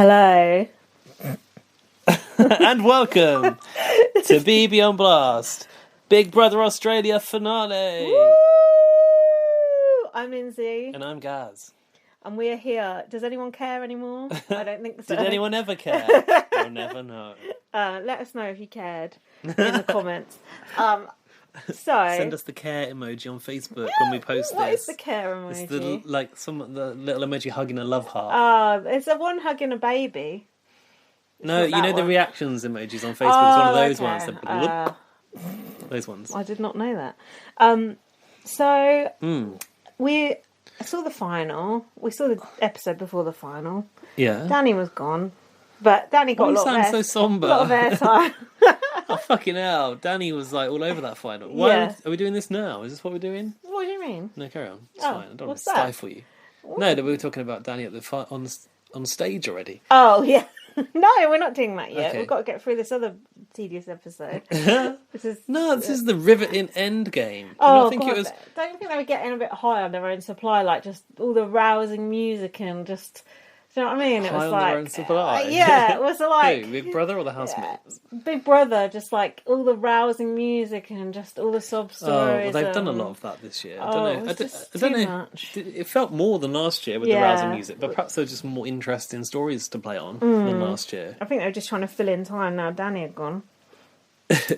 Hello. And welcome to BB on Blast, Big Brother Australia finale. Woo! I'm Lindsay. And I'm Gaz. And we are here. Does anyone care anymore? I don't think so. Did anyone ever care? We'll never know. Let us know if you cared in the comments. Send us the care emoji on Facebook when we post What this. is the care emoji? It's the little emoji hugging a love heart. It's a one hugging a baby. No, you know the reactions emojis on Facebook. It's one of those ones. Okay. Those ones. I did not know that. We saw the final. We saw the episode before the final. Yeah. Danny was gone. But Danny got a lot so somber. A lot of airtime. Oh, fucking hell. Danny was like all over that final. Are we doing this now? Is this what we're doing? What do you mean? No, carry on. It's fine. I don't want to that? stifle you. What? No, we were talking about Danny at the on stage already. Oh, yeah. No, we're not doing that yet. Okay. We've got to get through this other tedious episode. This is the riveting end game. Don't you think they were getting a bit high on their own supply? Like, just all the rousing music and just... Do you know what I mean? It High was on like... their own supply? Yeah, it was like... Who, Big Brother or the housemates? Big Brother, just like all the rousing music and just all the sob stories. Oh, well, they've done a lot of that this year. I don't know. I don't know. Much. It felt more than last year with the rousing music, but perhaps there's just more interesting stories to play on than last year. I think they were just trying to fill in time now Danny had gone.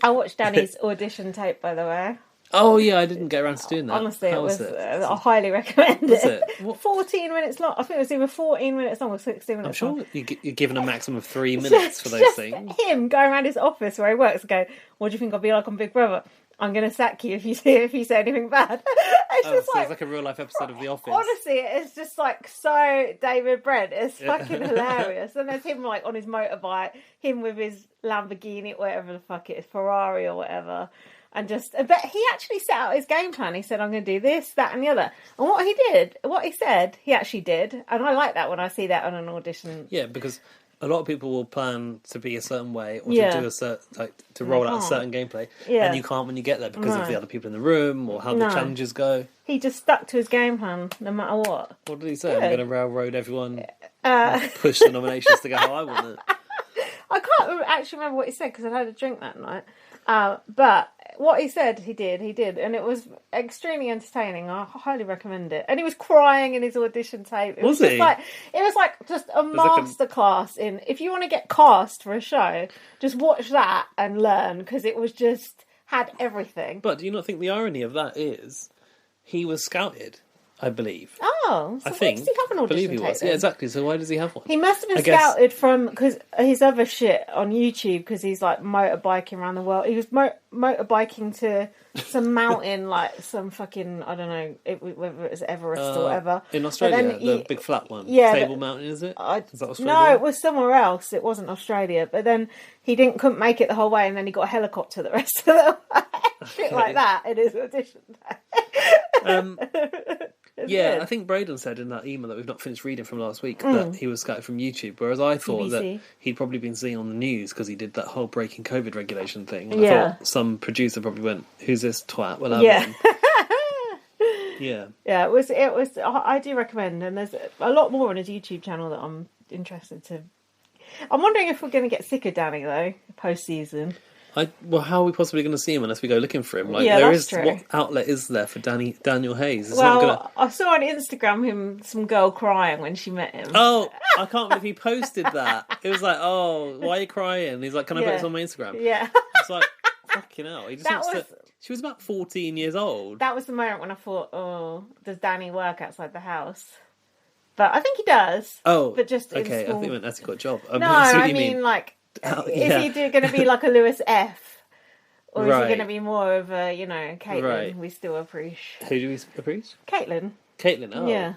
I watched Danny's audition tape, by the way. Oh, yeah, I didn't get around to doing that. Honestly, I highly recommend Was it. What? 14 minutes long. I think it was either 14 minutes long or 16 minutes long. I'm sure you're given a maximum of 3 minutes for those things. Him going around his office where he works and going, what do you think I'll be like on Big Brother? I'm going to sack you if you say anything bad. It's like a real life episode of The Office. Honestly, it's just like so David Brent. It's fucking hilarious. And there's him like on his motorbike, him with his Lamborghini, whatever the fuck it is, Ferrari or whatever. And but he actually set out his game plan. He said, I'm going to do this, that and the other. And what he said, he actually did. And I like that when I see that on an audition. Yeah, because a lot of people will plan to be a certain way or to do a certain, to roll out a certain gameplay. Yeah. And you can't when you get there because of the other people in the room or how the challenges go. He just stuck to his game plan no matter what. What did he say? Good. I'm going to railroad everyone, push the nominations to go how I want it. I can't actually remember what he said because I had a drink that night. But what he said, he did, and it was extremely entertaining. I highly recommend it. And he was crying in his audition tape. It was he? It was like just a masterclass in. If you want to get cast for a show, just watch that and learn because it was just had everything. But do you not think the irony of that is he was scouted? I believe. Oh, so why does he have an audition tape? Yeah, exactly. So why does he have one? He must have been scouted from because his other shit on YouTube because he's like motorbiking around the world. He was motorbiking to some mountain, like some fucking I don't know whether it was Everest or whatever in Australia. The big flat one, Table Mountain, is it? Is that Australia? No, it was somewhere else. It wasn't Australia. But then he couldn't make it the whole way, and then he got a helicopter the rest of the way. Shit like that in his audition tape. Yeah, I think Braden said in that email that we've not finished reading from last week that he was scouted from YouTube, whereas I thought that he'd probably been seen on the news because he did that whole breaking COVID regulation thing. And I thought some producer probably went, "Who's this twat?" Well, him. Yeah, it was. I do recommend, and there's a lot more on his YouTube channel that I'm interested to. I'm wondering if we're going to get sick of Danny though post season. How are we possibly going to see him unless we go looking for him? Like, true. What outlet is there for Daniel Hayes? I saw on Instagram some girl crying when she met him. Oh, I can't believe he posted that. It was like, oh, why are you crying? And he's like, can I put this on my Instagram? Yeah. It's like, fucking hell. He just She was about 14 years old. That was the moment when I thought, oh, does Danny work outside the house? But I think he does. Oh, but just okay. I think he meant that's a good job. No, I mean like... Is he going to be like a Lewis F? Or is he going to be more of a, Caitlin we still appreciate? Who do we appreciate? Caitlin, oh. Yeah.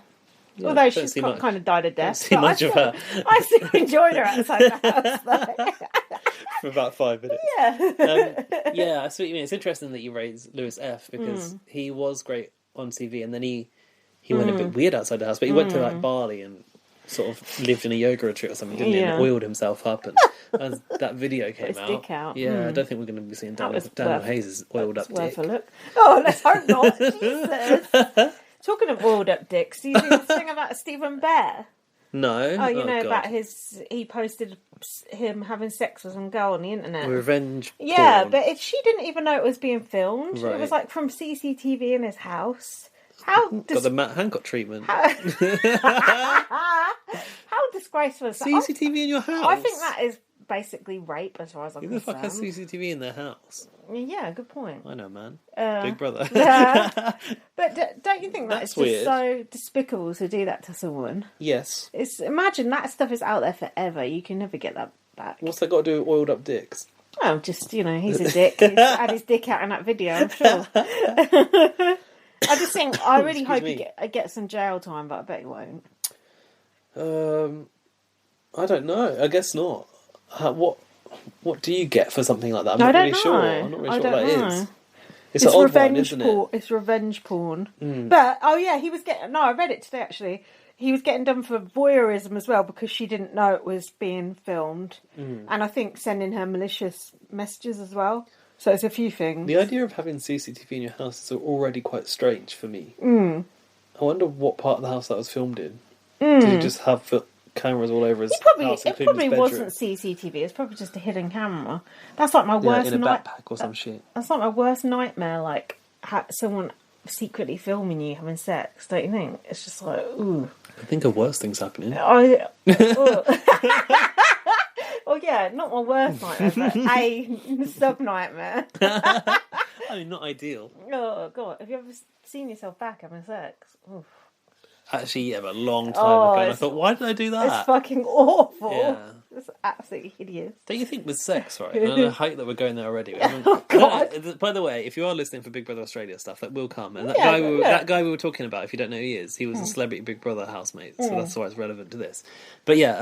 Although she's kind of died a death. Don't see much of her. I still enjoyed her outside the house, though. For about 5 minutes. Yeah. Yeah, I see what you mean. It's interesting that you raised Lewis F because he was great on TV and then he went a bit weird outside the house, but he went to like Bali and sort of lived in a yoga retreat or something, didn't he? And oiled himself up, and as that video came out. Yeah, I don't think we're going to be seeing Daniel Hayes' oiled up dick. Worth a look. Oh, let's hope not. Jesus. Talking of oiled up dicks, do you think this thing about Stephen Bear? No. Oh, you know God. about he posted him having sex with some girl on the internet. Revenge porn. Yeah, but she didn't even know it was being filmed. Right. It was like from CCTV in his house. How got the Matt Hancock treatment. How disgraceful is that? CCTV in your house? I think that is basically rape as far as I'm Who the concerned. fuck has CCTV in their house? Yeah, good point. I know, man. Big Brother. But don't you think that's just weird. so despicable to do that to someone? Yes. Imagine that stuff is out there forever. You can never get that back. What's that got to do with oiled up dicks? Well, just, he's a dick. He's had his dick out in that video, I'm sure. I just think, I really hope he gets some jail time, but I bet he won't. I don't know. I guess not. What do you get for something like that? I'm not really sure. I'm not really sure what that is. It's an odd one, isn't it? It's revenge porn. But, he was getting... No, I read it today, actually. He was getting done for voyeurism as well because she didn't know it was being filmed. And I think sending her malicious messages as well. So it's a few things. The idea of having CCTV in your house is already quite strange for me. I wonder what part of the house that was filmed in. Did he just have cameras all over his house? It probably wasn't CCTV. It's probably just a hidden camera. That's like my worst in a backpack or some shit. That's like my worst nightmare. Like someone secretly filming you having sex. Don't you think? It's just like, ooh. I think of worse things happening. Well, yeah, not my worst nightmare, but a sub-nightmare. I mean, not ideal. Oh, God. Have you ever seen yourself back having sex? Oof. Actually, yeah, but a long time ago. And I thought, why did I do that? It's fucking awful. Yeah. It's absolutely hideous. Don't you think with sex, right? And I hate that we're going there already. Oh, God. By the way, if you are listening for Big Brother Australia stuff, that will come. And that guy we were talking about, if you don't know who he is, he was a celebrity Big Brother housemate. So that's why it's relevant to this. But yeah,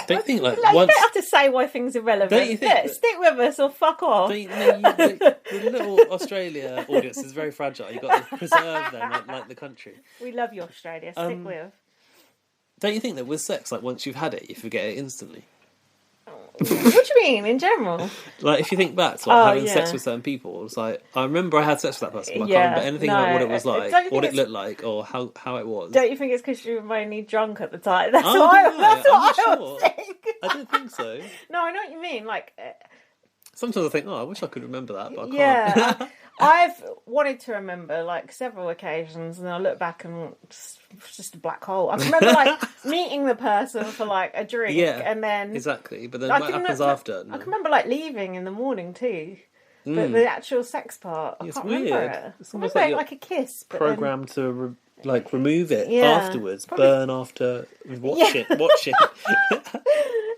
don't you think you don't have to say why things are relevant. Don't you think stick with us or fuck off. The little Australia audience is very fragile. You've got to preserve them like the country. We love you, Australia. Stick with. Don't you think that with sex, like once you've had it, you forget it instantly? What do you mean, in general? Like, if you think back to having sex with certain people, it's like, I remember I had sex with that person, but I can't remember anything about what it was like, what it looked like, or how it was. Don't you think it's because you were mainly drunk at the time? That's what I was saying. I don't think so. No, I know what you mean. Like, sometimes I think, I wish I could remember that, but I can't. Yeah, I've wanted to remember like several occasions, and I look back and it's just a black hole. I can remember like meeting the person for like a drink, and then exactly. But then what happens after? I can remember like leaving in the morning too. But the actual sex part, I can't remember it. It's almost like a kiss. Programmed to remove it afterwards, burn after watch it.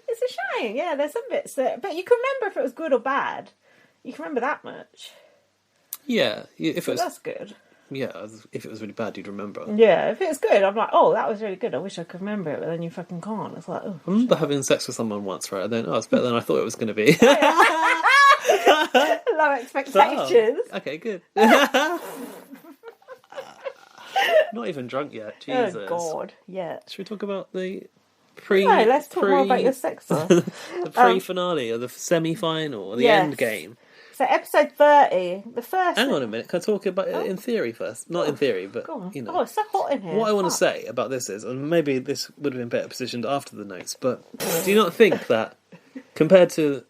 It's a shame. Yeah, there's some bits that, but you can remember if it was good or bad. You can remember that much. Yeah, if it was, that's good. Yeah, if it was really bad, you'd remember. Yeah, if it was good, I'm like, oh, that was really good. I wish I could remember it, but then you fucking can't. It's like, oh. I remember having sex with someone once, right? And then, it's better than I thought it was going to be. Low expectations. Oh, okay, good. Not even drunk yet. Jesus. Oh God, yeah. Should we talk about the let's talk more about your sex life. The pre-finale or the semi-final or the end game. So episode 30, the first... Hang on a minute, can I talk about it in theory first? Not in theory, but, you know. Oh, it's so hot in here. What I want to say about this is, and maybe this would have been better positioned after the notes, but do you not think that, compared to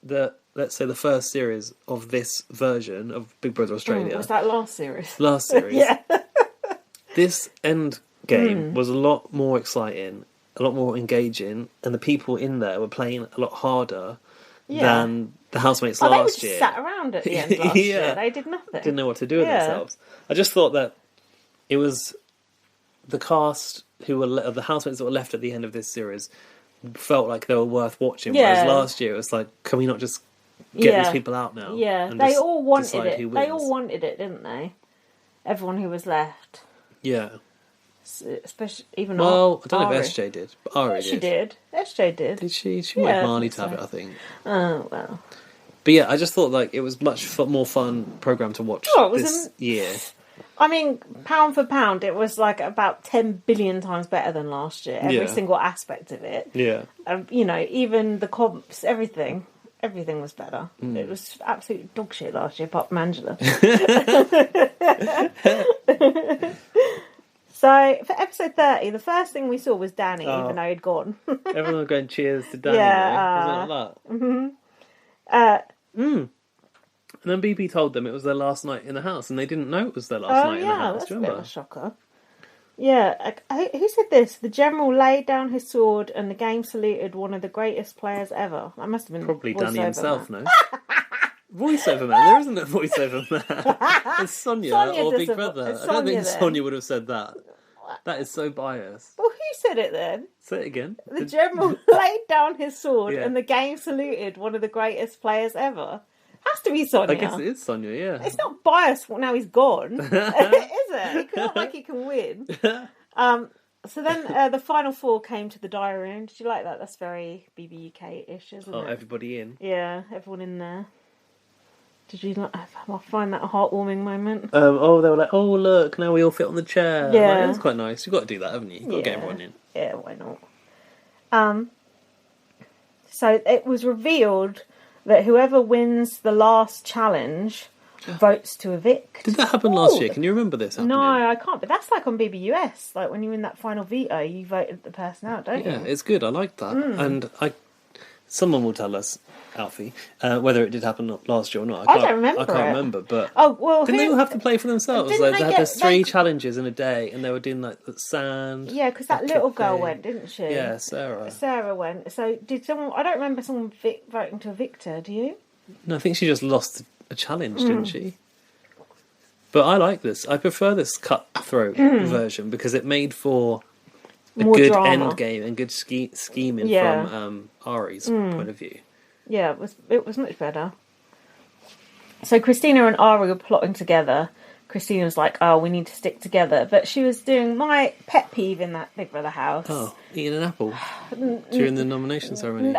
let's say the first series of this version of Big Brother Australia... was that last series? Last series. Yeah. This end game was a lot more exciting, a lot more engaging, and the people in there were playing a lot harder than the housemates last year. They just sat around at the end last year. They did nothing. Didn't know what to do with themselves. I just thought that it was the cast who were the housemates that were left at the end of this series felt like they were worth watching. Whereas last year it was like, can we not just get these people out now? Yeah, they all wanted it. They all wanted it, didn't they? Everyone who was left. Yeah. Especially even I don't know if SJ did, but Ari did. She did. SJ did. Did she? She wanted Marley to have it, I think. Oh well. But yeah, I just thought like it was much more fun program to watch this year. I mean, pound for pound, it was like about 10 billion times better than last year. Every single aspect of it. Yeah. You know, even the comps, everything was better. It was absolute dog shit last year, apart from Angela. So, for episode 30, the first thing we saw was Danny, even though he'd gone. Everyone was going cheers to Danny, Yeah, though. Wasn't it like that? And then BB told them it was their last night in the house, and they didn't know it was their last night in the house. That's Do you a bit remember? of a shocker. Yeah, who said this? The general laid down his sword and the game saluted one of the greatest players ever. That must have been Probably Danny himself, man. no? Voiceover man. There isn't a voiceover man. It's Sonia or Big Brother. I don't think Sonia would have said that. That is so biased. Well, who said it then? Say it again. The general laid down his sword and the game saluted one of the greatest players ever. Has to be Sonia. I guess it is Sonia, yeah. It's not biased now he's gone, is it? It's not like he can win. So then the final four came to the diary room. Did you like that? That's very BBUK-ish, isn't it? Oh, everybody in. Yeah, everyone in there. Did you not? I find that a heartwarming moment. They were like, oh, look, now we all fit on the chair. Yeah. Like, that's quite nice. You've got to do that, haven't you? You've got to get everyone in. Yeah, why not? So it was revealed that whoever wins the last challenge votes to evict. Did that happen last year? Can you remember this happening? No, I can't. But that's like on BBUS. Like when you win that final veto, you voted the person out, don't you? Yeah, it's good. I like that. And someone will tell us, Alfie, whether it did happen last year or not. I don't remember. I can't remember, but didn't they all have to play for themselves? Didn't Like, they had three challenges in a day, and they were doing like the sand. Yeah, because that little girl went, didn't she? Yeah, Sarah. Sarah went. So did someone? I don't remember someone voting to evict her. Do you? No, I think she just lost a challenge, didn't she? But I like this. I prefer this cutthroat version because it made for a More good drama. end game and good scheming from Ari's point of view. Yeah, it was much better. So Christina and Ari were plotting together. Christina was like, "Oh, we need to stick together," but she was doing my pet peeve in that Big Brother house. Oh, eating an apple during the nomination ceremony.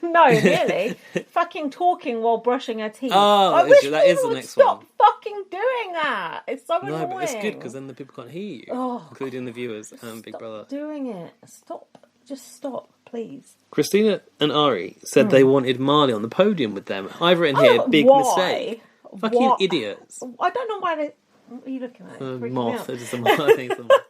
No, really, fucking talking while brushing her teeth. Oh, I wish that is the would next stop one. fucking doing that. It's so annoying. No, but it's good because then the people can't hear you, including the viewers and Big Brother. Doing it. Stop. Just stop, please. Christina and Ari said they wanted Marley on the podium with them. I've written here, big mistake. Fucking idiots. I don't know why they... What are you looking at? Moth. It is a moth. I think it's a moth.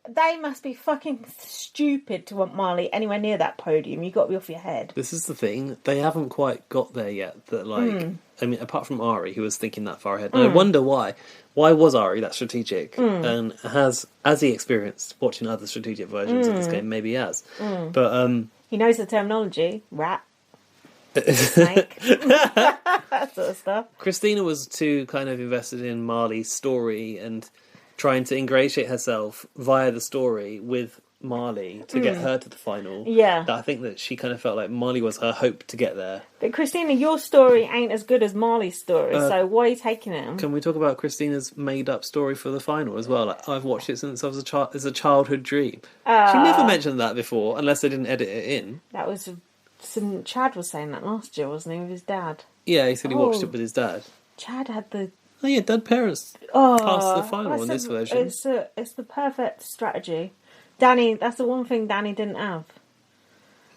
They must be fucking stupid to want Marley anywhere near that podium. You've got to be off your head. This is the thing. They haven't quite got there yet. That I mean, apart from Ari, who was thinking that far ahead. And I wonder why. Why was Ari that strategic? And has he experienced watching other strategic versions of this game? Maybe he has. But he knows the terminology. Rat. Snake. That sort of stuff. Christina was too kind of invested in Marley's story and trying to ingratiate herself via the story with Marley to get her to the final. Yeah. That I think that she kind of felt like Marley was her hope to get there. But Christina, your story ain't as good as Marley's story, so why are you taking it? Can we talk about Christina's made-up story for the final as well? Like, I've watched it since I was a child. It's a childhood dream. She never mentioned that before, unless they didn't edit it in. That was... Chad was saying that last year, wasn't he, with his dad? Yeah, he said he watched it with his dad. Chad had the... Oh yeah, dad parents passed the final in this version. It's the perfect strategy. Danny, that's the one thing Danny didn't have.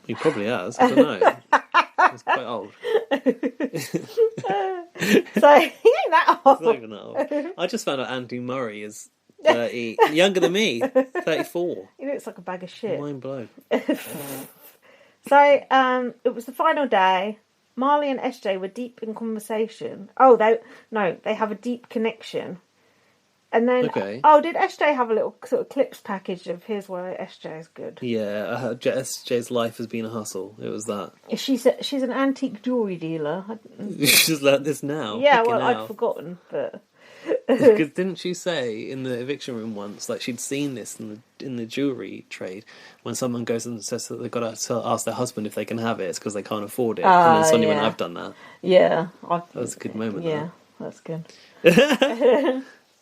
He probably has. I don't know. He's quite old. So he ain't that old. He's not even that old. I just found out Andy Murray is 30, younger than me, 34. He looks like a bag of shit. Mind blown. So it was the final day. Marley and SJ were deep in conversation. They have a deep connection. And then, did SJ have a little sort of clips package of here's why SJ is good? Yeah, I heard SJ's life has been a hustle. It was that. She's an antique jewellery dealer. She's just learnt this now. Yeah, well, I'd forgotten, but... Because didn't she say in the eviction room once, like she'd seen this in the jewellery trade, when someone goes and says that they've got to ask their husband if they can have it, it's because they can't afford it. And then Sonia went, I've done that. Yeah. That was a good moment. Yeah, that's good.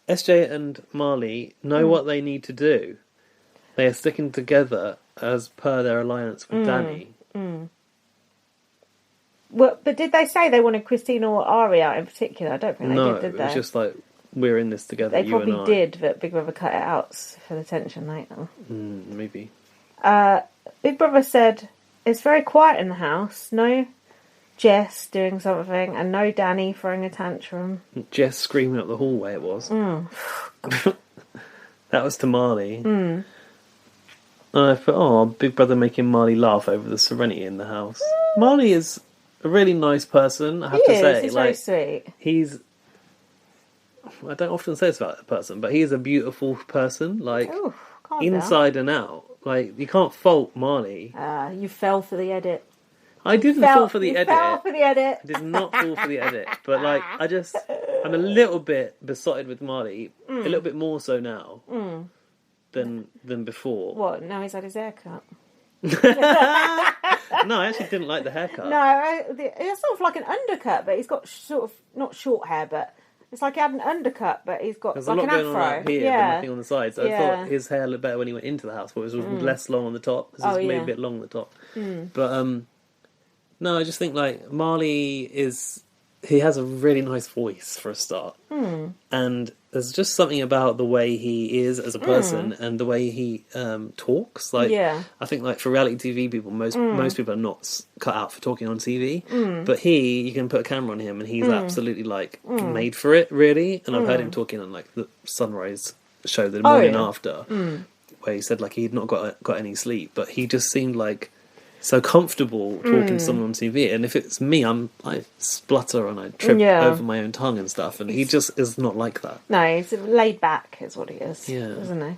SJ and Marley know what they need to do. They are sticking together as per their alliance with Danny. Well, but did they say they wanted Christina or Ari out in particular? I don't think they did they? No, it was just like, we're in this together, they you and I. probably did, but Big Brother cut it out for the tension later. Maybe. Big Brother said, it's very quiet in the house. No Jess doing something, and no Danny throwing a tantrum. Jess screaming up the hallway, it was. That was to Marley. And I thought, oh, Big Brother making Marley laugh over the serenity in the house. Marley is a really nice person, I have to say. He's very sweet. He's... I don't often say this about a person, but he is a beautiful person. Like, Ooh, inside and out. Like, you can't fault Marley. You fell for the edit. I didn't fall for the edit. Fell for the edit. I did not fall for the edit. But, like, I'm a little bit besotted with Marley. A little bit more so now than before. What? Now he's had his haircut? No, I actually didn't like the haircut. No, it's sort of like an undercut, but he's got sort of, not short hair, but it's like he had an undercut, but he's got There's like a lot an going afro. on up here, but nothing on the sides. So I thought his hair looked better when he went into the house, but it was less long on the top. This is maybe a bit long on the top. But, no, I just think, like, Marley he has a really nice voice for a start. And there's just something about the way he is as a person and the way he talks. Like, I think, like, for reality TV people, most people are not cut out for talking on TV. But you can put a camera on him and he's absolutely, like, made for it, really. And I've heard him talking on, like, the Sunrise show the morning after, where he said, like, he'd not got any sleep, but he just seemed like so comfortable talking to someone on TV. And if it's me, I splutter and I trip over my own tongue and stuff. And he just is not like that. No, he's laid back is what he is, isn't he?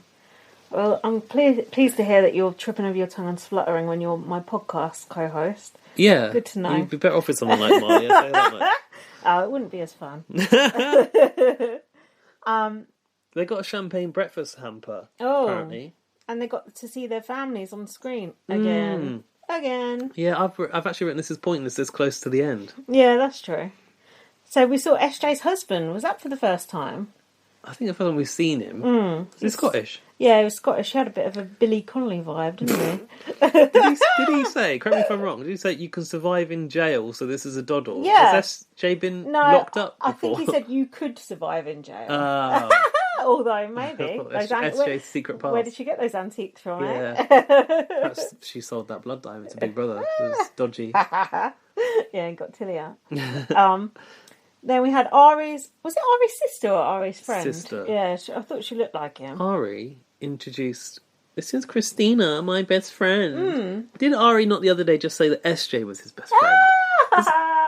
Well, I'm pleased to hear that you're tripping over your tongue and spluttering when you're my podcast co-host. Yeah. Good to know. You'd be better off with someone like Marley, I say that much. Oh, it wouldn't be as fun. They got a champagne breakfast hamper, apparently. And they got to see their families on screen again. Again. Yeah, I've actually written this is pointless this close to the end. Yeah, that's true. So we saw SJ's husband. Was that for the first time? I think the first time we've seen him. Is he Scottish? Yeah, he was Scottish. He had a bit of a Billy Connolly vibe, didn't he? Did he say, correct me if I'm wrong, did he say you can survive in jail, so this is a doddle? Yeah. Has SJ been locked up before? I think he said you could survive in jail. Although, maybe. SJ's secret pass. Where did she get those antiques from? Yeah. Perhaps she sold that blood diamond to Big Brother. It was dodgy. Yeah, and got Tilly out. Then we had Ari's... Was it Ari's sister or Ari's friend? Sister. Yeah, I thought she looked like him. Ari introduced... This is Christina, my best friend. Did Ari not the other day just say that SJ was his best friend?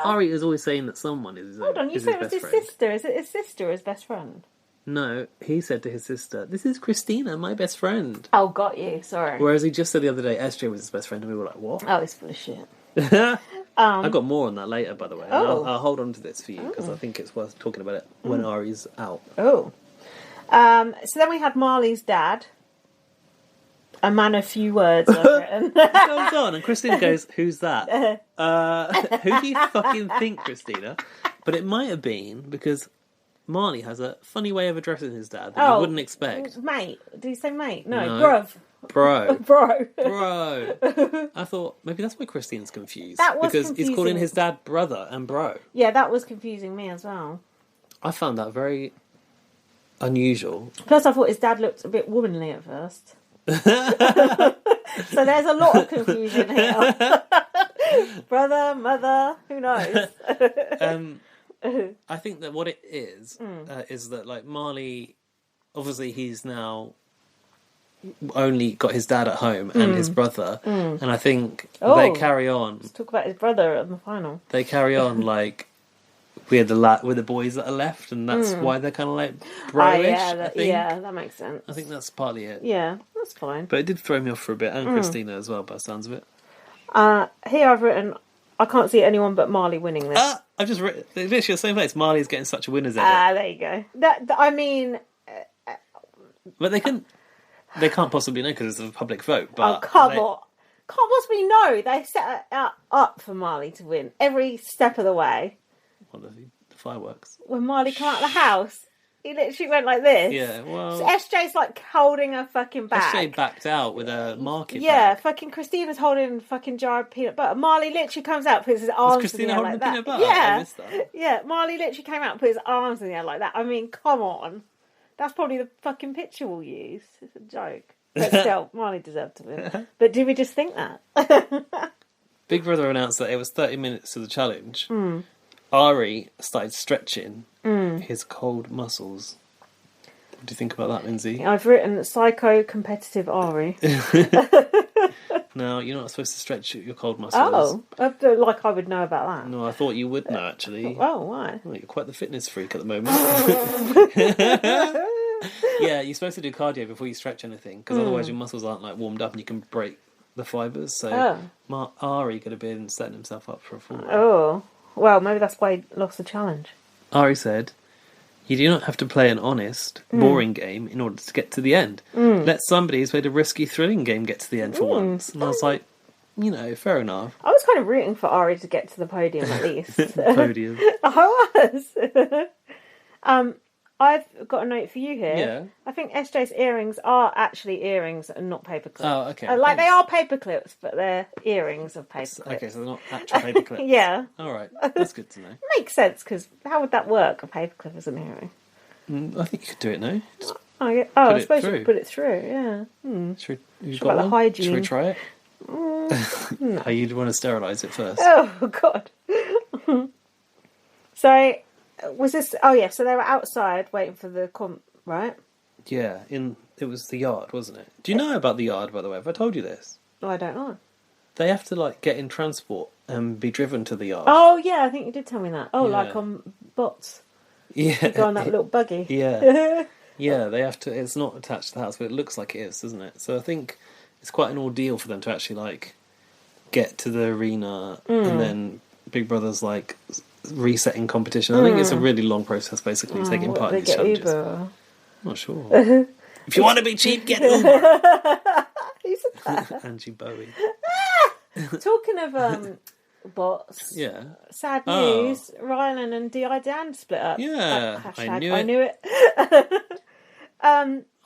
Ari is always saying that someone is his best friend. Hold on, you said it was his sister. Is it his sister or his best friend? No, he said to his sister, this is Christina, my best friend. Oh, got you, sorry. Whereas he just said the other day, SJ was his best friend, and we were like, what? Oh, he's full of shit. I've got more on that later, by the way. Oh. I'll hold on to this for you, because I think it's worth talking about it when Ari's out. Oh. So then we had Marley's dad. A man of few words, I've written. Goes on, and Christina goes, who's that? Who do you fucking think, Christina? But it might have been because Marley has a funny way of addressing his dad that you wouldn't expect. Mate. Did he say mate? No, bruv. Bro. Bro. I thought maybe that's why Christine's confused. That was because confusing. he's calling his dad brother and bro. Yeah, that was confusing me as well. I found that very unusual. Plus, I thought his dad looked a bit womanly at first. So there's a lot of confusion here. Brother, mother, who knows? I think that what it is that, like, Marley, obviously he's now only got his dad at home and his brother, and I think they carry on. Let's talk about his brother in the final. They carry on like with the boys that are left, and that's why they're kind of like bro-ish. That makes sense. I think that's partly it. Yeah, that's fine. But it did throw me off for a bit, and Christina as well, by the sounds of it. Here I've written, I can't see anyone but Marley winning this. I've just written, literally the same place. Marley's getting such a winner's edit. There you go. That I mean... But they can't possibly know because it's a public vote. But come on. Can't possibly know. They set it up for Marley to win every step of the way. Well, the fireworks. When Marley came out of the house, he literally went like this. Yeah, well... So SJ's like holding her fucking bag. SJ backed out with a market bag. Fucking Christina's holding a fucking jar of peanut butter. Marley literally comes out, puts his arms in the air like that. Peanut butter? Yeah. I missed that. Yeah, Marley literally came out and put his arms in the air like that. I mean, come on. That's probably the fucking picture we'll use. It's a joke. But still, Marley deserved to win. But do we just think that? Big Brother announced that it was 30 minutes to the challenge. Ari started stretching his cold muscles. What do you think about that, Lindsay? I've written psycho competitive Ari. No, you're not supposed to stretch your cold muscles. Oh, like I would know about that. No, I thought you would know, actually. Oh, why? Well, you're quite the fitness freak at the moment. Yeah, you're supposed to do cardio before you stretch anything, because otherwise your muscles aren't like warmed up and you can break the fibres. So Ari could have been setting himself up for a fall. Oh, well, maybe that's why he lost the challenge. Ari said, "You do not have to play an honest, boring game in order to get to the end. Let somebody who's played a risky, thrilling game get to the end for once." And I was like, fair enough. I was kind of rooting for Ari to get to the podium at least. Podium. I was. I've got a note for you here. Yeah. I think SJ's earrings are actually earrings and not paper clips. Oh, okay. Like thanks. they are paper clips, but they're earrings of paper clips. Okay, so they're not actual paper clips. Yeah. All right, that's good to know. Makes sense, because how would that work, a paper clip as an earring? I think you could do it now. Just I suppose you could put it through, yeah. Should we, Got the hygiene. Should we try it? No. Oh, you'd want to sterilise it first. Oh, God. So, was this... Oh, yeah, so they were outside waiting for the comp, right? Yeah, it was the yard, wasn't it? Do you know about the yard, by the way? Have I told you this? Oh, I don't know. They have to, get in transport and be driven to the yard. Oh, yeah, I think you did tell me that. Oh, Yeah. like on bots. Yeah. Go on that little buggy. Yeah. Yeah, they have to... It's not attached to the house, but it looks like it is, doesn't it? So I think it's quite an ordeal for them to actually, get to the arena and then Big Brother's, resetting competition. I think it's a really long process, basically, taking part in these challenges. Uber? I'm not sure. If you want to be cheap, get Uber. Who said that? Angie Bowie. Talking of bots, Yeah. sad news, Rylan and D.I. Dan split up. Yeah, Hashtag, I knew I it. knew it.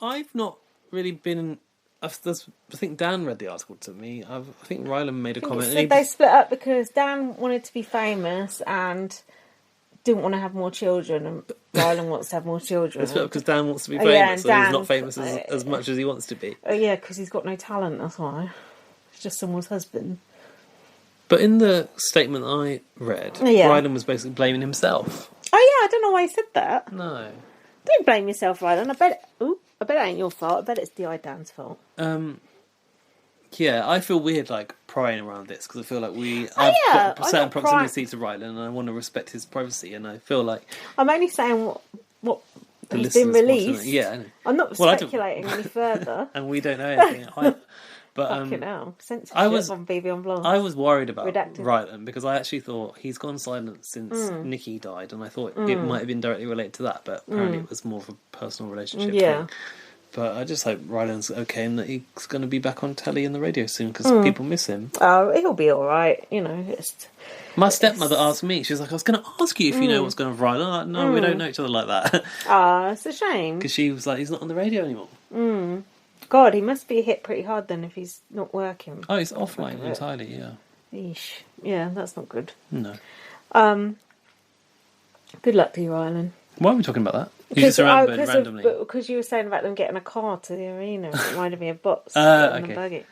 I've not really been... I think Dan read the article to me. I think Rylan made a comment. Said they split up because Dan wanted to be famous and didn't want to have more children, and Rylan wants to have more children. It's because Dan wants to be famous, and so he's not Dan's- famous as much as he wants to be. Oh yeah, because he's got no talent, that's why. He's just someone's husband. But in the statement I read, Rylan was basically blaming himself. Oh yeah, I don't know why he said that. No. Don't blame yourself, Rylan. I bet it ain't your fault. I bet it's D.I. Dan's fault. Yeah, I feel weird prying around this because I feel like I've got a certain proximity to Rylan and I want to respect his privacy, and I feel like I'm only saying what the has been listeners want to released. know. Yeah, I know. I'm not speculating any further. And we don't know anything either. But Fucking hell, censorship on BB on Blonde. I was worried about Redacted. Rylan because I actually thought he's gone silent since Nikki died, and I thought it might have been directly related to that, but apparently it was more of a personal relationship thing. But I just hope Rylan's okay and that he's going to be back on telly and the radio soon because people miss him. Oh, he'll be all right. My stepmother asked me, she was like, I was going to ask you if you know what's going on with Rylan. I'm like, no, we don't know each other like that. Ah, it's a shame. Because she was like, he's not on the radio anymore. God, he must be hit pretty hard then if he's not working. Oh, he's offline entirely, yeah. Eesh. Yeah, that's not good. No. Good luck to you, Rylan. Why are we talking about that? You just remembered randomly. Because you were saying about them getting a car to the arena. It reminded me of bots. Okay. Buggy.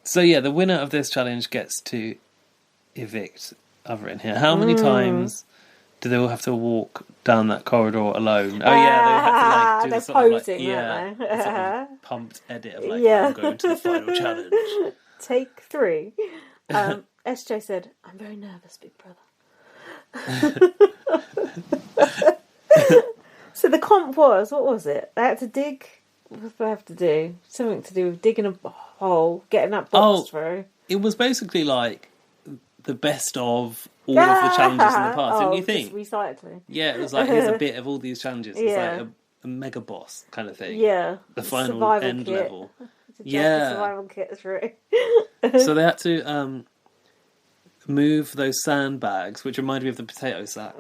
So yeah, the winner of this challenge gets to evict. I've written here. How many times do they all have to walk down that corridor alone? Oh yeah, they have to do they're the sort posing, of aren't they? sort of pumped edit of I'm going to the final challenge. Take 3. SJ said, "I'm very nervous, Big Brother." So the comp what was it? They had to dig. What did they have to do? Something to do with digging a hole, getting that box through. It was basically the best of all of the challenges in the past, didn't you think? Just recycling. Yeah, it was here's a bit of all these challenges. It's like a mega boss kind of thing. Yeah. The final survival end kit. level. Yeah. Survival kit through. So they had to move those sandbags, which reminded me of the potato sacks,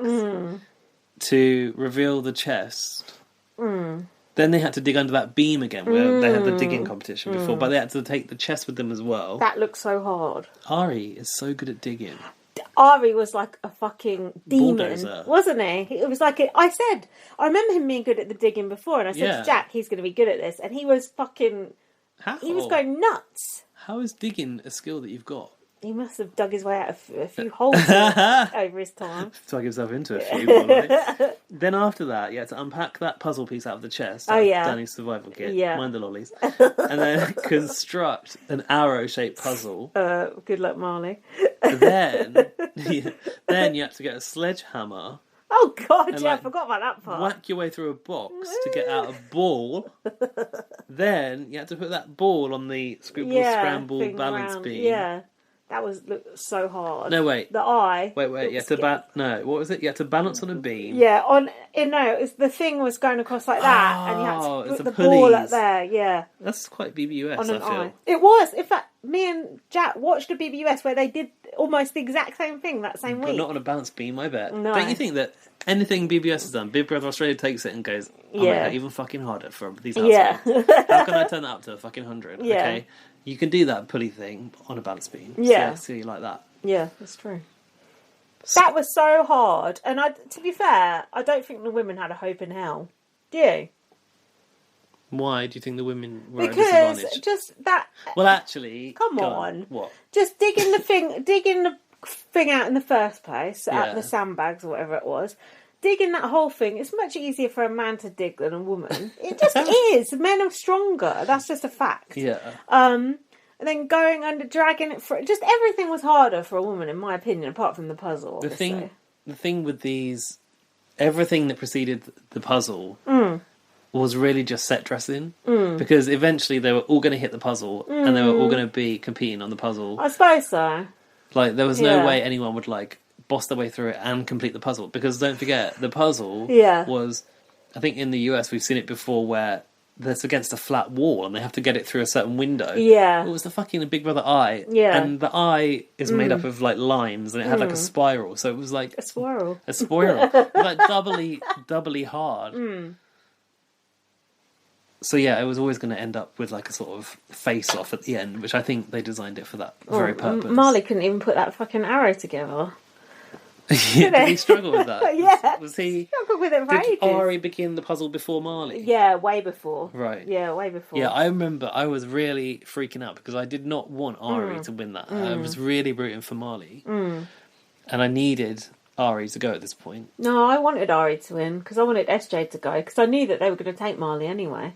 to reveal the chest. Then they had to dig under that beam again, where they had the digging competition before, but they had to take the chest with them as well. That looks so hard. Ari is so good at digging. Ari was like a fucking demon, bulldozer, wasn't he? It was like I remember him being good at the digging before, and I said to Jack, he's going to be good at this, and he was fucking. How? He was going nuts. How is digging a skill that you've got? He must have dug his way out of a few holes over his time. Dug himself into a few more, right? Then after that, you had to unpack that puzzle piece out of the chest. Danny's survival kit. Yeah. Mind the lollies. And then construct an arrow-shaped puzzle. Good luck, Marley. Then you had to get a sledgehammer. Oh, God, I forgot about that part. Whack your way through a box to get out a ball. Then you had to put that ball on the Scribble Scramble balance beam. Yeah. That looked so hard. No, wait. The eye. Wait. You had to what was it? You had to balance on a beam. Yeah, the thing was going across like that, and you had to put the ball up there. Yeah, that's quite BBUS. On an eye. It was. In fact, me and Jack watched a BBUS where they did almost the exact same thing that same week. But not on a balance beam, I bet. No. Don't you think that anything BBUS has done, Big Brother Australia takes it and goes, make that even fucking harder for these households. Yeah. How can I turn that up to a fucking 100? Yeah. Okay. You can do that pulley thing on a balance beam. Yeah. So you like that. Yeah, that's true. That was so hard. And to be fair, I don't think the women had a hope in hell. Do you? Why do you think the women were at a disadvantage? Because just that... Well, actually... Come on. What? Just digging the thing out in the first place, at the sandbags or whatever it was. Digging that whole thing, it's much easier for a man to dig than a woman. It just is. Men are stronger. That's just a fact. Yeah. And then going under, dragging it for... Just everything was harder for a woman, in my opinion, apart from the puzzle, obviously. The thing with these... Everything that preceded the puzzle was really just set dressing. Because eventually they were all going to hit the puzzle and they were all going to be competing on the puzzle. I suppose so. Like, there was no way anyone would, boss their way through it and complete the puzzle, because don't forget the puzzle was, I think in the US we've seen it before, where it's against a flat wall and they have to get it through a certain window. It was the fucking Big Brother eye, and the eye is made up of lines, and it had a spiral, so it was like a swirl, like doubly hard. So yeah, it was always going to end up with a sort of face off at the end, which I think they designed it for that very purpose. Marley couldn't even put that fucking arrow together. Did he struggle with that? Yeah. Was he struggled with it for ages. Did Ari begin the puzzle before Marley? Yeah, way before. Right. Yeah, way before. Yeah, I remember I was really freaking out because I did not want Ari to win that. I was really rooting for Marley. And I needed Ari to go at this point. No, I wanted Ari to win because I wanted SJ to go because I knew that they were going to take Marley anyway.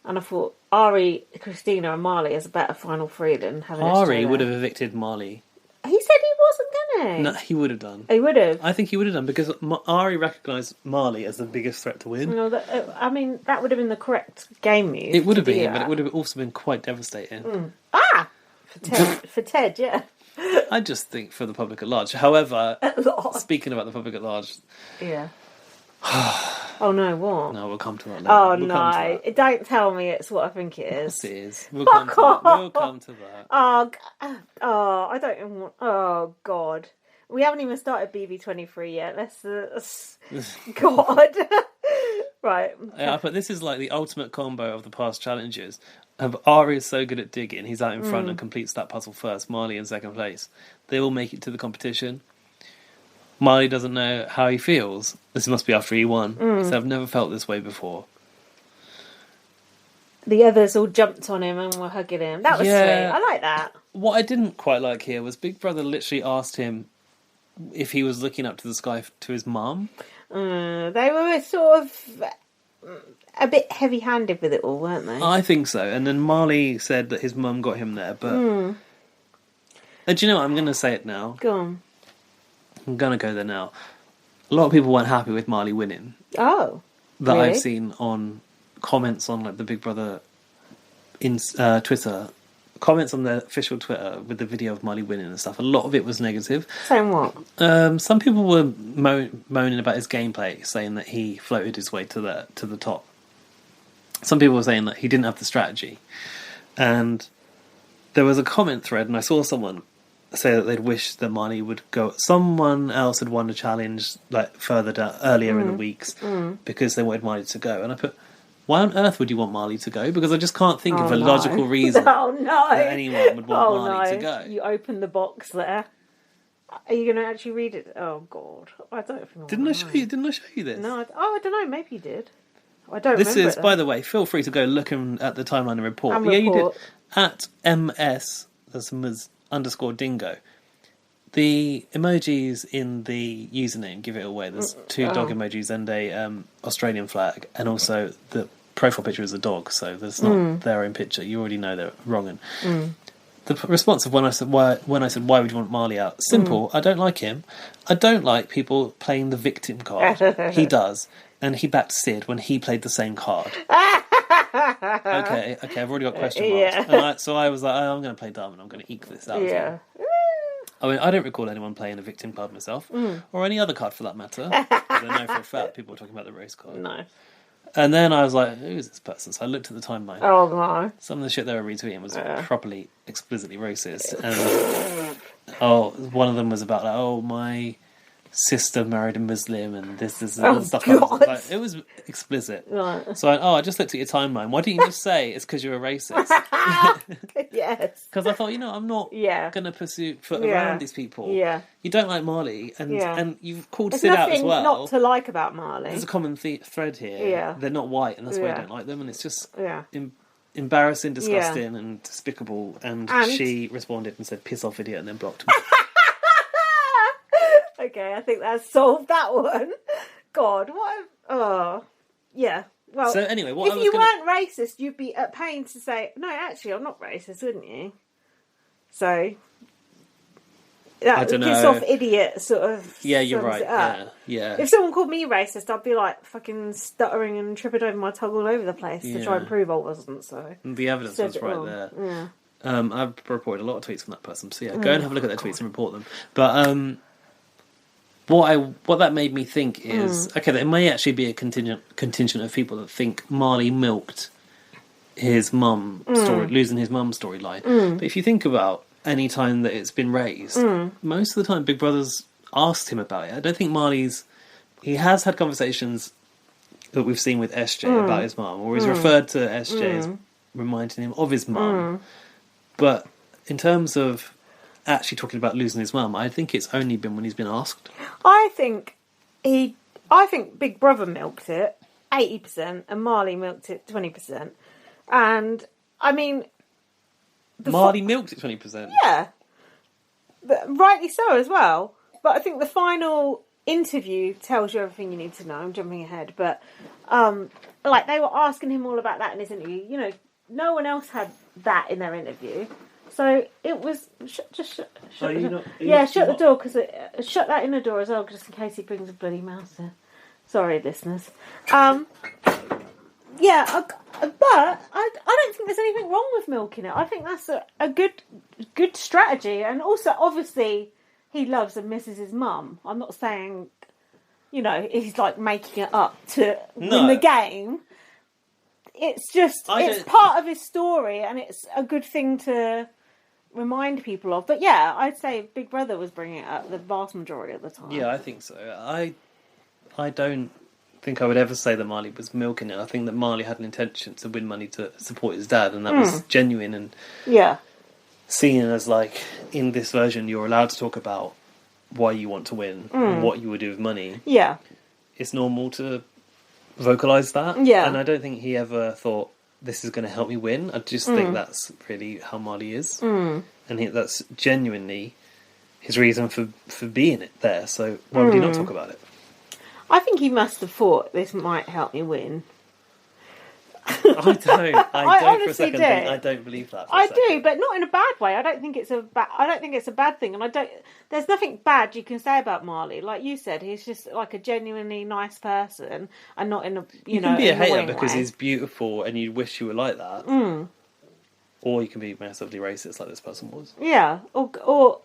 And I thought Ari, Christina and Marley is a better final three than having Ari would have evicted Marley. He said he wasn't going to. No, he would have done. He would have? I think he would have done because Ari recognised Marley as the biggest threat to win. No, that would have been the correct game move. It would have been, but it would have also been quite devastating. For Ted, yeah. I just think for the public at large. However, speaking about the public at large... Yeah. Oh no, what? No, we'll come to that later. Oh no, don't tell me it's what I think it is. Yes, it is. We'll come to that. Oh, I don't even want... Oh, God. We haven't even started BB23 yet. Let's... God. Right. Yeah, but this is the ultimate combo of the past challenges. Ari is so good at digging, he's out in front and completes that puzzle first. Marley in second place. They all make it to the competition. Marley doesn't know how he feels. This must be after he won. So I've never felt this way before. The others all jumped on him and were hugging him. That was sweet. I like that. What I didn't quite like here was Big Brother literally asked him if he was looking up to the sky to his mum. They were sort of a bit heavy-handed with it all, weren't they? I think so. And then Marley said that his mum got him there. But do you know what? I'm going to say it now. Go on. I'm going to go there now. A lot of people weren't happy with Marley winning. Oh, that really? I've seen on comments on the Big Brother Twitter, comments on the official Twitter with the video of Marley winning and stuff. A lot of it was negative. Saying what? Some people were moaning about his gameplay, saying that he floated his way to the top. Some people were saying that he didn't have the strategy. And there was a comment thread, and I saw someone say that they'd wish that Marley would go. Someone else had won a challenge further down earlier in the weeks because they wanted Marley to go, and I put, why on earth would you want Marley to go? Because I just can't think of a logical reason that anyone would want Marley to go. You opened the box there. Are you going to actually read it? Oh God, I don't think. Didn't I show you this? No. I don't know. Maybe you did. I don't. This is, by the way, feel free to go look at the timeline and report. Yeah, you did. At MS, that's Ms. _dingo. The emojis in the username give it away. There's 2 dog emojis and a Australian flag, and also the profile picture is a dog, so there's not their own picture. You already know they're wrong. And the response of when I said why would you want Marley out? Simple. I don't like him. I don't like people playing the victim card. He does, and he backed Sid when he played the same card. Okay, I've already got question marks. Yeah. So I was like, I'm going to play dumb and I'm going to eke this out. Yeah. I mean, I don't recall anyone playing a victim card myself, or any other card for that matter. I know for a fact people were talking about the race card. No. And then I was like, who is this person? So I looked at the timeline. Oh, no. Some of the shit they were retweeting was properly, explicitly racist. And one of them was about, like, my sister married a Muslim and this and stuff like that. It was explicit. Right. So I just looked at your timeline. Why didn't you just say it's because you're a racist? Yes. Because I thought, I'm not going to pursue around these people. Yeah. You don't like Marley, and you've called Sid out as well. There's nothing not to like about Marley. There's a common thread here. Yeah. They're not white, and that's why you don't like them, and it's just embarrassing, disgusting, and despicable. And she responded and said, "Piss off, idiot," and then blocked me. Okay, I think that's solved that one. God, yeah. Well, so anyway, if you weren't racist, you'd be at pains to say, no, actually, I'm not racist, wouldn't you? So, that piss off idiot sort of. Yeah, you're right. Yeah. If someone called me racist, I'd be like fucking stuttering and tripping over my tongue all over the place to try and prove I wasn't. So the evidence was right there. Yeah. I've reported a lot of tweets from that person. So go and have a look at their tweets and report them. But what that made me think is there may actually be a contingent of people that think Marley milked his mum story, losing his mum storyline. But if you think about any time that it's been raised, most of the time Big Brother's asked him about it. I don't think he has had conversations that we've seen with SJ about his mum, or he's referred to SJ as reminding him of his mum. But in terms of actually talking about losing his mum, I think it's only been when he's been asked. I think Big Brother milked it 80% and Marley milked it 20%. And I mean, Marley milked it 20%. Yeah, but rightly so as well. But I think the final interview tells you everything you need to know. I'm jumping ahead, but like they were asking him all about that in his interview. No one else had that in their interview. So it was shut the door because shut that inner door as well, just in case he brings a bloody mouse in. Sorry, listeners. But I don't think there's anything wrong with milking it. I think that's a good strategy, and also obviously he loves and misses his mum. I'm not saying he's like making it up to win the game. It's just it's part of his story, and it's a good thing to remind people of. But yeah, I'd say Big Brother was bringing it up the vast majority of the time. Yeah, I think so. I don't think I would ever say that Marley was milking it. I think that Marley had an intention to win money to support his dad, and that was genuine and seen as like, in this version you're allowed to talk about why you want to win and what you would do with money. Yeah. It's normal to vocalise that. Yeah. And I don't think he ever thought, this is going to help me win. I just think that's really how Marley is. And that's genuinely his reason for being there. So why would he not talk about it? I think he must have thought this might help me win. I don't. I don't for a second think I don't believe that. I do, but not in a bad way. I don't think it's a bad thing, and there's nothing bad you can say about Marley. Like you said, he's just like a genuinely nice person, and not in a you can be a hater because he's beautiful, and you wish you were like that. Or you can be massively racist, like this person was. Yeah, or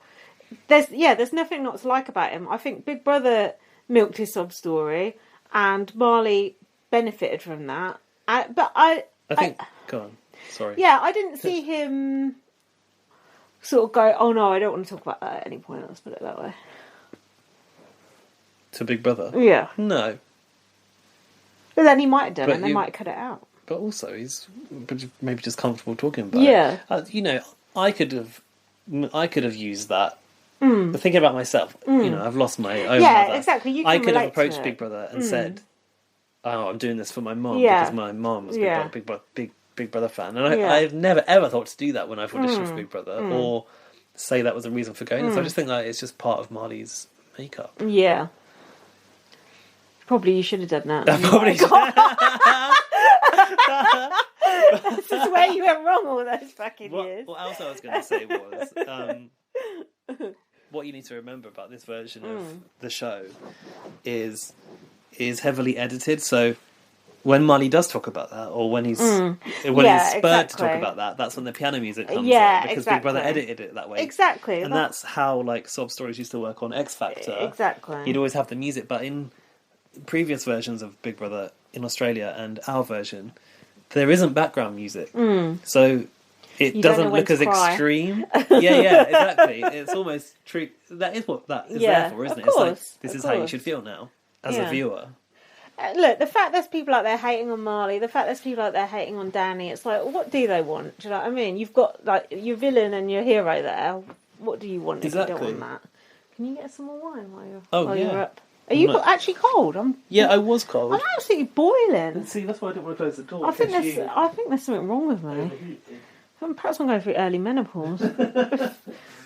there's nothing not to like about him. I think Big Brother milked his sob story, and Marley benefited from that. I think. Go on. Sorry. Yeah, I didn't see him sort of go, oh no, I don't want to talk about that at any point. Let's put it that way. To Big Brother? Yeah. No. But then he might have done it, and they might cut it out. But also, he's maybe just comfortable talking about it. I could have used that. But thinking about myself, I've lost my own mother. Exactly. I could have approached Big Brother and said, "Oh, I'm doing this for my mum because my mum was a Big Brother fan," and I've never ever thought to do that when I've auditioned for Big Brother, or say that was a reason for going. So I just think that it's just part of Marley's makeup. Yeah. Probably you should have done that. This is where you went wrong all those fucking years. What else I was going to say was, what you need to remember about this version of the show is heavily edited. So when Marley does talk about that, or when he's spurred to talk about that, that's when the piano music comes in, because Big Brother edited it that way. Exactly. And that's how like Sob Stories used to work on X Factor. Exactly. You'd always have the music, but in previous versions of Big Brother in Australia and our version, there isn't background music. So it doesn't look as extreme. Yeah, exactly. It's almost true. That is what that is there for, isn't it? It's like, this is how you should feel now as a viewer. Look, the fact there's people out there hating on Marley, the fact there's people out there hating on Danny, it's like, what do they want? Do you know what I mean? You've got like your villain and your hero there. What do you want if you don't want that? Can you get some more wine while you're up? Are you actually cold? I was cold. I'm absolutely boiling. See, that's why I didn't want to close the door. I think there's something wrong with me. Perhaps I'm going through early menopause.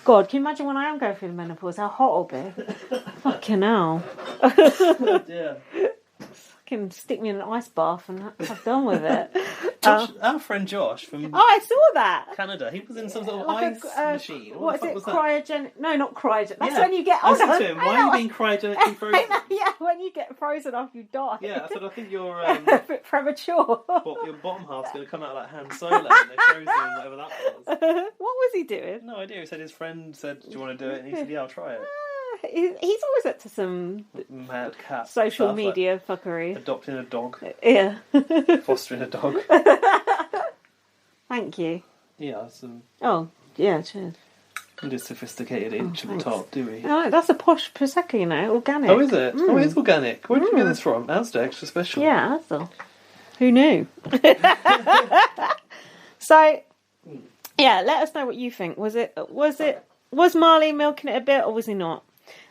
God, can you imagine when I am going through the menopause, how hot I'll be? Fucking hell. Yeah. Fucking stick me in an ice bath and I'm done with it. Josh, our friend Josh from I saw that. Canada, he was in some sort of ice machine. What is it? Cryogenic? No, not cryogenic. That's when you get... I said to him, why are you being cryogenically frozen? Yeah, when you get frozen off, you die. Yeah, I said, I think you're... a bit premature. Your bottom half's going to come out like Han Solo and they're frozen, whatever that was. What was he doing? No idea. He said his friend said, do you want to do it? And he said, yeah, I'll try it. He's always up to some mad cat social stuff, media like fuckery. Adopting a dog. Yeah. Fostering a dog. Thank you. Yeah, some... Oh, yeah, cheers. And a sophisticated inch at the top, do we? Oh, that's a posh Prosecco, you know, organic. Oh, is it? Oh, it is organic. Where did you get this from? Asda Extra Special. Yeah, Asda. Who knew? So, yeah, let us know what you think. Was Marley milking it a bit, or was he not?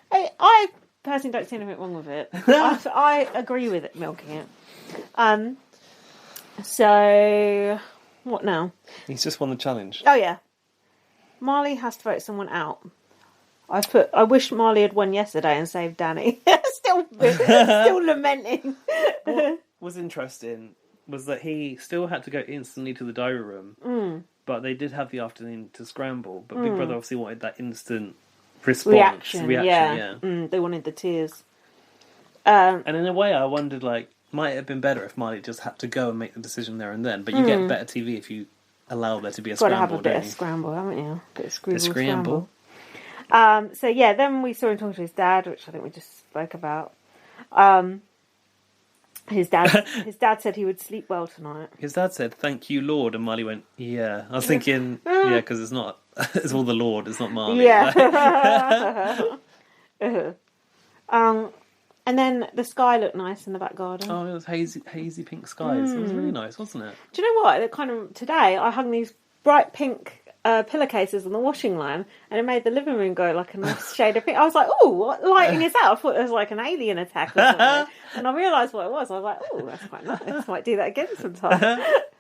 I personally don't see anything wrong with it. I agree with it milking it. So what now? He's just won the challenge. Oh yeah, Marley has to vote someone out. I wish Marley had won yesterday and saved Danny. still lamenting. What was interesting was that he still had to go instantly to the diary room. But they did have the afternoon to scramble. But Big Brother obviously wanted that instant reaction. Yeah. They wanted the tears. And in a way, I wondered, like, might it have been better if Marley just had to go and make the decision there and then? But you get better TV if you allow there to be a scramble. Got to have a bit of scramble, haven't you? A bit of scramble. So yeah, then we saw him talking to his dad, which I think we just spoke about. His dad said he would sleep well tonight. His dad said, "Thank you, Lord," and Marley went, "Yeah." I was thinking, yeah, because it's not, it's all the Lord, it's not Marley. Yeah. And then the sky looked nice in the back garden. Oh, it was hazy pink skies. It was really nice, wasn't it? Do you know what? It kind of today I hung these bright pink pillowcases on the washing line, and it made the living room go like a nice shade of pink. I was like, "Oh, what lighting is that?" I thought it was like an alien attack or something. And I realised what it was. I was like, "Oh, that's quite nice. Might do that again sometime."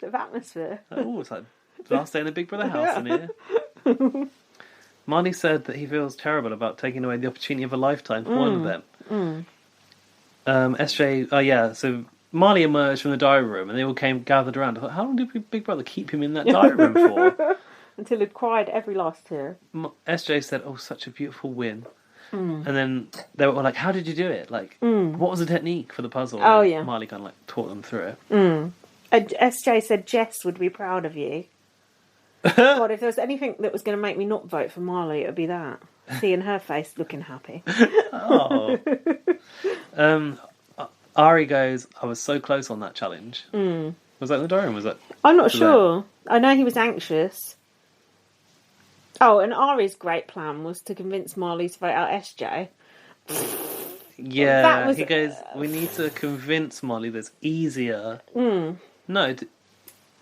Bit of atmosphere. Oh, it's like the last day in the Big Brother house in here. Marley said that he feels terrible about taking away the opportunity of a lifetime for one of them. SJ, so Marley emerged from the diary room and they all gathered around. I thought, how long did Big Brother keep him in that diary room for? Until he'd cried every last tear. SJ said, "Oh, such a beautiful win." And then they were like, "How did you do it? Like, what was the technique for the puzzle?" Oh, and yeah. Marley kind of like taught them through it. And SJ said Jess would be proud of you. God, if there was anything that was going to make me not vote for Marley, it would be that. Seeing her face looking happy. Oh. Ari goes, "I was so close on that challenge." Was that in the diary room? Was that? I'm not sure. I know he was anxious. Oh, and Ari's great plan was to convince Marley to vote out SJ. Yeah, he goes, "We need to convince Marley that's easier." No,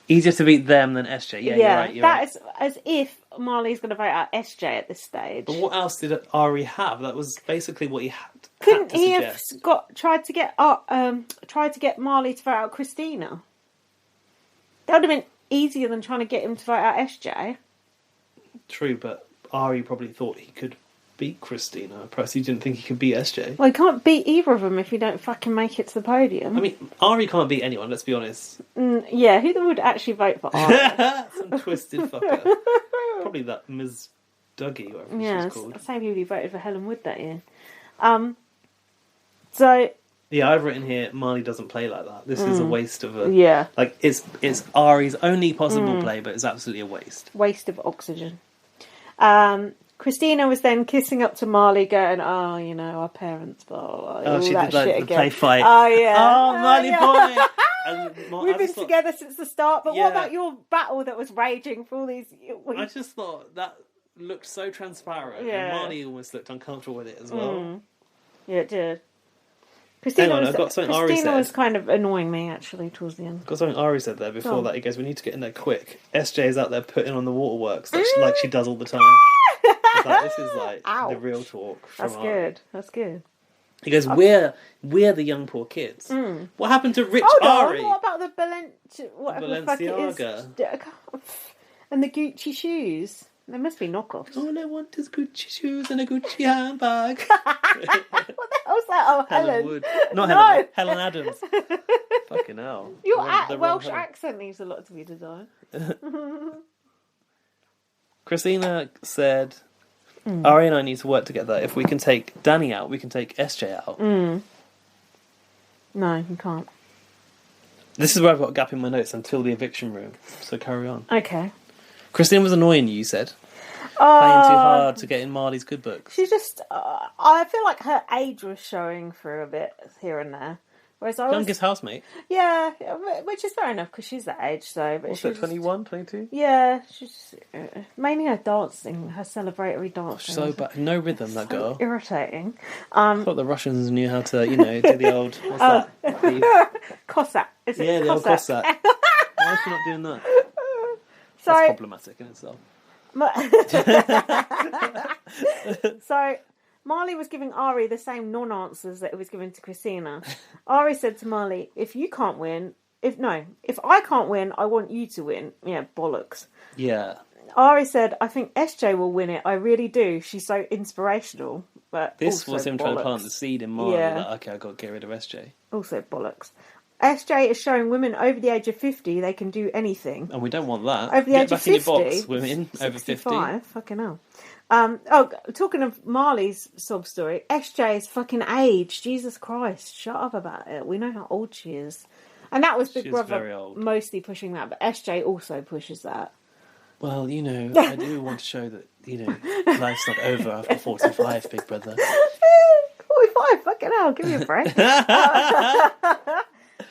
easier to beat them than SJ. Yeah, you're right. That is as if Marley's going to vote out SJ at this stage. But what else did Ari have? That was basically what he had. Couldn't he have tried to get Marley to vote out Christina? That would have been easier than trying to get him to vote out SJ. True, but Ari probably thought he could beat Christina. Perhaps he didn't think he could beat SJ. Well, you can't beat either of them if you don't fucking make it to the podium. I mean, Ari can't beat anyone, let's be honest. Yeah, who would actually vote for Ari? Some twisted fucker. Probably that Ms. Dougie, whatever she's called. The same people who voted for Helen Wood that year. So... Yeah, I've written here, Marley doesn't play like that. This is a waste of a... Yeah. Like, it's Ari's only possible play, but it's absolutely a waste. Waste of oxygen. Christina was then kissing up to Marley, going, "Oh, you know, our parents, blah, blah, blah." Oh, she that did like shit the again. play fight. Oh, yeah. Oh, Marley boy! And We've been together since the start, but Yeah. what about your battle that was raging for all these weeks? I just thought that looked so transparent, Yeah. and Marley almost looked uncomfortable with it as well. Yeah, it did. Hang on, I've got something Ari Christina said. was kind of annoying me, actually, towards the end. I've got something Ari said there before Go on. that. He goes, "We need to get in there quick." SJ is out there putting on the waterworks like she does all the time. It's like, this is like the real talk from That's Ari. good. That's good. He goes, "We're the young poor kids. What happened to rich Hold Ari?" on, what about the whatever the fuck it is? Balenciaga. And the Gucci shoes. They must be knockoffs. All I want is Gucci shoes and a Gucci handbag. What the hell's that? Oh, Helen. Wood. Not No. Helen. Helen Adams. Fucking hell. Your The wrong Welsh Helen. accent needs a lot to be desired. Christina said, Ari and I need to work together. If we can take Danny out, we can take SJ out. No, you can't. This is where I've got a gap in my notes until the eviction room. So carry on. Okay. Christina was annoying you said. Playing too hard to get in Marley's good books. She just... I feel like her age was showing through a bit here and there. Whereas I was... Youngest housemate. Yeah, which is fair enough, because she's that age, so... But What's she that, 21, 22? Yeah, she's... mainly her dancing, her celebratory dancing. So bad. No rhythm, that So girl. irritating. I thought the Russians knew how to, do the old... What's that? The, Cossack. Is it yeah, the old Cossack? Cossack. Why is she not doing that? So, That's problematic in itself. So, Marley was giving Ari the same non-answers that he was giving to Christina. Ari said to Marley, if I can't win, I want you to win. Yeah, bollocks. Yeah. Ari said, I think SJ will win it. I really do. She's so inspirational. But This also was him trying to plant the bollocks. seed in Marley. Yeah. Like, okay, I've got to get rid of SJ. Also bollocks. SJ is showing women over the age of 50 they can do anything. And we don't want that. Over the Get age back of in your 50, box, women over 50. 65, fucking hell. Talking of Marley's sob story, SJ's fucking age. Jesus Christ, shut up about it. We know how old she is. And that was Big She's Brother very old. mostly pushing that, but SJ also pushes that. Well, I do want to show that, life's not over after 45, Big Brother. 45, fucking hell, give me a break.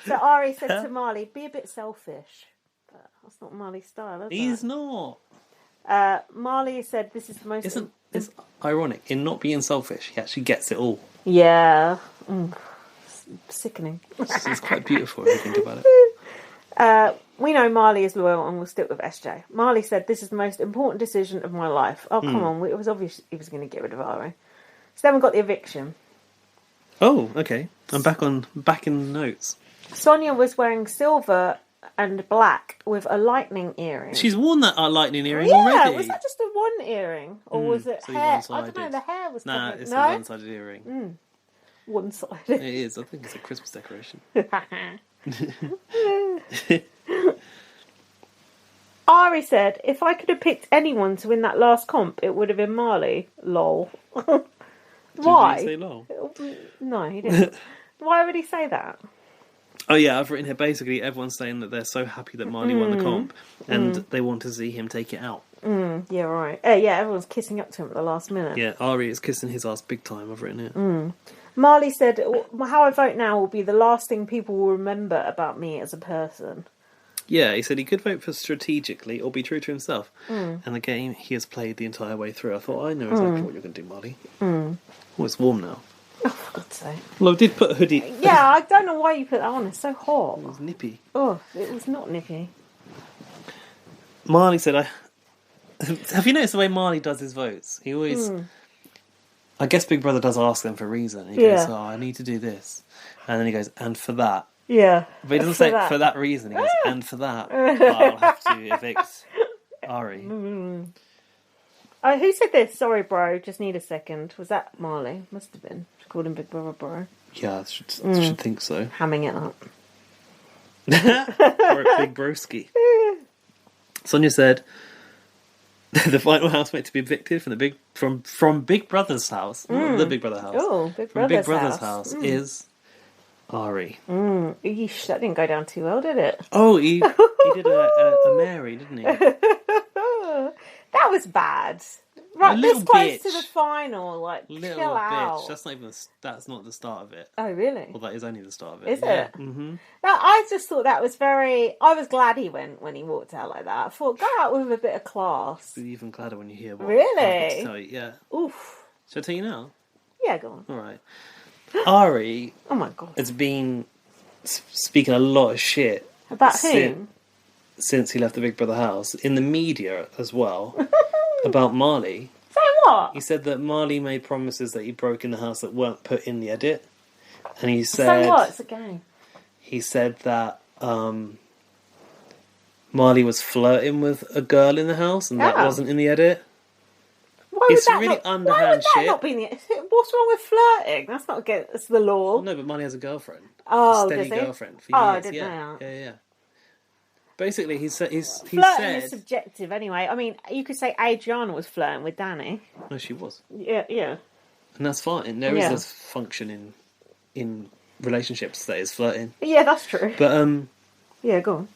So Ari said to Marley, be a bit selfish. But that's not Marley's style, is He's it? not. Marley said this is the most... Isn't this ironic? In not being selfish, he actually gets it all. Yeah. Sickening. It's quite beautiful if you think about it. We know Marley is loyal and will stick with SJ. Marley said, this is the most important decision of my life. Oh, come on. It was obvious he was going to get rid of Ari. So then we got the eviction. Oh, okay. I'm back in the notes. Sonia was wearing silver and black with a lightning earring. She's worn that lightning earring already. Was that just a one earring? Or was it so hair? I one-sided. don't know, the hair was Nah, covered. it's No? a one-sided earring. One-sided. It is. I think it's a Christmas decoration. Ari said, if I could have picked anyone to win that last comp, it would have been Marley. Lol. Why? Did he say lol? No, he didn't. Why would he say that? Oh yeah, I've written here basically everyone's saying that they're so happy that Marley won the comp and they want to see him take it out. Yeah, right. Yeah, everyone's kissing up to him at the last minute. Yeah, Ari is kissing his ass big time, I've written here. Marley said, how I vote now will be the last thing people will remember about me as a person. Yeah, he said he could vote for strategically or be true to himself. And the game he has played the entire way through. I thought, I know exactly what you're going to do, Marley. Oh, it's warm now. Oh, for God's sake. Well, I did put a hoodie. Yeah, I don't know why you put that on. It's so hot. It was nippy. Oh, it was not nippy. Marley said, have you noticed the way Marley does his votes? He always... I guess Big Brother does ask them for a reason. He goes, I need to do this. And then he goes, and for that. Yeah. But he doesn't say for that reason. He goes, and for that, I'll have to evict Ari. Who said this? Sorry, bro. Just need a second. Was that Marley? Must have been. She called him Big Brother Bro. Yeah, I should think so. Hamming it up. Big broski. Sonia said the final housemate to be evicted from Big Brother's house. Not the Big Brother house. Oh, Big from Brother's Big Brother's house is Ari. Eesh, that didn't go down too well, did it? Oh, he did a Mary, didn't he? That was bad. Right, this close bitch. to the final, like, Little chill bitch. out. That's not the start of it. Oh, really? Well, that is only the start of it. Is yeah. it? Mm-hmm. Now, I just thought that was I was glad he went when he walked out like that. I thought, go out with a bit of class. Be even gladder when you hear what Really? I'm about to tell you. Yeah. Oof. Shall I tell you now? Yeah, go on. All right. Ari Oh, my God. has been speaking a lot of shit. About whom? Since he left the Big Brother house. In the media as well. About Marley. Say what? He said that Marley made promises that he broke in the house that weren't put in the edit. And he said... So what? It's a game. He said that Marley was flirting with a girl in the house and that wasn't in the edit. Why It's would that really not, underhand why would that shit. not be in the... What's wrong with flirting? That's not against the law. No, but Marley has a girlfriend. Oh, a steady does he? girlfriend for years. Oh, I didn't know that. Yeah. Basically, he Flirting said... is subjective anyway. I mean, you could say Adriana was flirting with Danny. No, she was. Yeah. And that's fine. There is this function in relationships that is flirting. Yeah, that's true. But yeah, go on.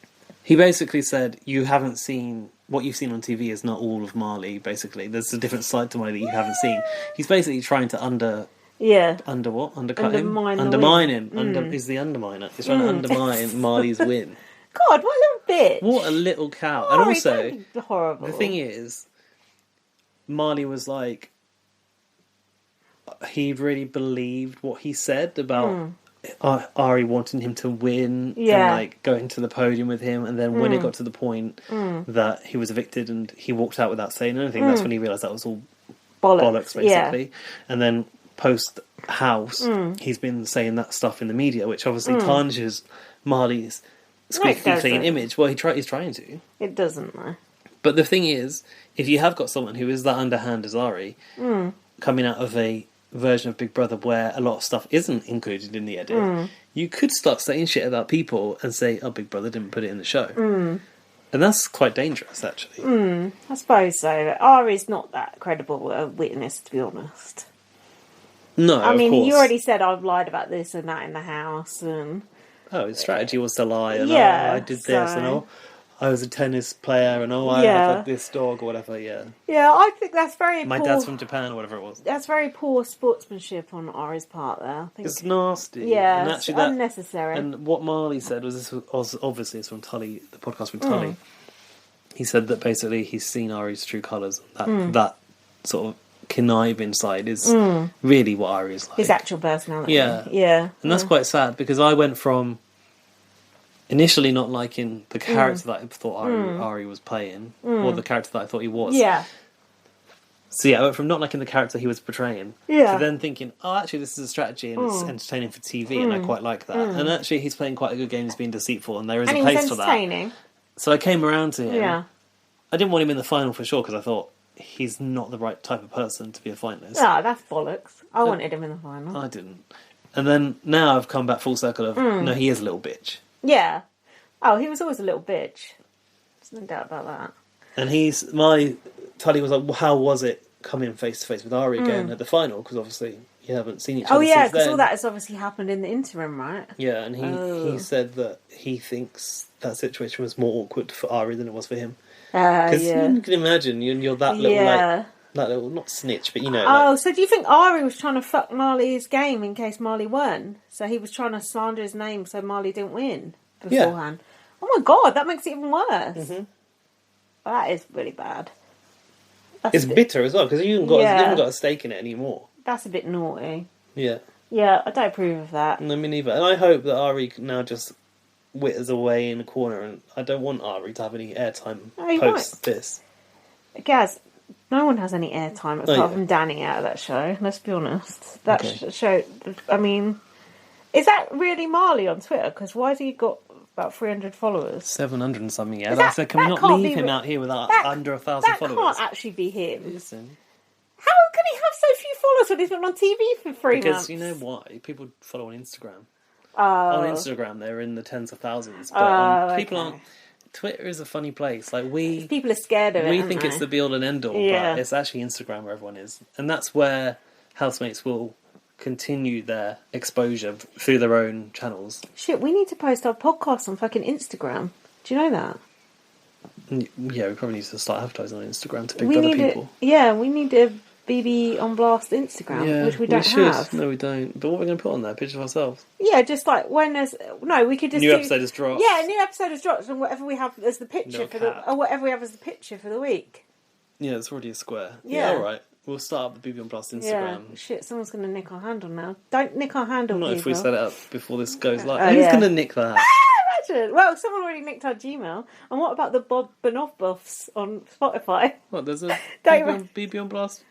he basically said, you haven't seen... What you've seen on TV is not all of Marley, basically. There's a different side to Marley that you haven't seen. He's basically trying to undercut him? Undermine him. He's the underminer. He's trying to undermine Marley's win. God, what a little bitch. What a little cow. Oh, And also, don't be horrible. the thing is, Marley was like, he really believed what he said about Ari wanting him to win and like going to the podium with him. And then when it got to the point that he was evicted and he walked out without saying anything, that's when he realised that was all bollocks basically. Yeah. And then post house, he's been saying that stuff in the media, which obviously tarnishes Marley's squeaky clean image. Well, he's trying to. It doesn't, though. But the thing is, if you have got someone who is that underhand as Ari, coming out of a version of Big Brother where a lot of stuff isn't included in the edit, you could start saying shit about people and say, oh, Big Brother didn't put it in the show. And that's quite dangerous, actually. I suppose so. Ari's not that credible a witness, to be honest. No, I mean, of course. you already said I've lied about this and that in the house, and... Oh, his strategy was to lie, and I did this, and I was a tennis player, and I had this dog, or whatever, Yeah, I think that's very My dad's from Japan, or whatever it was. That's very poor sportsmanship on Ari's part there. I think It's nasty. Yeah, and actually, it's unnecessary. And what Marley said was obviously it's from Tully, the podcast from Tully. He said that basically he's seen Ari's true colours. That sort of conniving side is really what Ari is like. His actual personality. Yeah. And that's quite sad, because I went from initially not liking the character that I thought Ari was playing, or the character that I thought he was. Yeah. So I went from not liking the character he was portraying to then thinking, oh, actually this is a strategy and it's entertaining for TV and I quite like that. And actually he's playing quite a good game, he's being deceitful, and there is a place for that. So I came around to him. Yeah. I didn't want him in the final for sure, because I thought he's not the right type of person to be a finalist. No, that's bollocks. I wanted him in the final. I didn't. And then now I've come back full circle of, no, he is a little bitch. Yeah. Oh, he was always a little bitch. There's no doubt about that. And Tully was like, well, how was it coming face to face with Ari again at the final? Because obviously you haven't seen each other since then. Oh yeah, because all that has obviously happened in the interim, right? Yeah, and he said that he thinks that situation was more awkward for Ari than it was for him. Because you can imagine, you're that little, that little, not snitch, but you know. Oh, so do you think Ari was trying to fuck Marley's game in case Marley won? So he was trying to slander his name so Marley didn't win beforehand? Yeah. Oh my God, that makes it even worse. Well, that is really bad. It's bitter as well, because you haven't got a stake in it anymore. That's a bit naughty. Yeah. Yeah, I don't approve of that. No, me neither. And I hope that Ari now just witters away in a corner, and I don't want Ari to have any airtime post this. Gaz, no one has any airtime apart from Danny out of that show, let's be honest. That show, I mean, is that really Marley on Twitter? Because why has he got about 300 followers. 700 and something, yeah. That's can we not leave him out here without under 1,000 followers? That can't actually be him. Listen. How can he have so few followers when he's been on TV for 3 months? Because you know why? People follow on Instagram. On Instagram, they're in the tens of thousands. But people aren't... Twitter is a funny place. Like people are scared of it. We think it's the be all and end all, but it's actually Instagram where everyone is, and that's where housemates will continue their exposure through their own channels. Shit, we need to post our podcast on fucking Instagram. Do you know that? Yeah, we probably need to start advertising on Instagram to pick other people. We need a BB on Blast Instagram, which we don't have. No, we don't. But what are we going to put on there? Pictures of ourselves? Yeah, just like when there's... No, we could just New episode has dropped. Yeah, a new episode has dropped, and whatever we have as the picture or whatever we have as the picture for the week. Yeah, it's already a square. Yeah, alright. We'll start up the BB on Blast Instagram. Yeah, shit, someone's going to nick our handle now. Don't nick our handle, Not people. if we set it up before this goes live. Who's going to nick that? Imagine. Well, someone already nicked our Gmail. And what about the Bob Banoff buffs on Spotify? What, there's a BB on Blast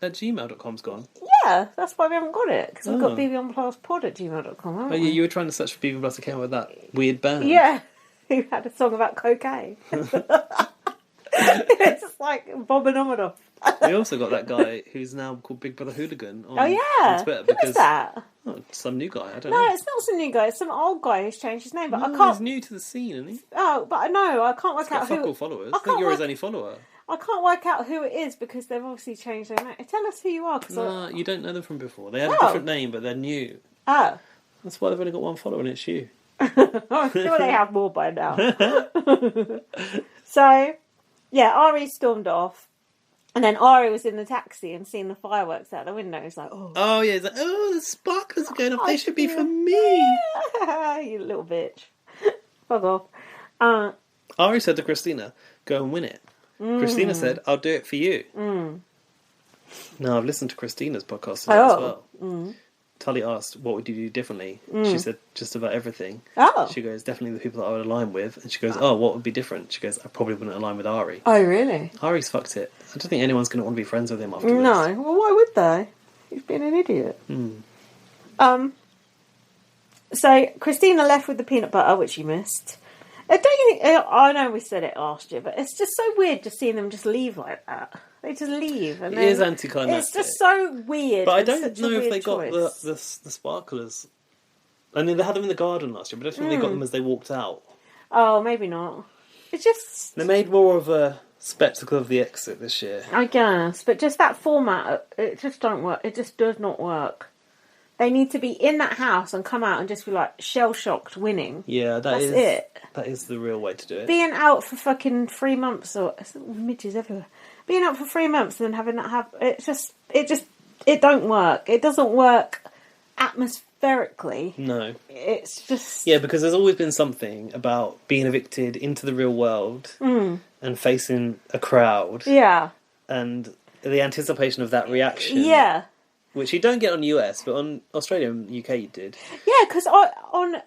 at gmail.com's gone? Yeah, that's why we haven't got it. Because we've got bbonblastpod at gmail.com, haven't we? You were trying to search for BB on Blast account with that weird band. Yeah, who had a song about cocaine. It's just like Bob Banoff. We also got that guy who's now called Big Brother Hooligan on, on Twitter. Who is that? Oh, some new guy, I don't know. No, it's not some new guy. It's some old guy who's changed his name. But I No, can't... he's new to the scene, isn't he? Oh, but no, I can't work out who... Fuck all followers. I think you're his only follower. I can't work out who it is because they've obviously changed their name. Tell us who you are. No, you don't know them from before. They had a different name, but they're new. Oh. That's why they've only got one follower, and it's you. I'm sure they have more by now. So, yeah, Ari stormed off. And then Ari was in the taxi and seeing the fireworks out the window. He's like, oh. Oh, yeah. He's like, oh, the sparklers are going off. They should be for me. You little bitch. Fuck off. Ari said to Christina, go and win it. Christina said, I'll do it for you. Now, I've listened to Christina's podcast today as well. Tully asked, what would you do differently? She said, just about everything. She goes, definitely the people that I would align with. And she goes, what would be different? She goes, I probably wouldn't align with Ari. Oh, really? Ari's fucked it. I don't think anyone's going to want to be friends with him after this. No. Well, why would they? He's been an idiot. So, Christina left with the peanut butter, which you missed. Don't you think... I know we said it last year, but it's just so weird just seeing them just leave like that. They just leave. And it is anticlimactic. It's just so weird. But I don't know if they got the sparklers. I mean, they had them in the garden last year, but I don't think they got them as they walked out. Oh, maybe not. It's just... They made more of a spectacle of the exit this year. I guess. But just that format, it just don't work. It just does not work. They need to be in that house and come out and just be like shell-shocked winning. Yeah, that's it. That is the real way to do it. Being out for fucking 3 months or... midges everywhere. Being out for 3 months and then having that happen... It don't work. It doesn't work atmospherically. No. It's just... Yeah, because there's always been something about being evicted into the real world and facing a crowd. Yeah. And the anticipation of that reaction. Yeah. Which you don't get on US, but on Australia and UK you did. Yeah, because on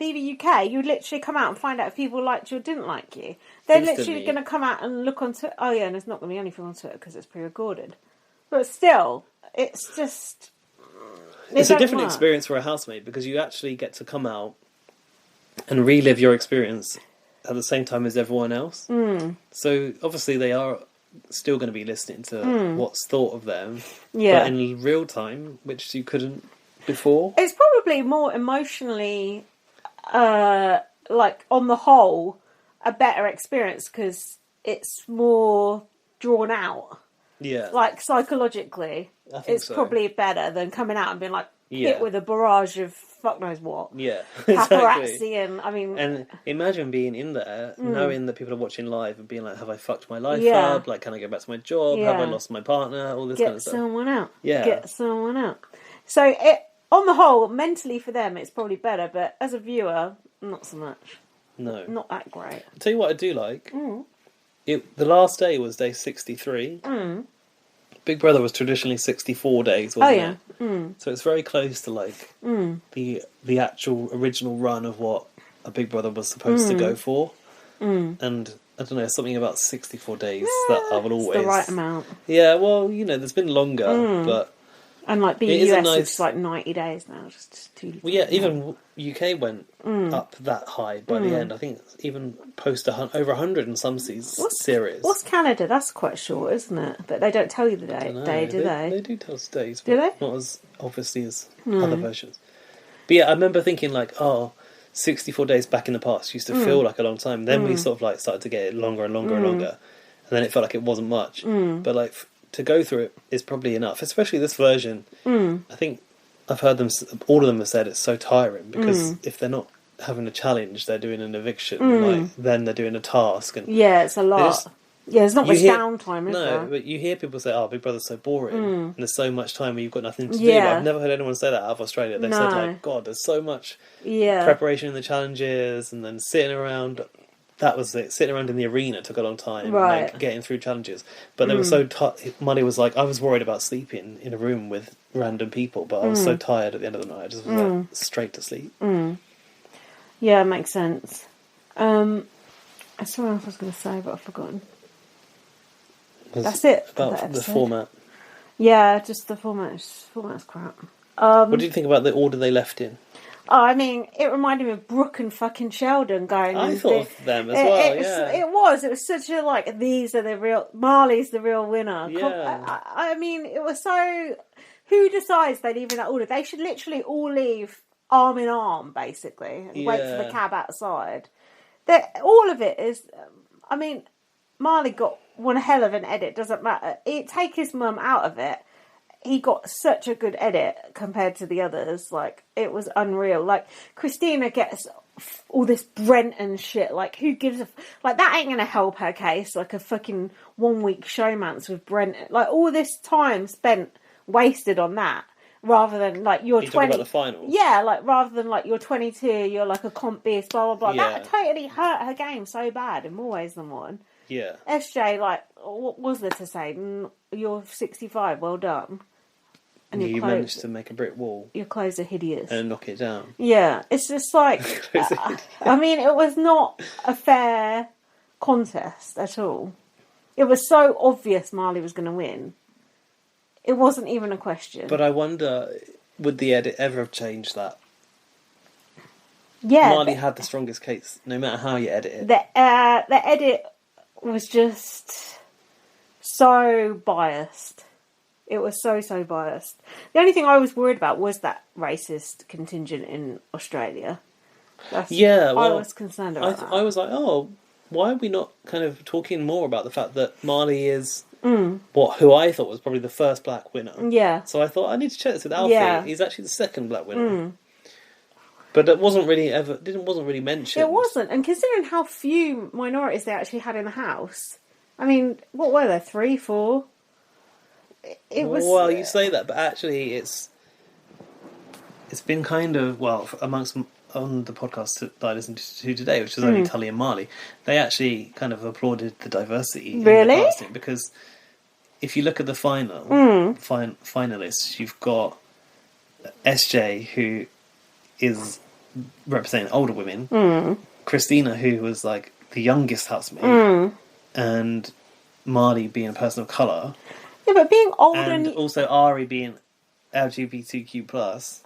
BB UK, you literally come out and find out if people liked you or didn't like you. They're literally going to come out and look on Twitter. Oh, yeah, and there's not going to be anything on Twitter because it's pre-recorded. But still, it's just... It's a different experience for a housemate because you actually get to come out and relive your experience at the same time as everyone else. So, obviously, they are still going to be listening to what's thought of them. Yeah. But in real time, which you couldn't before. It's probably more emotionally, like, on the whole, a better experience because it's more drawn out. Yeah. Like, psychologically, it's probably better than coming out and being, like, hit with a barrage of fuck knows what. Yeah, paparazzi exactly. and, I mean... And imagine being in there, knowing that people are watching live and being like, have I fucked my life up? Like, can I go back to my job? Have I lost my partner? All this kind of stuff. Get someone out. Yeah. Get someone out. So, on the whole, mentally for them, it's probably better, but as a viewer, not so much. No. Not that great. I'll tell you what I do like. The last day was day 63. Big Brother was traditionally 64 days, wasn't it? So it's very close to like the actual original run of what a Big Brother was supposed to go for. And I don't know, something about 64 days that I will always... It's the right amount. Yeah, well, you know, there's been longer, but And like the It is a US, nice- it's like 90 days now. Just too. Well, yeah, even UK went up that high by the end. I think even post over 100 in some series. What's Canada? That's quite short, isn't it? But they don't tell you the day, do they? They do tell us days, Do but they? not as obviously as other versions. But yeah, I remember thinking like, 64 days back in the past used to feel like a long time. Then we sort of like started to get it longer and longer and longer, and then it felt like it wasn't much. But like to go through it is probably enough, especially this version. I think I've heard all of them have said it's so tiring because if they're not having a challenge, they're doing an eviction. Like then they're doing a task, and Yeah, it's a lot. There's not much downtime, is there? No, but you hear people say, "Oh, Big Brother's so boring," and there's so much time where you've got nothing to do. Yeah. But I've never heard anyone say that out of Australia. They've said like, "God, there's so much preparation in the challenges, and then sitting around." That was it. Sitting around in the arena took a long time, Right. like getting through challenges. But they were so Marley was like, I was worried about sleeping in a room with random people, but I was so tired at the end of the night, I just was like straight to sleep. Yeah, it makes sense. I saw what I was going to say, but I've forgotten. That's it. About the format. Yeah, just the format's crap. What did you think about the order they left in? Oh, I mean, it reminded me of Brooke and fucking Sheldon going. I thought of them as well. It was such a like. These are the real. Marley's the real winner. Yeah. I mean, it was so. Who decides they leave in that order? They should literally all leave arm in arm, basically, and wait for the cab outside. All of it is. I mean, Marley got one hell of an edit. Doesn't matter. Take his mum out of it. He got such a good edit compared to the others. Like, it was unreal. Like, Christina gets all this Brenton shit. Like, who gives a... Like, that ain't going to help her case. Like, a fucking 1 week showmance with Brenton. Like, all this time spent wasted on that. Rather than, like, you're 20... talking about the final? Yeah, like, rather than, like, you're 22, you're, like, a comp beast, blah, blah, blah. Yeah. That totally hurt her game so bad in more ways than one. Yeah. SJ, like, what was there to say? You're 65, well done. And you managed to make a brick wall. Your clothes are hideous. And knock it down. Yeah, it's just like... I mean, it was not a fair contest at all. It was so obvious Marley was going to win. It wasn't even a question. But I wonder, would the edit ever have changed that? Yeah. Marley had the strongest case, no matter how you edit it. The edit was just so biased. It was so biased. The only thing I was worried about was that racist contingent in Australia. I was concerned about that. I was like, why are we not kind of talking more about the fact that Marley is who I thought was probably the first black winner. Yeah. So I thought I need to check this with Alfie. Yeah. He's actually the second black winner. But it wasn't really mentioned. It wasn't, and considering how few minorities they actually had in the house, I mean, what were there? 3, 4? It was. Well, you say that, but actually, it's been kind of amongst on the podcast that I listened to today, which was only Tully and Marley. They actually kind of applauded the diversity in the casting, because if you look at the finalists, you've got SJ, who is representing older women, Christina, who was like the youngest housemate, and Marley being a person of colour. Yeah, but being older and also Ari being LGBTQ+.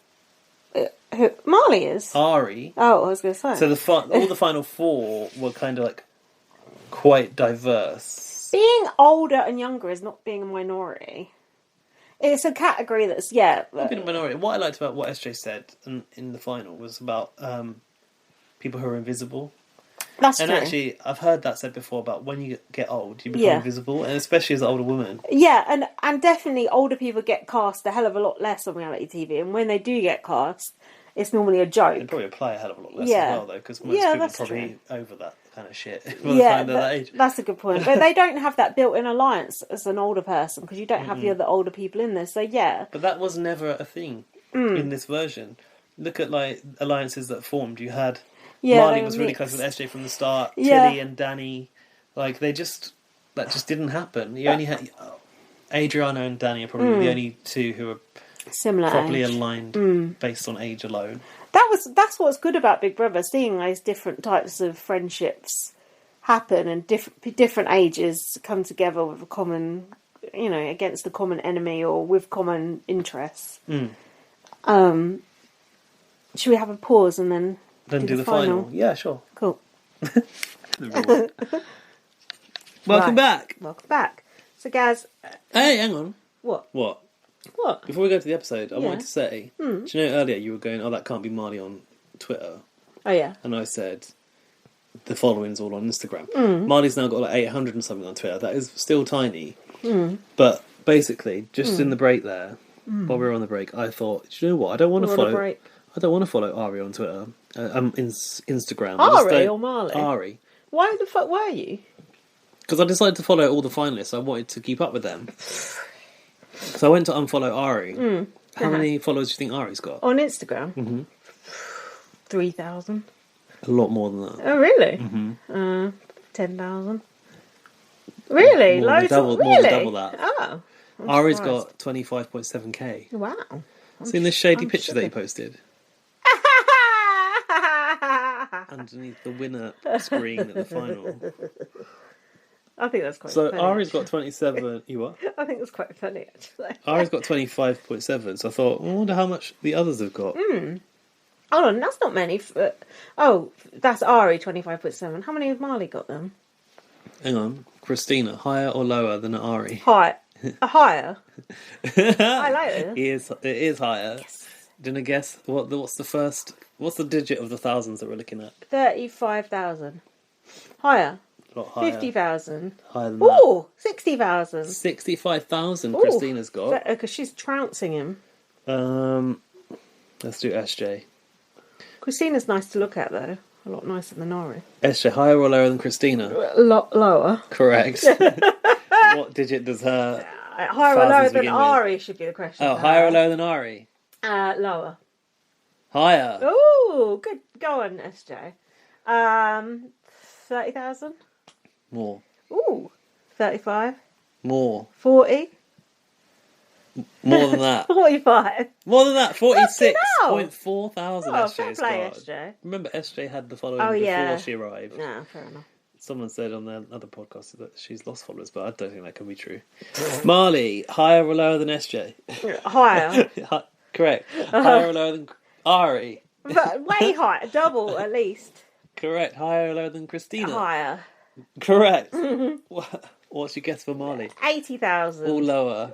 Who Marley is? Ari. Oh, I was going to say. So all the final 4 were kind of like quite diverse. Being older and younger is not being a minority. It's a category that's, Not being a minority. What I liked about what SJ said in the final was about people who are invisible. That's true. And actually, I've heard that said before about when you get old, you become invisible, and especially as an older woman. Yeah, and definitely older people get cast a hell of a lot less on reality TV, and when they do get cast, it's normally a joke. They probably apply a hell of a lot less as well, though, because most people are probably over that kind of shit by the time they're that age. That's a good point. But they don't have that built-in alliance as an older person, because you don't have the other older people in there, so yeah. But that was never a thing in this version. Look at, like, alliances that formed. You had... Marley was really close with SJ from the start. Tilly and Danny, like that just didn't happen. You only had Adriana and Danny are probably the only 2 who are similar, properly aligned based on age alone. That's what's good about Big Brother, seeing those different types of friendships happen and different ages come together with a common against the common enemy or with common interests. Should we have a pause and then do the final? Yeah, sure. Cool. Welcome back. Welcome back. So, Gaz. Hey, hang on. What? What? What? Before we go to the episode, I wanted to say, do you know earlier you were going, that can't be Marley on Twitter? Oh, yeah. And I said, the following's all on Instagram. Marley's now got like 800 and something on Twitter. That is still tiny. But basically, just in the break there, while we were on the break, I thought, do you know what? I don't want to follow Ari on Twitter. Instagram. Ari or Marley? Ari. Why the fuck were you? Because I decided to follow all the finalists. I wanted to keep up with them. So I went to unfollow Ari. How many followers do you think Ari's got? On Instagram? 3,000. A lot more than that. Oh, really? 10,000. Really? More than double that. Oh. Ari's got 25.7k. Wow. Seen this shady picture that he posted? Underneath the winner screen at the final. I think that's quite funny. So Ari's got 27. You what? I think that's quite funny, actually. Ari's got 25.7, so I thought, I wonder how much the others have got. Hold on, that's not many. That's Ari, 25.7. How many has Marley got then? Hang on. Christina, higher or lower than Ari? Higher. I like this. It is higher. Yes. Didn't I guess? What's the digit of the thousands that we're looking at? 35,000. Higher. A lot higher. 50,000. Higher than that. Ooh, 60,000. 65,000 Christina's got. Because she's trouncing him. Let's do SJ. Christina's nice to look at, though. A lot nicer than Ari. SJ, higher or lower than Christina? A lot lower. Correct. What digit does her higher or lower than Ari should be the question. Oh, higher or lower than Ari? Lower. Higher. Ooh, good. Go on, SJ. 30,000? More. Ooh, 35? More. 40? More than that. 45? More than that. 46.4 thousand SJ's play, got. SJ. Remember, SJ had the following before she arrived. No, fair enough. Someone said on their other podcast that she's lost followers, but I don't think that can be true. Marley, higher or lower than SJ? Higher. Correct. Higher or lower than Ari? But way higher. Double, at least. Correct. Higher or lower than Christina? Higher. Correct. What's your guess for Marley? 80,000. All lower.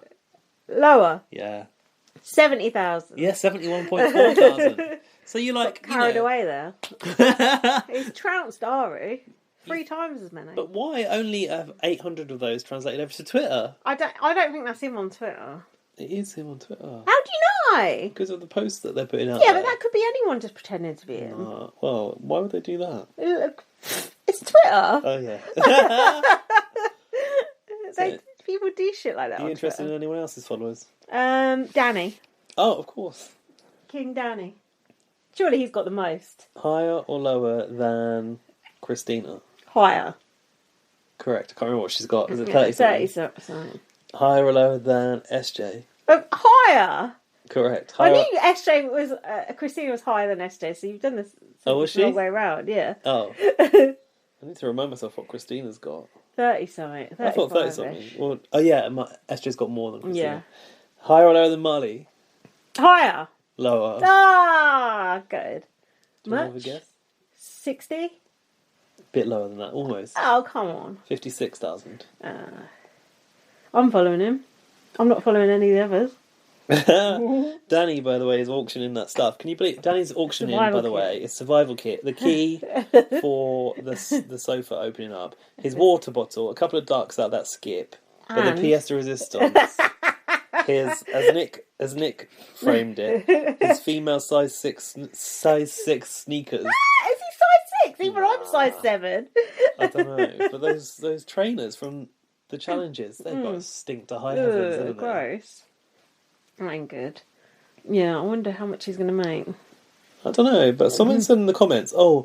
Lower? Yeah. 70,000. Yeah, 71.4 thousand. So you like carried away there. He's trounced Ari 3 times as many. But why only 800 of those translated over to Twitter? I don't think that's him on Twitter. It is him on Twitter. How do you know? Because of the posts that they're putting out. Yeah, there. but that could be anyone just pretending to be him. Well, why would they do that? Look, it's Twitter. Oh yeah. People do shit like that. Are you interested in anyone else's followers? Danny. Oh, of course. King Danny. Surely he's got the most. Higher or lower than Christina? Higher. Correct. I can't remember what she's got. Is it 30 something? Higher or lower than SJ? Higher. Correct. I knew SJ was Christina was higher than SJ, so you've done this was she? the wrong way around. Yeah. Oh. I need to remind myself what Christina's got. 30 something. I thought 30 something. Well, SJ's got more than Christina. Yeah. Higher or lower than Marley? Higher. Lower. Ah, good. Do you have a guess? 60? Bit lower than that, almost. Oh, come on. 56,000. I'm following him. I'm not following any of the others. Danny, by the way, is auctioning that stuff. Can you believe Danny's auctioning? Survival by the kit. way, it's survival kit. The key for the sofa opening up. His water bottle. A couple of ducks out that skip. With a pièce de résistance. As Nick framed it. His female size 6 sneakers. Is he size 6? Even I'm size 7. I don't know, but those trainers from the challenges, they've got to stink to high heavens, haven't they? Gross. That ain't good. Yeah, I wonder how much he's going to make. I don't know, but someone said in the comments, I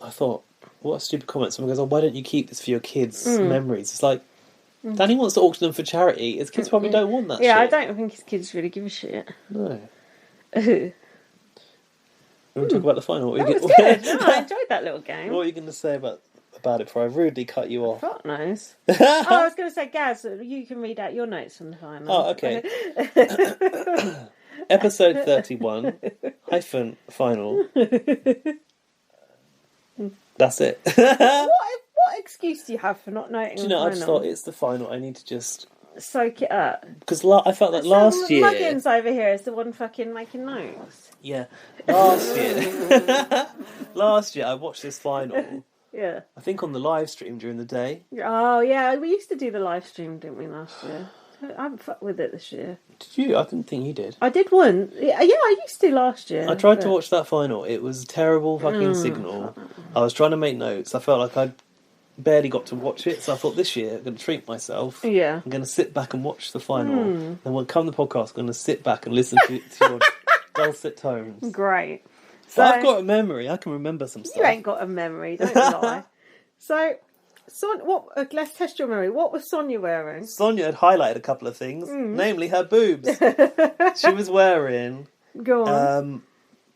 thought, what a stupid comment. Someone goes, why don't you keep this for your kids' memories? It's like, Danny wants to auction them for charity. His kids probably don't want that shit. Yeah, I don't think his kids really give a shit. No. We want to talk about the final? That was good. I enjoyed that little game. What are you going to say about about it before I rudely cut you off. Fuck knows. I was going to say, Gaz, you can read out your notes from the final. Oh, okay. Episode 31, -final. That's it. What excuse do you have for not noting Do you the know, final? I just thought it's the final. I need to just... soak it up. Because I felt like last year... Muggins over here is the one fucking making notes. Yeah. Last year I watched this final. Yeah. I think on the live stream during the day. Oh, yeah. We used to do the live stream, didn't we, last year? I haven't fucked with it this year. Did you? I didn't think you did. I did one. Yeah, I used to last year. I tried to watch that final. It was a terrible fucking signal. I was trying to make notes. I felt like I'd barely got to watch it, so I thought this year I'm going to treat myself. Yeah. I'm going to sit back and watch the final. Then when come the podcast, I'm going to sit back and listen to your dulcet tones. Great. So, but I've got a memory. I can remember some stuff. You ain't got a memory, don't lie. So, let's test your memory. What was Sonia wearing? Sonia had highlighted a couple of things, namely her boobs. She was wearing... Go on.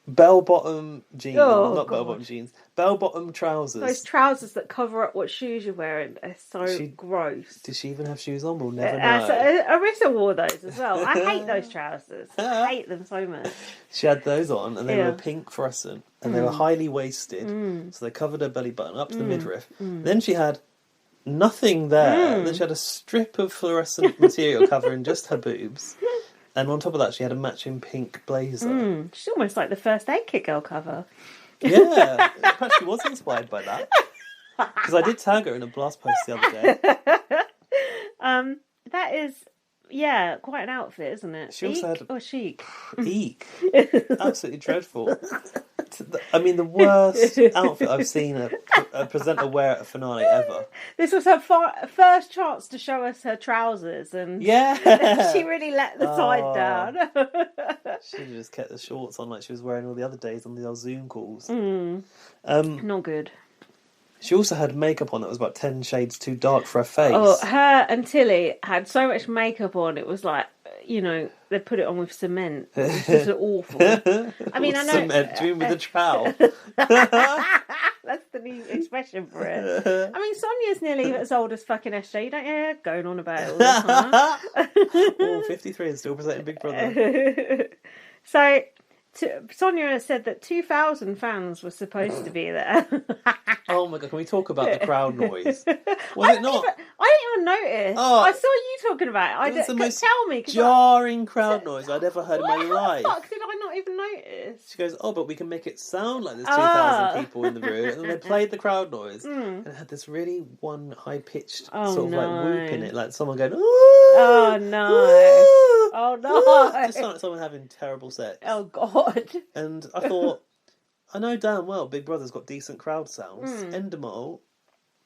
Bell-bottom jeans. Oh, not bell-bottom jeans. Bell-bottom trousers. Those trousers that cover up what shoes you're wearing are so gross. Did she even have shoes on? We'll never know. Arissa wore those as well. I hate those trousers. I hate them so much. She had those on, and they were pink fluorescent, and they were highly waisted, so they covered her belly button up to the midriff. Then she had nothing there. Then she had a strip of fluorescent material covering just her boobs. And on top of that, she had a matching pink blazer. She's almost like the First Aid Kit girl cover. Yeah, perhaps she was inspired by that. Because I did tag her in a blast post the other day. That is, quite an outfit, isn't it? She also had or chic? Eek. Absolutely dreadful. I mean, the worst outfit I've seen a presenter wear at a finale ever. This was her first chance to show us her trousers, and she really let the side down. She should have just kept the shorts on like she was wearing all the other days on the old Zoom calls. Not good. She also had makeup on that was about 10 shades too dark for her face. Oh, her and Tilly had so much makeup on, it was like, they put it on with cement. It was just awful. I mean, I know... Cement, do you mean with a trowel? That's the new expression for it. I mean, Sonia's nearly as old as fucking SJ. You don't going on about it all the time. 53 and still presenting Big Brother. So... Sonia said that 2,000 fans were supposed to be there. Oh my god, can we talk about the crowd noise? Was it not? I didn't even notice. Oh, I saw you talking about it. It was the most tell me, jarring crowd noise I'd ever heard in my life. What the fuck did I not even notice? She goes, but we can make it sound like there's 2,000 people in the room. And then they played the crowd noise. And it had this really one high-pitched like whoop in it. Like someone going, ooh! Oh no. Ooh! Oh no. It just sounded like someone having terrible sex. Oh god. And I thought, I know damn well Big Brother's got decent crowd sounds. Endemol,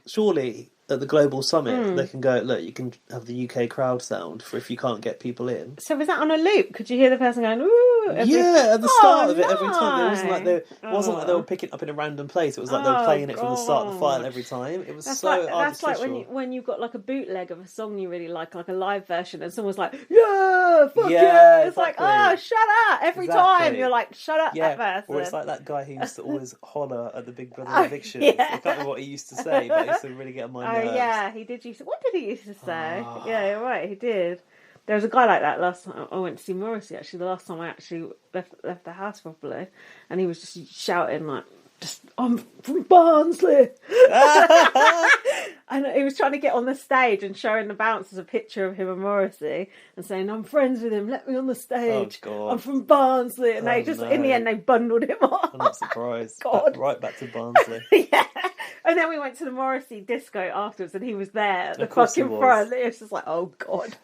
surely at the Global Summit they can go, look, you can have the UK crowd sound for if you can't get people in. So was that on a loop? Could you hear the person going, ooh? At the start of it every time. It wasn't like they were picking up in a random place. It was like they were playing it from the start of the file every time. It was that's artificial. That's like when you've got like a bootleg of a song you really like a live version, and someone's like, yeah, fuck yeah. It's exactly. like, shut up. Every time you're like, shut up, that person. Or it's like that guy who used to always holler at the Big Brother eviction. I can't remember what he used to say, but he used to really get on my nerves. Oh yeah, he did used to. What did he used to say? Yeah, you're right, he did. There was a guy like that last time. I went to see Morrissey, actually, the last time I actually left the house properly. And he was just shouting, like, I'm from Barnsley! And he was trying to get on the stage and showing the bouncers a picture of him and Morrissey and saying, I'm friends with him, let me on the stage. Oh, God. I'm from Barnsley. And in the end, they bundled him off. I'm not surprised. God. Right back to Barnsley. Yeah. And then we went to the Morrissey disco afterwards, and he was there at the fucking front. It was just like, oh god.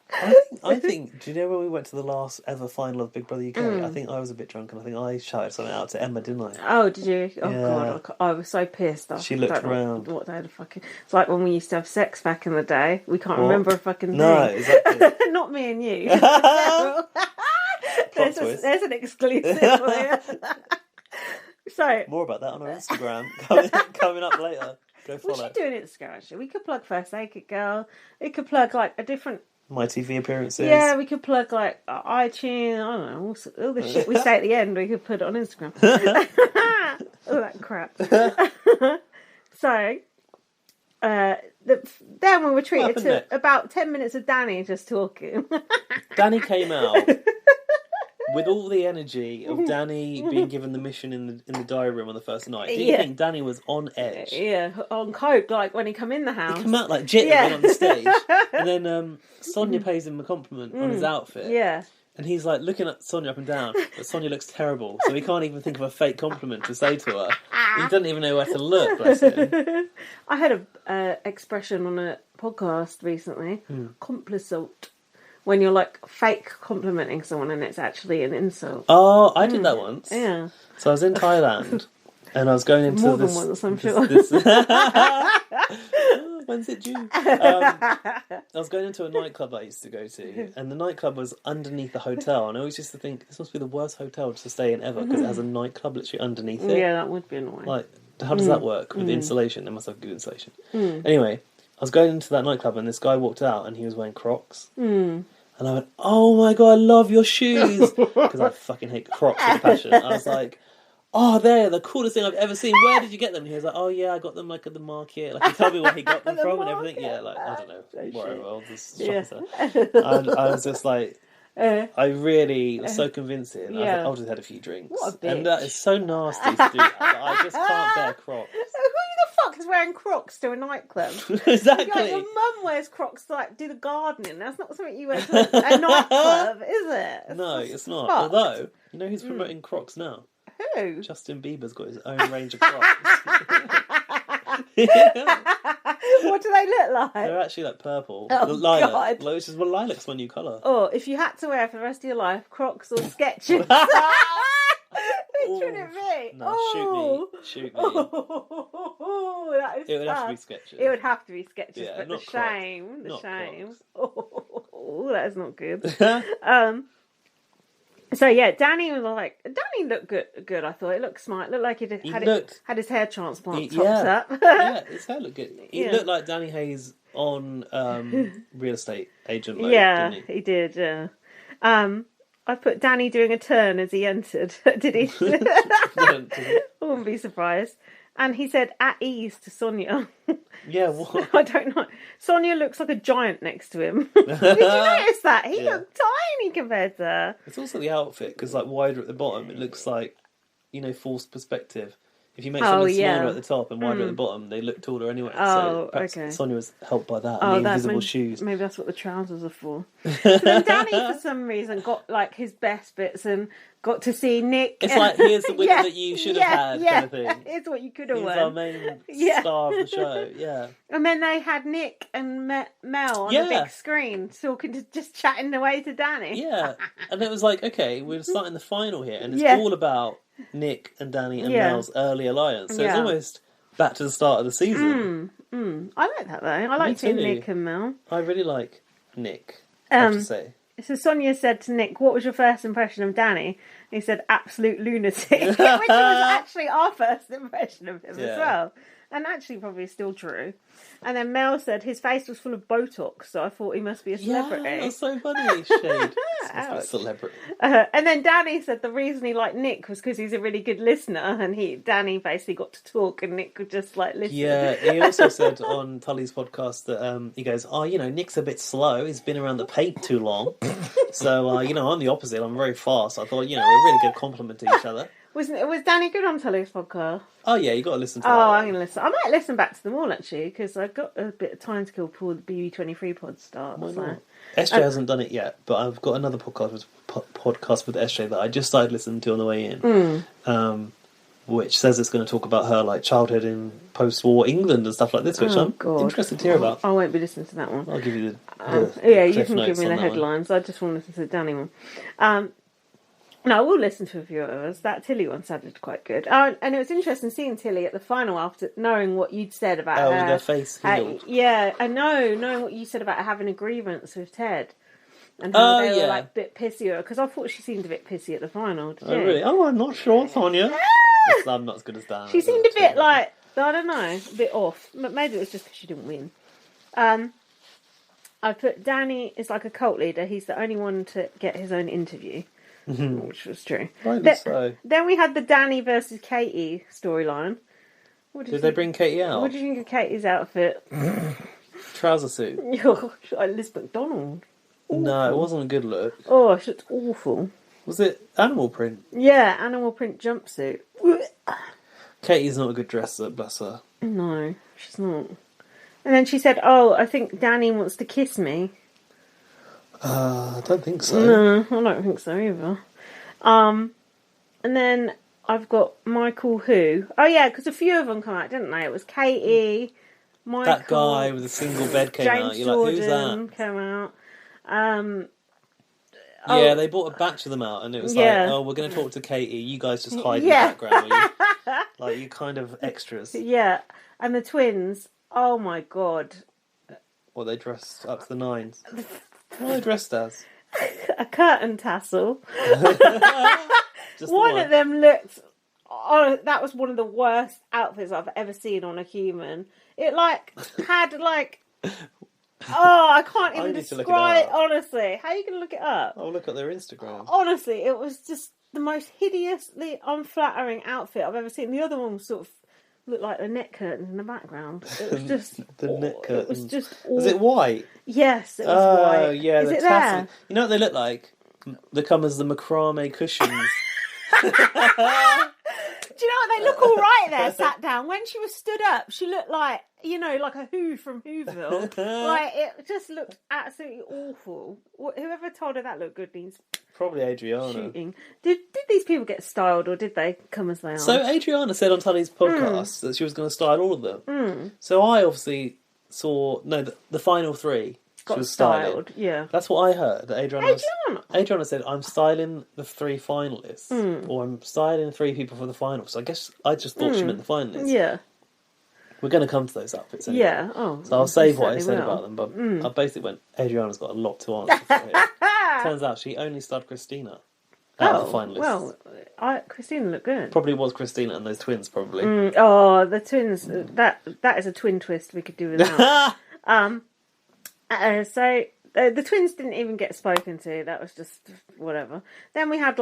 I think. Do you know when we went to the last ever final of Big Brother UK? I think I was a bit drunk, and I think I shouted something out to Emma, didn't I? Oh, did you? Oh god, I was so pissed. She looked around. What they had fucking. It's like when we used to have sex back in the day. We can't remember a fucking thing. No, exactly. Not me and you. There's an exclusive for you. So more about that on our Instagram coming up later. Go follow. We should do an Instagram actually. We could plug First Aid Kit Girl. We could plug like a different My TV appearances. Yeah, we could plug like iTunes. I don't know, all the shit we say at the end. We could put it on Instagram. All that crap. So then we were treated to next? about 10 minutes of Danny just talking. Danny came out with all the energy of Danny being given the mission in the diary room on the first night. Do you think Danny was on edge? Yeah, on coke, like when he come in the house. He come out like jittering on the stage. And then Sonia pays him a compliment on his outfit. Yeah. And he's like looking at Sonia up and down, but Sonia looks terrible, so he can't even think of a fake compliment to say to her. He doesn't even know where to look, bless him. I had a expression on a podcast recently, complisalt, when you're like fake complimenting someone and it's actually an insult. Oh, I did that once. Yeah. So I was in Thailand, and I was going into More this... than once, I'm sure. When's it due? I was going into a nightclub I used to go to, and the nightclub was underneath the hotel, and I always used to think, this must be the worst hotel to stay in ever, because it has a nightclub literally underneath it. Yeah, that would be annoying. Like, how does that work with the insulation? They must have good insulation. Anyway, I was going into that nightclub, and this guy walked out, and he was wearing Crocs. And I went, oh my god, I love your shoes! Because I fucking hate Crocs with a passion. I was like, oh, they're the coolest thing I've ever seen. Where did you get them? And he was like, oh yeah, I got them like at the market. Like, he told me where he got them from and everything. Yeah, like, I don't know, whatever. I'll just shopping centre. And I was just like, I really was so convincing. I thought, I'll just had a few drinks. What a bitch. And that is so nasty to do that. I just can't bear Crocs. Who the fuck is wearing Crocs to a nightclub? Exactly. Like, your mum wears Crocs to like do the gardening. That's not something you wear to a nightclub, is it? No, it's not. Fucked. Although, you know who's promoting Crocs now? Who? Justin Bieber's got his own range of Crocs. What do they look like? They're actually like purple. Oh, lilac. God. Which is, well, lilac's my new colour. Or if you had to wear for the rest of your life Crocs or Skechers. Which would it be? No, shoot me. Oh, that is It would have to be tough. Skechers. It would have to be Skechers, Yeah, but the not Crocs. shame. The Not shame. Crocs. Oh, that is not good. So yeah, Danny looked good. I thought it looked smart. It looked like had his hair transplant topped up. Yeah, his hair looked good. He Yeah. looked like Danny Hayes on real estate agent mode, Yeah, didn't he? he did. Yeah. I put Danny doing a turn as he entered. Did he? I wouldn't be surprised. And he said at ease to Sonia. Yeah, what? I don't know. Sonia looks like a giant next to him. Did you notice that? He looked tiny compared to her. It's also the outfit, because like wider at the bottom, it looks like, forced perspective. If you make something smaller at the top and wider at the bottom, they look taller anyway. Oh, so perhaps okay. Sonia was helped by that. And the invisible shoes. Maybe that's what the trousers are for. So then Danny, for some reason, got like his best bits and got to see Nick. It's like, here's the winner that you should have had, kind of thing. Here's what you could have won. He's our main star of the show, yeah. And then they had Nick and Mel on the big screen, just chatting away to Danny. Yeah, and it was like, okay, we're starting the final here, and it's all about Nick and Danny and Mel's early alliance. So it's almost back to the start of the season. I like that though. I like seeing Nick and Mel. I really like Nick, I have to say. So Sonia said to Nick, what was your first impression of Danny? He said, absolute lunatic, which was actually our first impression of him as well. And actually probably still true. And then Mel said his face was full of Botox, so I thought he must be a celebrity. Yeah, that's so funny, Shade. A celebrity. And then Danny said the reason he liked Nick was because he's a really good listener, and Danny basically got to talk, and Nick could just like listen. Yeah, he also said on Tully's podcast that he goes, Nick's a bit slow. He's been around the paint too long. So I'm the opposite. I'm very fast. I thought we're a really good compliment to each other. Was Danny good on Tully's podcast? Oh yeah, you got to listen to that. Oh, I'm going to listen. I might listen back to them all actually, because I've got a bit of time to kill before the BB23 pod starts. Why not? SJ hasn't done it yet, but I've got another podcast with SJ that I just started listening to on the way in, which says it's going to talk about her like childhood in post-war England and stuff like this, which I'm interested to hear about. I won't be listening to that one. I'll give you you can give me the headlines. I just want to listen to the Danny one. No, I will listen to a few of others. That Tilly one sounded quite good. And it was interesting seeing Tilly at the final after knowing what you'd said about her. With her face healed. I know, knowing what you said about her having a grievance with Ted. And how they were like a bit pissy. Because I thought she seemed a bit pissy at the final. Did you? Really? Oh, I'm not sure, Sonia. I'm not as good as Dan. She seemed a bit like, I don't know, a bit off. But maybe it was just because she didn't win. I put Danny is like a cult leader. He's the only one to get his own interview. Which was true. Rightly so. Then we had the Danny versus Katie storyline. Did they bring Katie out? What do you think of Katie's outfit? Trouser suit. Like Liz McDonald. Awful. No, it wasn't a good look. Oh, she looked awful. Was it animal print? Yeah, animal print jumpsuit. Katie's not a good dresser, bless her. No, she's not. And then she said, "Oh, I think Danny wants to kiss me." I don't think so. No, I don't think so either. And then I've got Michael who? Oh yeah, because a few of them come out, didn't they? It was Katie, Michael, that guy with a single bed came James out. You're like, who's Jordan that? came out. Yeah, they brought a batch of them out, and it was like, oh, we're going to talk to Katie. You guys just hide in the background. Like, you kind of extras. Yeah, and the twins. Oh my god. Well, they dressed up to the nines. What are they dressed as? A curtain tassel. Just One of them looked. Oh, that was one of the worst outfits I've ever seen on a human. It had Oh, I can't even describe. Honestly, how are you going to look it up? I'll look at their Instagram. Honestly, it was just the most hideously unflattering outfit I've ever seen. The other one sort of looked like the net curtains in the background. It was just the net curtains. It was just. Was it white? Yes, it was white. Oh, yeah, Is the it tassel. there? You know what they look like? They come as the macrame cushions. Do you know what? They look all right there, sat down. When she was stood up, she looked like, like a Who from Whoville. It just looked absolutely awful. Whoever told her that looked good needs Probably Adriana. shooting. Did these people get styled, or did they come as they are? So Adriana said on Tully's podcast that she was going to style all of them. So I obviously saw the final three. Got she was styled, styling. Yeah. That's what I heard. Adriana said, I'm styling the three finalists, or I'm styling 3 people for the finals. So I just thought she meant the finalists. Yeah. We're going to come to those outfits anyway. Yeah. Oh. So I'll save what I said about them, but I basically went, Adriana's got a lot to answer for here. Turns out she only styled Christina out of the finalists. Well, Christina looked good. Probably was Christina and those twins, probably. Oh, the twins. That is a twin twist we could do without. So the twins didn't even get spoken to. That was just whatever. Then we had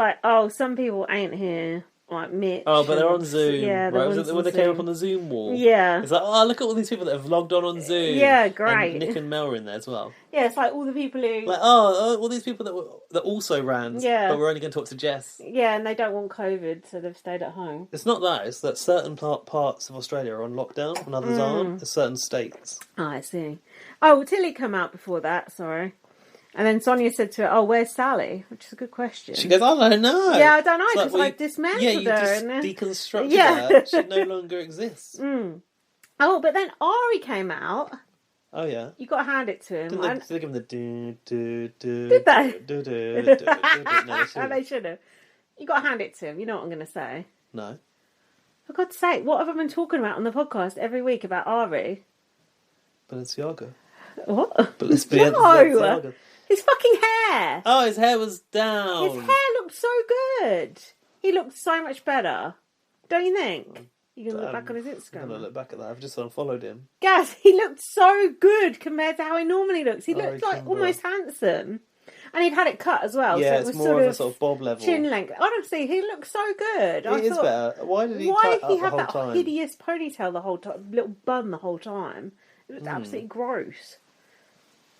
some people ain't here, like Mitch. Oh, but they're on Zoom. Yeah, right? When they came up on the Zoom wall. Yeah. It's like, look at all these people that have logged on Zoom. Yeah, great. And Nick and Mel are in there as well. Yeah, it's like all the people who... Like, all these people that also ran, but we're only going to talk to Jess. Yeah, and they don't want COVID, so they've stayed at home. It's not that, it's that certain parts of Australia are on lockdown and others aren't. There's certain states. Oh, I see. Oh, well, Tilly come out before that, sorry. And then Sonia said to her, "Oh, where's Sally?" Which is a good question. She goes, "I don't know." Yeah, I don't know, because I dismantled her. Yeah, you just deconstructed her. She no longer exists. Oh, but then Ari came out. Oh, yeah. You got to hand it to him. Did they give him the do-do-do? Did they? Do-do-do-do? No, they should have. You got to hand it to him. You know what I'm going to say? No. For God's sake, what have I been talking about on the podcast every week about Ari? Balenciaga. What? Balenciaga. His fucking hair. Oh, his hair was down. His hair looked so good. He looked so much better. Don't you think? You can look back on his Instagram. I'm going to look back at that. I've just unfollowed him. Guys, he looked so good compared to how he normally looks. He looked like almost handsome. And he'd had it cut as well. Yeah, so it was more of a sort of bob level. Chin length. Honestly, he looked so good. It is better. Why did he have that that hideous ponytail the whole time? Little bun the whole time. It looked absolutely gross.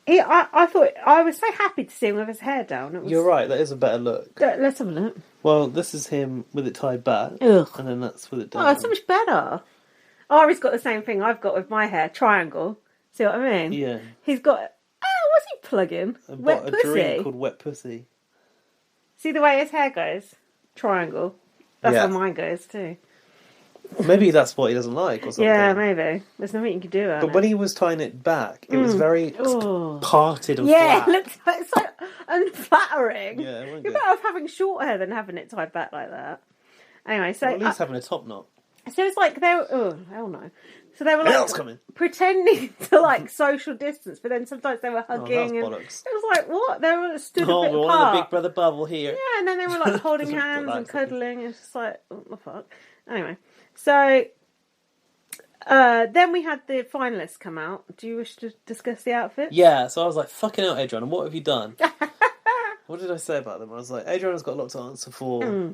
I thought I was so happy to see him with his hair down. You're right. That is a better look. Let's have a look. Well, this is him with it tied back, Ugh. and then that's with it down. Oh, it's so much better. Ari's got the same thing I've got with my hair, triangle. See what I mean? Yeah. He's got. What's he plugging? Wet a pussy. drink called Wet Pussy. See the way his hair goes? Triangle. That's how mine goes too. Maybe that's what he doesn't like, or something. Yeah, maybe. There's nothing you can do about it. But when he was tying it back, it was very parted and flat. flat. It looked like so unflattering. Yeah, it You're better off having short hair than having it tied back like that. Anyway, so... Or at least having a top knot. So it's like they were... Oh, hell no. So they were coming. Pretending to social distance, but then sometimes they were hugging. Oh, that's bollocks. It was like, what? They were stood a bit we're apart. on the Big Brother bubble here. Yeah, and then they were holding hands and cuddling. It's just like, what the fuck? Anyway, so... then we had the finalists come out. Do you wish to discuss the outfits? Yeah, so I was like, fucking out, Adriana, what have you done? What did I say about them? I was like, Adriana's got a lot to answer for.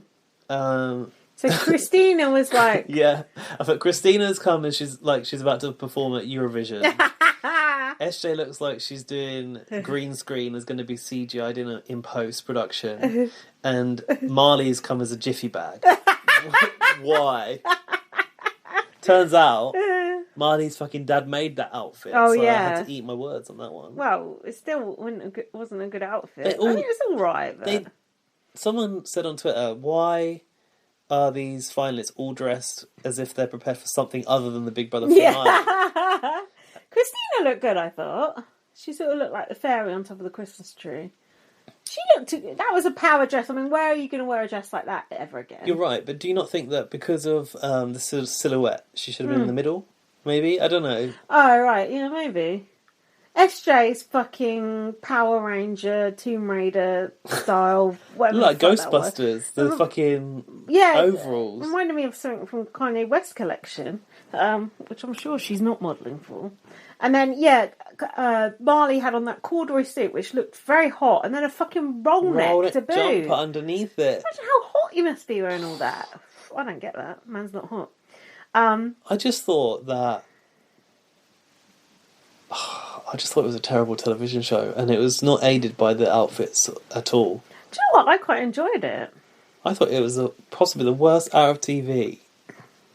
So Christina was like... Yeah. I thought Christina's come and she's about to perform at Eurovision. SJ looks like she's doing green screen, is going to be CGI'd in post-production. And Marley's come as a jiffy bag. Why? Turns out Marley's fucking dad made that outfit. Oh, so yeah. I had to eat my words on that one. Well, it still wasn't a good outfit. I mean, it was all right, but... Someone said on Twitter, why are these finalists all dressed as if they're prepared for something other than the Big Brother finale? Yeah. Christina looked good, I thought. She sort of looked like the fairy on top of the Christmas tree. That was a power dress. I mean, where are you going to wear a dress like that ever again? You're right, but do you not think that because of the sort of silhouette, she should have been in the middle? Maybe? I don't know. Oh, right. Yeah, maybe. SJ's fucking Power Ranger, Tomb Raider style, whatever. Like Ghostbusters, the fucking overalls. Reminded me of something from Kanye West collection, which I'm sure she's not modelling for. And then, Marley had on that corduroy suit, which looked very hot, and then a fucking roll neck to boot. Jumper underneath it. Imagine how hot you must be wearing all that. I don't get that. Man's not hot. I just thought that... I just thought it was a terrible television show, and it was not aided by the outfits at all. Do you know what? I quite enjoyed it. I thought it was possibly the worst hour of TV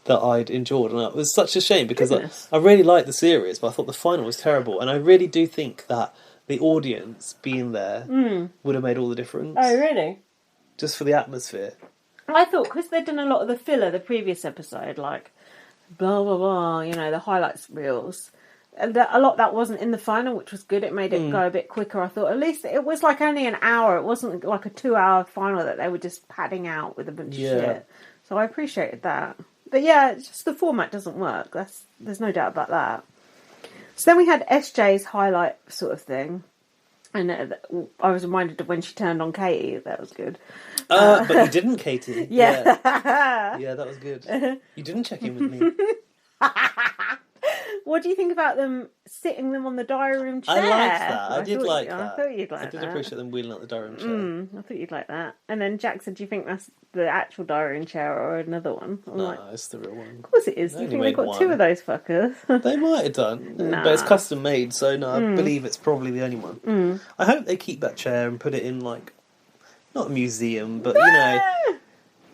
that I'd enjoyed, and it was such a shame because I really liked the series, but I thought the final was terrible, and I really do think that the audience being there would have made all the difference. Oh, really? Just for the atmosphere. I thought, because they'd done a lot of the filler the previous episode, like, blah, blah, blah, the highlights reels... And a lot that wasn't in the final, which was good. It made it go a bit quicker. I thought at least it was like only an hour. It wasn't like a 2-hour final that they were just padding out with a bunch of shit. So I appreciated that. But yeah, it's just the format doesn't work. There's no doubt about that. So then we had SJ's highlight sort of thing. And I was reminded of when she turned on Katie. That was good. But you didn't, Katie. Yeah. Yeah, that was good. You didn't check in with me. What do you think about them sitting them on the diary room chair? I liked that. I did like that. I thought you'd like that. I did appreciate them wheeling out the diary room chair. I thought you'd like that. And then Jack said, do you think that's the actual diary room chair or another one? No, it's the real one. Of course it is. Do you think they've got 2 of those fuckers? They might have done. Nah. But it's custom made, so no, I believe it's probably the only one. I hope they keep that chair and put it in, like, not a museum, but,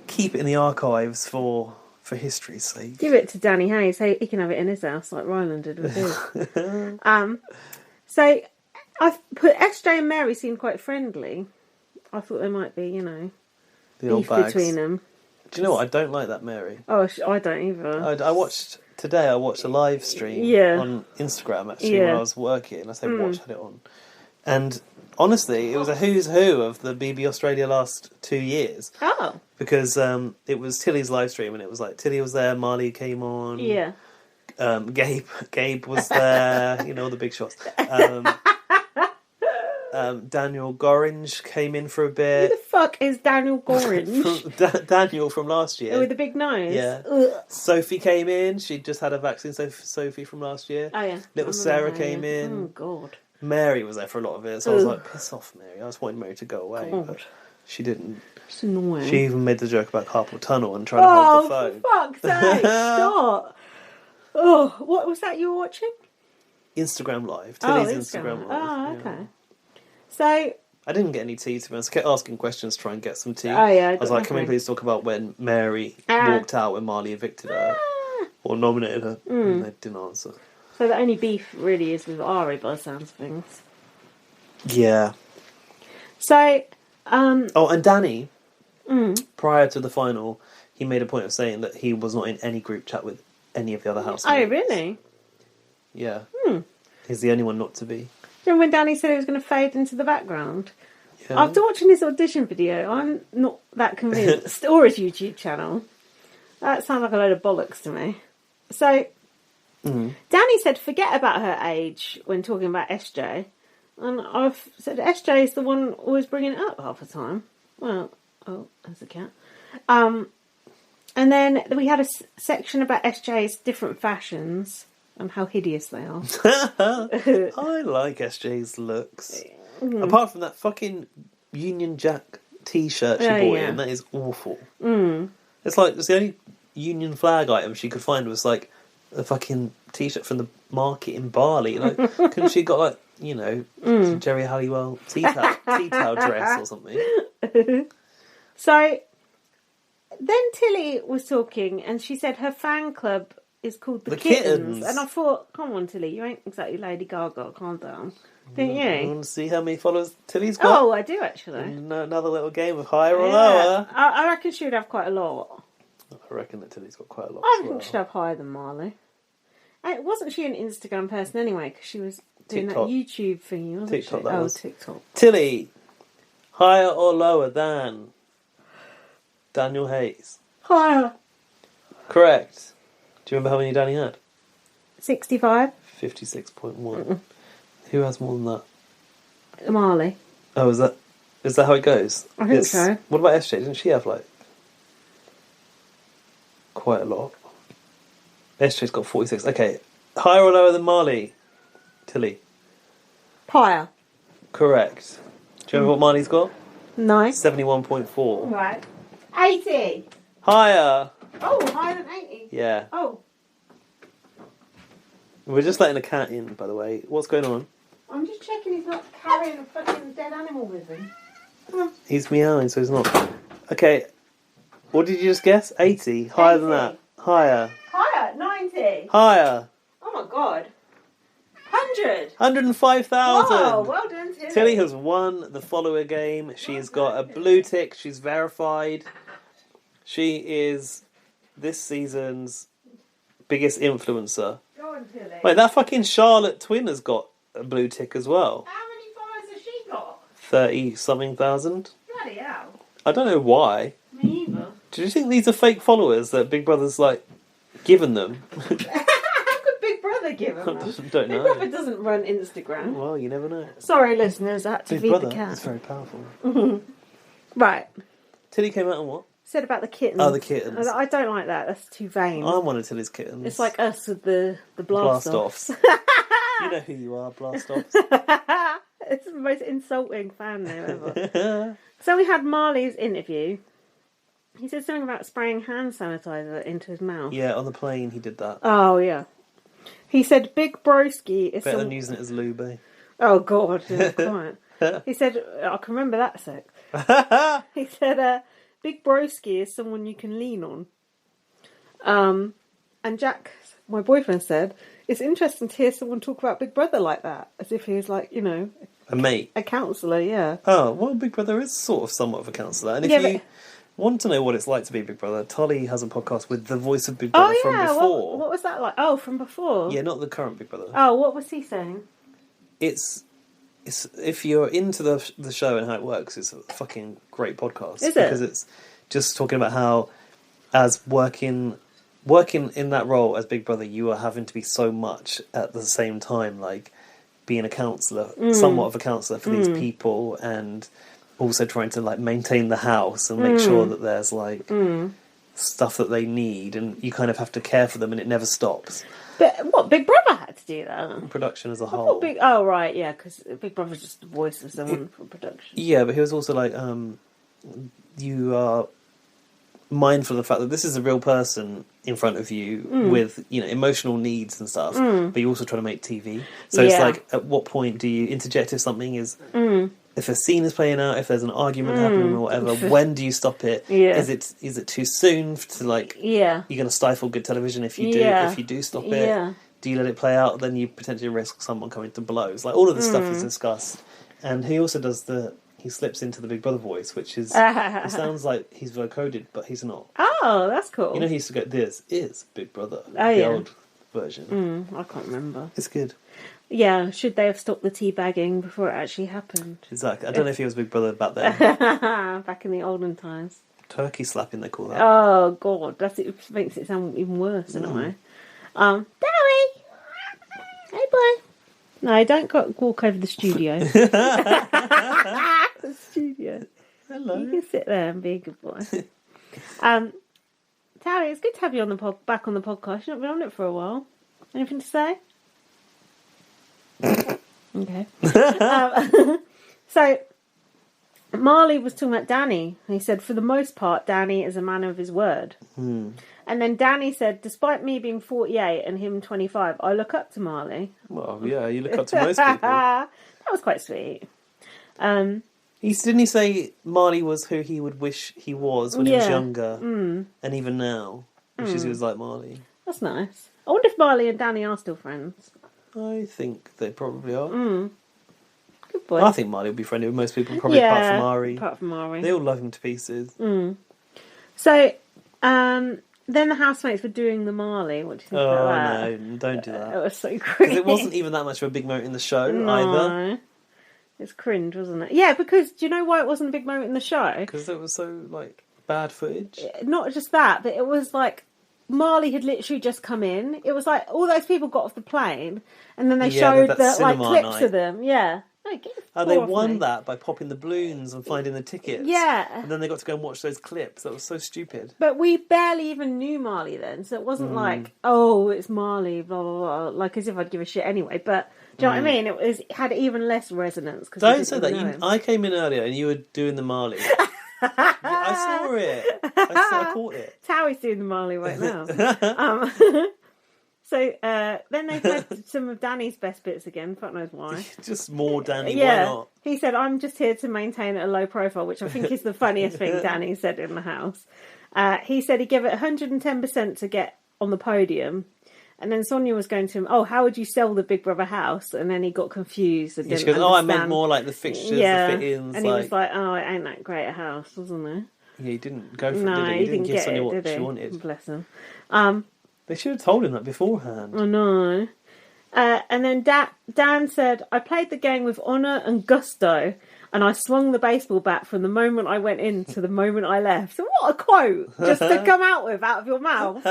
keep it in the archives for history's sake. Give it to Danny Hayes. He can have it in his house like Ryland did with his. So I've put SJ and Mary seemed quite friendly. I thought there might be, the beef between them. Do you know what? I don't like that Mary. Oh, I don't either. I watched a live stream on Instagram actually when I was working. I said watch had it on, and honestly, it was a who's who of the BB Australia last 2 years. Oh. Because it was Tilly's live stream, and it was like Tilly was there, Marley came on. Yeah. Gabe was there, all the big shots. Daniel Gorringe came in for a bit. Who the fuck is Daniel Gorringe? Daniel from last year. With the big nose? Yeah. Ugh. Sophie came in. She just had a vaccine, Sophie from last year. Oh, yeah. Little Sarah came in. Oh, God. Mary was there for a lot of it, so I was like, piss off, Mary. I was wanting Mary to go away, but she didn't. It's annoying. She even made the joke about carpal tunnel and trying to hold the phone. Oh, for fuck's sake, stop. Oh, what was that you were watching? Instagram Live. Tilly's Instagram Live. Oh, okay. Yeah. So... I didn't get any tea, to be honest. I kept asking questions to try and get some tea. Oh, yeah. I was like, can we please talk about when Mary walked out when Marley evicted her or nominated her? And they didn't answer. So the only beef really is with Ari by the sounds of things. Yeah. So... and Danny, prior to the final, he made a point of saying that he was not in any group chat with any of the other housemates. Oh, really? Yeah. He's the only one not to be. Do you remember when Danny said he was going to fade into the background? Yeah. After watching his audition video, I'm not that convinced. Or his YouTube channel. That sounds like a load of bollocks to me. So, Danny said forget about her age when talking about SJ. And I've said SJ is the one always bringing it up half the time. Well, there's a cat. And then we had a section about SJ's different fashions and how hideous they are. I like SJ's looks. Apart from that fucking Union Jack t-shirt she bought in, that is awful. It's like it's the only Union flag item she could find was like a fucking t-shirt from the market in Bali. Like, couldn't she got like some Jerry Halliwell tea towel dress or something? So then Tilly was talking, and she said her fan club is called the Kittens. And I thought, come on, Tilly, you ain't exactly Lady Gaga. Calm down, didn't you? You want to see how many followers Tilly's got? Oh, I do actually. Another little game of higher or lower. I reckon she would have quite a lot. I reckon that Tilly's got quite a lot. I think she'd have higher than Marley. Wasn't she an Instagram person anyway? Because she was doing TikTok. that YouTube thingy, wasn't TikTok, she? that was. TikTok. Tilly, higher or lower than Daniel Hayes? Higher. Correct. Do you remember how many Danny had? 65. 56.1. Who has more than that? Marley. Oh, is that how it goes? I think so. What about SJ? Didn't she have like quite a lot? SJ's got 46. Okay. Higher or lower than Marley? Tilly. Higher. Correct. Do you remember what Marley's got? No. 71.4. Right. 80. Higher. Oh, higher than 80. Yeah. Oh. We're just letting a cat in, by the way. What's going on? I'm just checking he's not carrying a fucking dead animal with him. He's meowing, so he's not. Okay. What did you just guess? 80. Higher than that. Higher. Higher. 90. Higher. Oh my god. 100. 105,000. Wow, well done, Tilly. Tilly has won the follower game. She's got a blue tick. She's verified. She is this season's biggest influencer. Go on, Tilly. Wait, that fucking Charlotte twin has got a blue tick as well. How many followers has she got? 30-something thousand. Bloody hell. I don't know why. Me either. Do you think these are fake followers that Big Brother's like given them? How could Big Brother give him that? Don't Big know. Brother doesn't run Instagram. Well, you never know. Sorry, listeners, I had to Big feed Brother the cat. is very powerful. Right. Tilly came out on what? Said about the kittens. Oh, the kittens. I don't like that. That's too vain. I'm one of Tilly's kittens. It's like us with the blast-offs. You know who you are, blast-offs. It's the most insulting fan name ever. So we had Marley's interview. He said something about spraying hand sanitizer into his mouth. Yeah, on the plane he did that. Oh, yeah. He said Big Broski is Better than using it as lube, eh? Oh, God. Yeah, quiet. He said, I can remember that sec. He said, Big Broski is someone you can lean on. And Jack, my boyfriend, said, it's interesting to hear someone talk about Big Brother like that. As if he was like, a mate. A counsellor, yeah. Oh, well, Big Brother is sort of somewhat of a counsellor. And if you want to know what it's like to be Big Brother, Tolly has a podcast with the voice of Big Brother from before. What was that like? Oh, from before? Yeah, not the current Big Brother. Oh, what was he saying? It's if you're into the show and how it works, it's a fucking great podcast. Is it? Because it's just talking about how, as working in that role as Big Brother, you are having to be so much at the same time, like being a counsellor, somewhat of a counsellor for these people, and also trying to like maintain the house and make sure that there's like stuff that they need, and you kind of have to care for them, and it never stops. But what, Big Brother had to do that? Production as a whole. Oh, right, yeah, because Big Brother's just the voice of someone for production. Yeah, but he was also like, you are mindful of the fact that this is a real person in front of you with, emotional needs and stuff, but you're also trying to make TV. So it's like, at what point do you interject if something is... If a scene is playing out, if there's an argument happening or whatever, when do you stop it? Yeah. Is it too soon to like? Yeah. You're going to stifle good television if you do. Yeah. If you do stop it, Yeah. do you let it play out? Then you potentially risk someone coming to blows. Like all of this stuff is discussed, and he also does he slips into the Big Brother voice, which is it sounds like he's vocoded, but he's not. Oh, that's cool. He used to go, "This is Big Brother," the old version. I can't remember. It's good. Yeah, should they have stopped the teabagging before it actually happened? Exactly. I don't know if he was Big Brother back then. Back in the olden times. Turkey slapping, they call that. Oh, God. It makes it sound even worse in a way. Dowie! Hey, boy. No, don't walk over the studio. The studio. Hello. You can sit there and be a good boy. Dowie, it's good to have you back on the podcast. You've not been on it for a while. Anything to say? Okay. So Marley was talking about Danny, and he said, for the most part, Danny is a man of his word. Hmm. And then Danny said, despite me being 48 and him 25, I look up to Marley. Well, yeah, you look up to most people. That was quite sweet. Didn't he say Marley was who he would wish he was when he was younger, and even now, wishes he was like Marley. That's nice. I wonder if Marley and Danny are still friends. I think they probably are. Good boy. I think Marley would be friendly with most people, probably apart from Mari. Apart from Mari. They all love him to pieces. So, then the housemates were doing the Marley. What do you think about that? Oh, no, don't do that. It was so cringe. Because it wasn't even that much of a big moment in the show either. It's cringe, wasn't it? Yeah, because do you know why it wasn't a big moment in the show? Because it was so, bad footage. Not just that, but it was Marley had literally just come in. It was all those people got off the plane, and then they showed the clips of them. Yeah. No, they won that by popping the balloons and finding the tickets. Yeah. And then they got to go and watch those clips. That was so stupid. But we barely even knew Marley then, so it wasn't oh, it's Marley, blah, blah, blah, as if I'd give a shit anyway. But do you know what I mean? It had even less resonance. Don't say that. I came in earlier and you were doing the Marley. I saw it. I caught it. Towie's doing the Marley right now. So then they played some of Danny's best bits again. Fuck knows why. Just more Danny. Yeah. Why not? He said, "I'm just here to maintain a low profile," which I think is the funniest thing Danny said in the house. He said he gave it 110% to get on the podium. And then Sonia was going to him, "Oh, how would you sell the Big Brother house?" And then he got confused and didn't understand. "Oh, I meant more like the fixtures, the fit-ins." And he was like, "Oh, it ain't that great a house, wasn't it?" Yeah, he didn't go for it, did he? He didn't give Sonia what she wanted. Bless him. They should have told him that beforehand. I know. And then Dan said, "I played the game with honour and gusto, and I swung the baseball bat from the moment I went in to the moment I left." So what a quote just to come out of your mouth.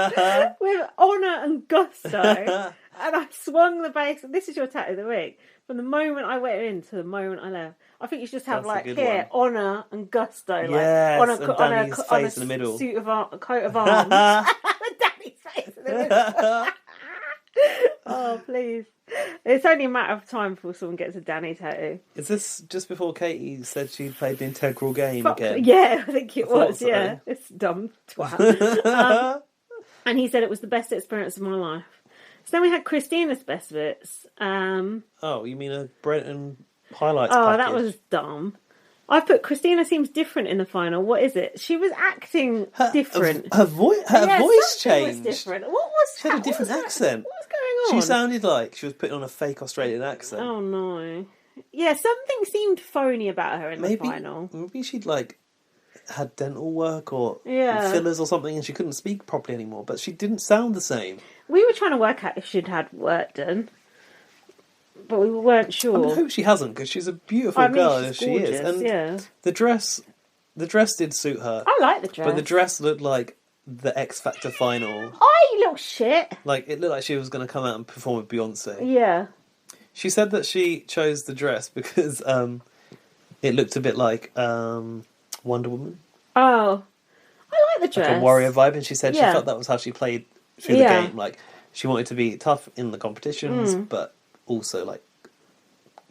With honour and gusto. And I swung the base. This is your tattoo of the week. From the moment I went in to the moment I left. I think you should just have honour and gusto. Yes, on and Danny's face in the middle. Suit of a coat of arms. Danny's face in the middle. Oh, please. It's only a matter of time before someone gets a Danny tattoo. Is this just before Katie said she played the integral game again? Yeah, I think it was, yeah. It's dumb twat. And he said it was the best experience of my life. So then we had Christina's best bits. Oh, you mean a Brenton highlights package? Oh, that was dumb. I put Christina seems different in the final. What is it? She was acting different. Her voice changed. Was different. What was She had a different accent. What was going on? She sounded like she was putting on a fake Australian accent. Oh no. Yeah, something seemed phony about her in the final. Maybe she'd had dental work or fillers or something and she couldn't speak properly anymore, but she didn't sound the same. We were trying to work out if she'd had work done, but we weren't sure. I hope she hasn't, because she's a beautiful girl as she is. And the dress did suit her. I like the dress. But the dress looked like the X Factor final. Oh, you little shit. It looked like she was going to come out and perform with Beyonce. Yeah. She said that she chose the dress because it looked a bit like Wonder Woman. Oh. I like the dress. Like a warrior vibe, and she said she felt that was how she played through the game. She wanted to be tough in the competitions, but also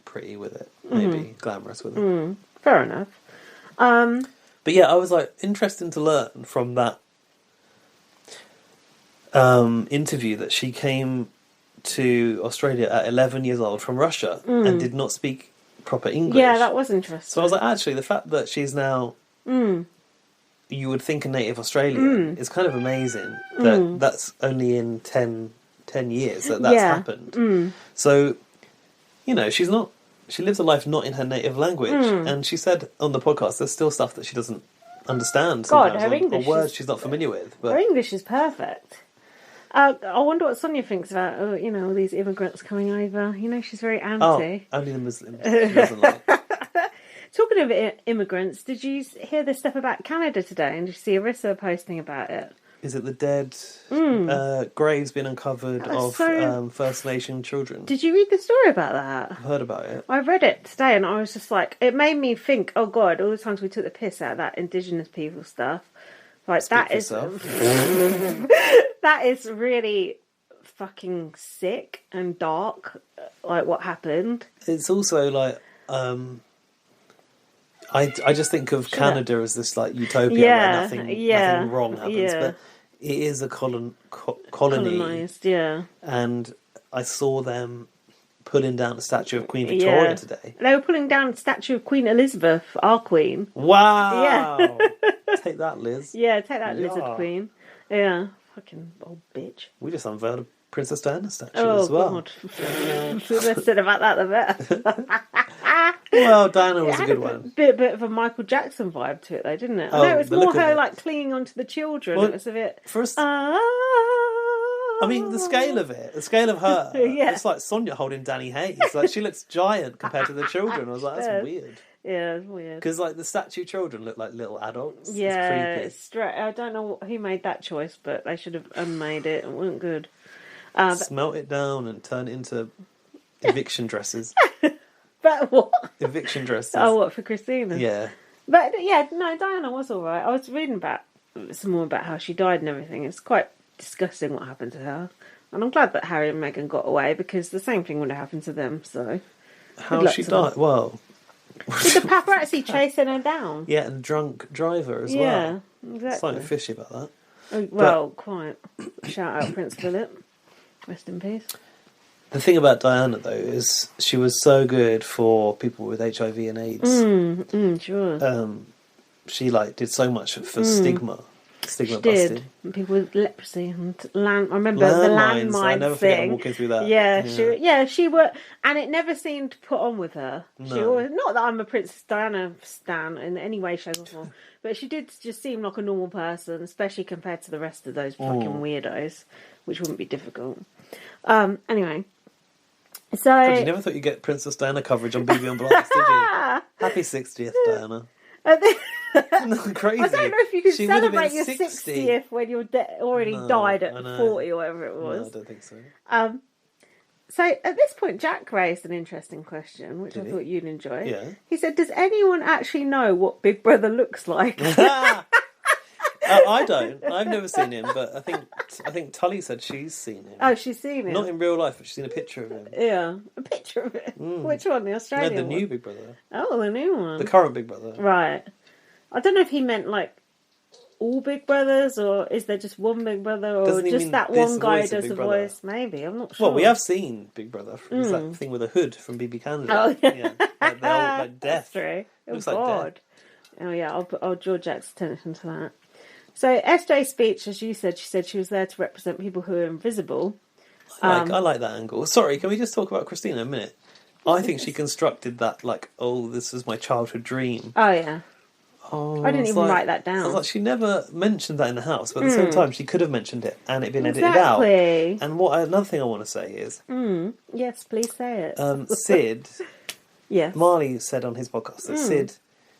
pretty with it, maybe glamorous with it. Fair enough. But yeah, I was interesting to learn from that interview that she came to Australia at 11 years old from Russia and did not speak proper English. Yeah, that was interesting. So I was actually, the fact that she's now, you would think a native Australian, is kind of amazing. That's only in 10 years that's happened. So, she lives a life not in her native language. And she said on the podcast, there's still stuff that she doesn't understand sometimes, her English or words she's not familiar with. But her English is perfect. I wonder what Sonia thinks about, all these immigrants coming over. She's very anti. Oh, only the Muslims. She doesn't like. Talking of immigrants, did you hear this stuff about Canada today? And did you see Arissa posting about it? Is it the dead graves being uncovered of First Nation children? Did you read the story about that? I've heard about it. I read it today and I was just it made me think, oh God, all the times we took the piss out of that Indigenous people stuff. That is that is really fucking sick and dark, what happened. It's also I just think of Canada as this like utopia where nothing wrong happens, but it is a colony. Colonised, yeah. And I saw them pulling down the statue of Queen Victoria today. They were pulling down the statue of Queen Elizabeth, our queen. Wow! Yeah. Take that, Liz. Yeah, take that, lizard queen. Yeah, fucking old bitch. We just unveiled a Princess Diana statue as well. God. The less said about that, the better. Well, Diana was a good one. Bit of a Michael Jackson vibe to it, though, didn't it? No, it was more her like clinging onto the children. Well, it was a bit. I mean, the scale of her. It's like Sonia holding Danny Hayes. Like she looks giant compared to the children. I was like, that's weird. Yeah, it's weird. Because like the statue children look like little adults. Yeah, it's creepy. I don't know who made that choice, but they should have unmade it. It wasn't good. Smelt it down and turn it into eviction dresses. But what? Eviction dresses. Oh, what, for Christina? Yeah. But yeah, no, Diana was all right. I was reading about some more about how she died and everything. It's quite disgusting what happened to her. And I'm glad that Harry and Meghan got away because the same thing would have happened to them. So how she died? Well, with the paparazzi chasing her down. Yeah, and drunk driver as well. Yeah, exactly. Something fishy about that. Well, quite. Shout out Prince Philip. Rest in peace. The thing about Diana, though, is she was so good for people with HIV and AIDS. Sure. She did so much for stigma busting. Did. And people with leprosy and I remember the landmines I never forget walking through that. Yeah, she were, and it never seemed put on with her. No. She always, not that I'm a Princess Diana stan in any way, shape or form, but she did just seem like a normal person, especially compared to the rest of those fucking weirdos, which wouldn't be difficult. Anyway. So God, you never thought you'd get Princess Diana coverage on BB on Blast, did you? Happy 60th, Diana. Not crazy. I don't know if you can celebrate your 60th 60th when you're already died at 40 or whatever it was. No, I don't think so. So at this point, Jack raised an interesting question, which I thought you'd enjoy. Yeah. He said, "Does anyone actually know what Big Brother looks like?" I don't. I've never seen him, but I think Tully said she's seen him. Oh, she's seen him. Not in real life, but she's seen a picture of him. Yeah, a picture of it. Which one? The Australian No, the one? new Big Brother. Oh, the new one. The current Big Brother. Right. I don't know if he meant all Big Brothers, or is there just one Big Brother, or just that one guy who does the voice? Maybe, I'm not sure. Well, we have seen Big Brother. It's that thing with a hood from BB Canada. Oh, yeah. Like death. That's true. Looks like death. Oh, yeah, I'll draw Jack's attention to that. So, SJ's speech, as you said, she said she was there to represent people who are invisible. I like that angle. Sorry, can we just talk about Christina a minute? I think she constructed that, this is my childhood dream. Oh, yeah. Oh, I didn't even write that down. I was like, she never mentioned that in the house, but at the same time, she could have mentioned it and it been edited out. And another thing I want to say is... Yes, please say it. Sid... Yes. Marley said on his podcast that Sid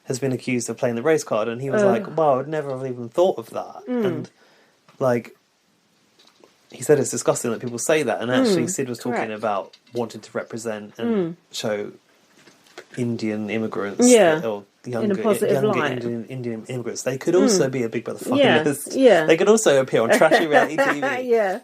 has been accused of playing the race card, and he was like, wow, I would never have even thought of that. And, he said it's disgusting that people say that, and actually Sid was talking about wanting to represent and show Indian immigrants or younger Indian immigrants. They could also be a Big Brother finalist. Yeah. They could also appear on trashy reality TV. Yeah.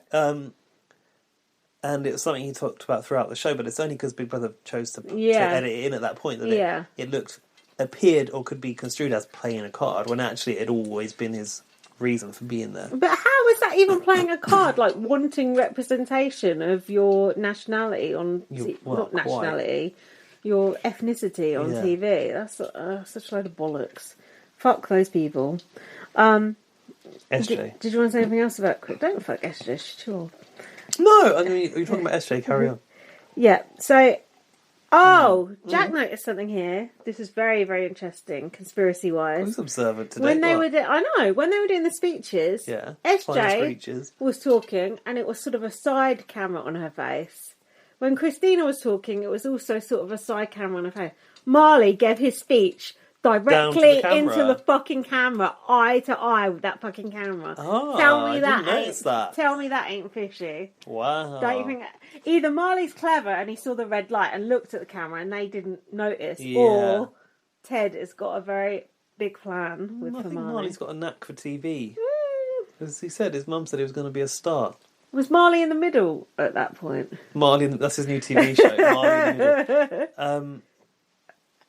And it was something he talked about throughout the show, but it's only because Big Brother chose to edit it in at that point that it appeared or could be construed as playing a card, when actually it had always been his reason for being there. But how is that even playing a card? Wanting representation of your nationality on nationality, your ethnicity on TV. That's such a load of bollocks. Fuck those people. SJ. Did you want to say anything else about? Don't fuck SJ. She's too old. No, I mean you're talking about SJ. Carry on. Yeah. So. Jack noticed something here. This is very, very interesting, conspiracy-wise. I was observant today. When they were doing the speeches, SJ was talking, and it was sort of a side camera on her face. When Christina was talking, it was also sort of a side camera on her face. Marley gave his speech directly into the fucking camera, eye to eye with that fucking camera. Oh, tell me Tell me that ain't fishy. Wow. Don't you think either Marley's clever and he saw the red light and looked at the camera and they didn't notice, or Ted has got a very big plan with Marley. Marley's got a knack for TV. As he said, his mum said he was going to be a star. Was Marley in the middle at that point? Marley, that's his new TV show. Marley in the middle.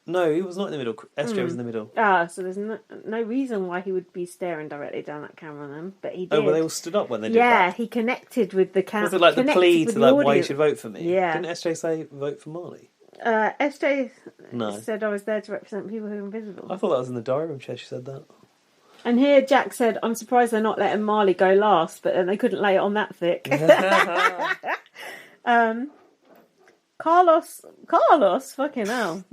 No, he was not in the middle. SJ was in the middle. Ah, so there's no reason why he would be staring directly down that camera then, but he did. Oh, well, they all stood up when they did that. Yeah, he connected with the camera. Was it like the plea to like why you should vote for me? Yeah. Didn't SJ say vote for Marley? SJ No. said I was there to represent people who are invisible. I thought that was in the diary room chair she said that. And here Jack said, I'm surprised they're not letting Marley go last, but then they couldn't lay it on that thick. Carlos, fucking hell.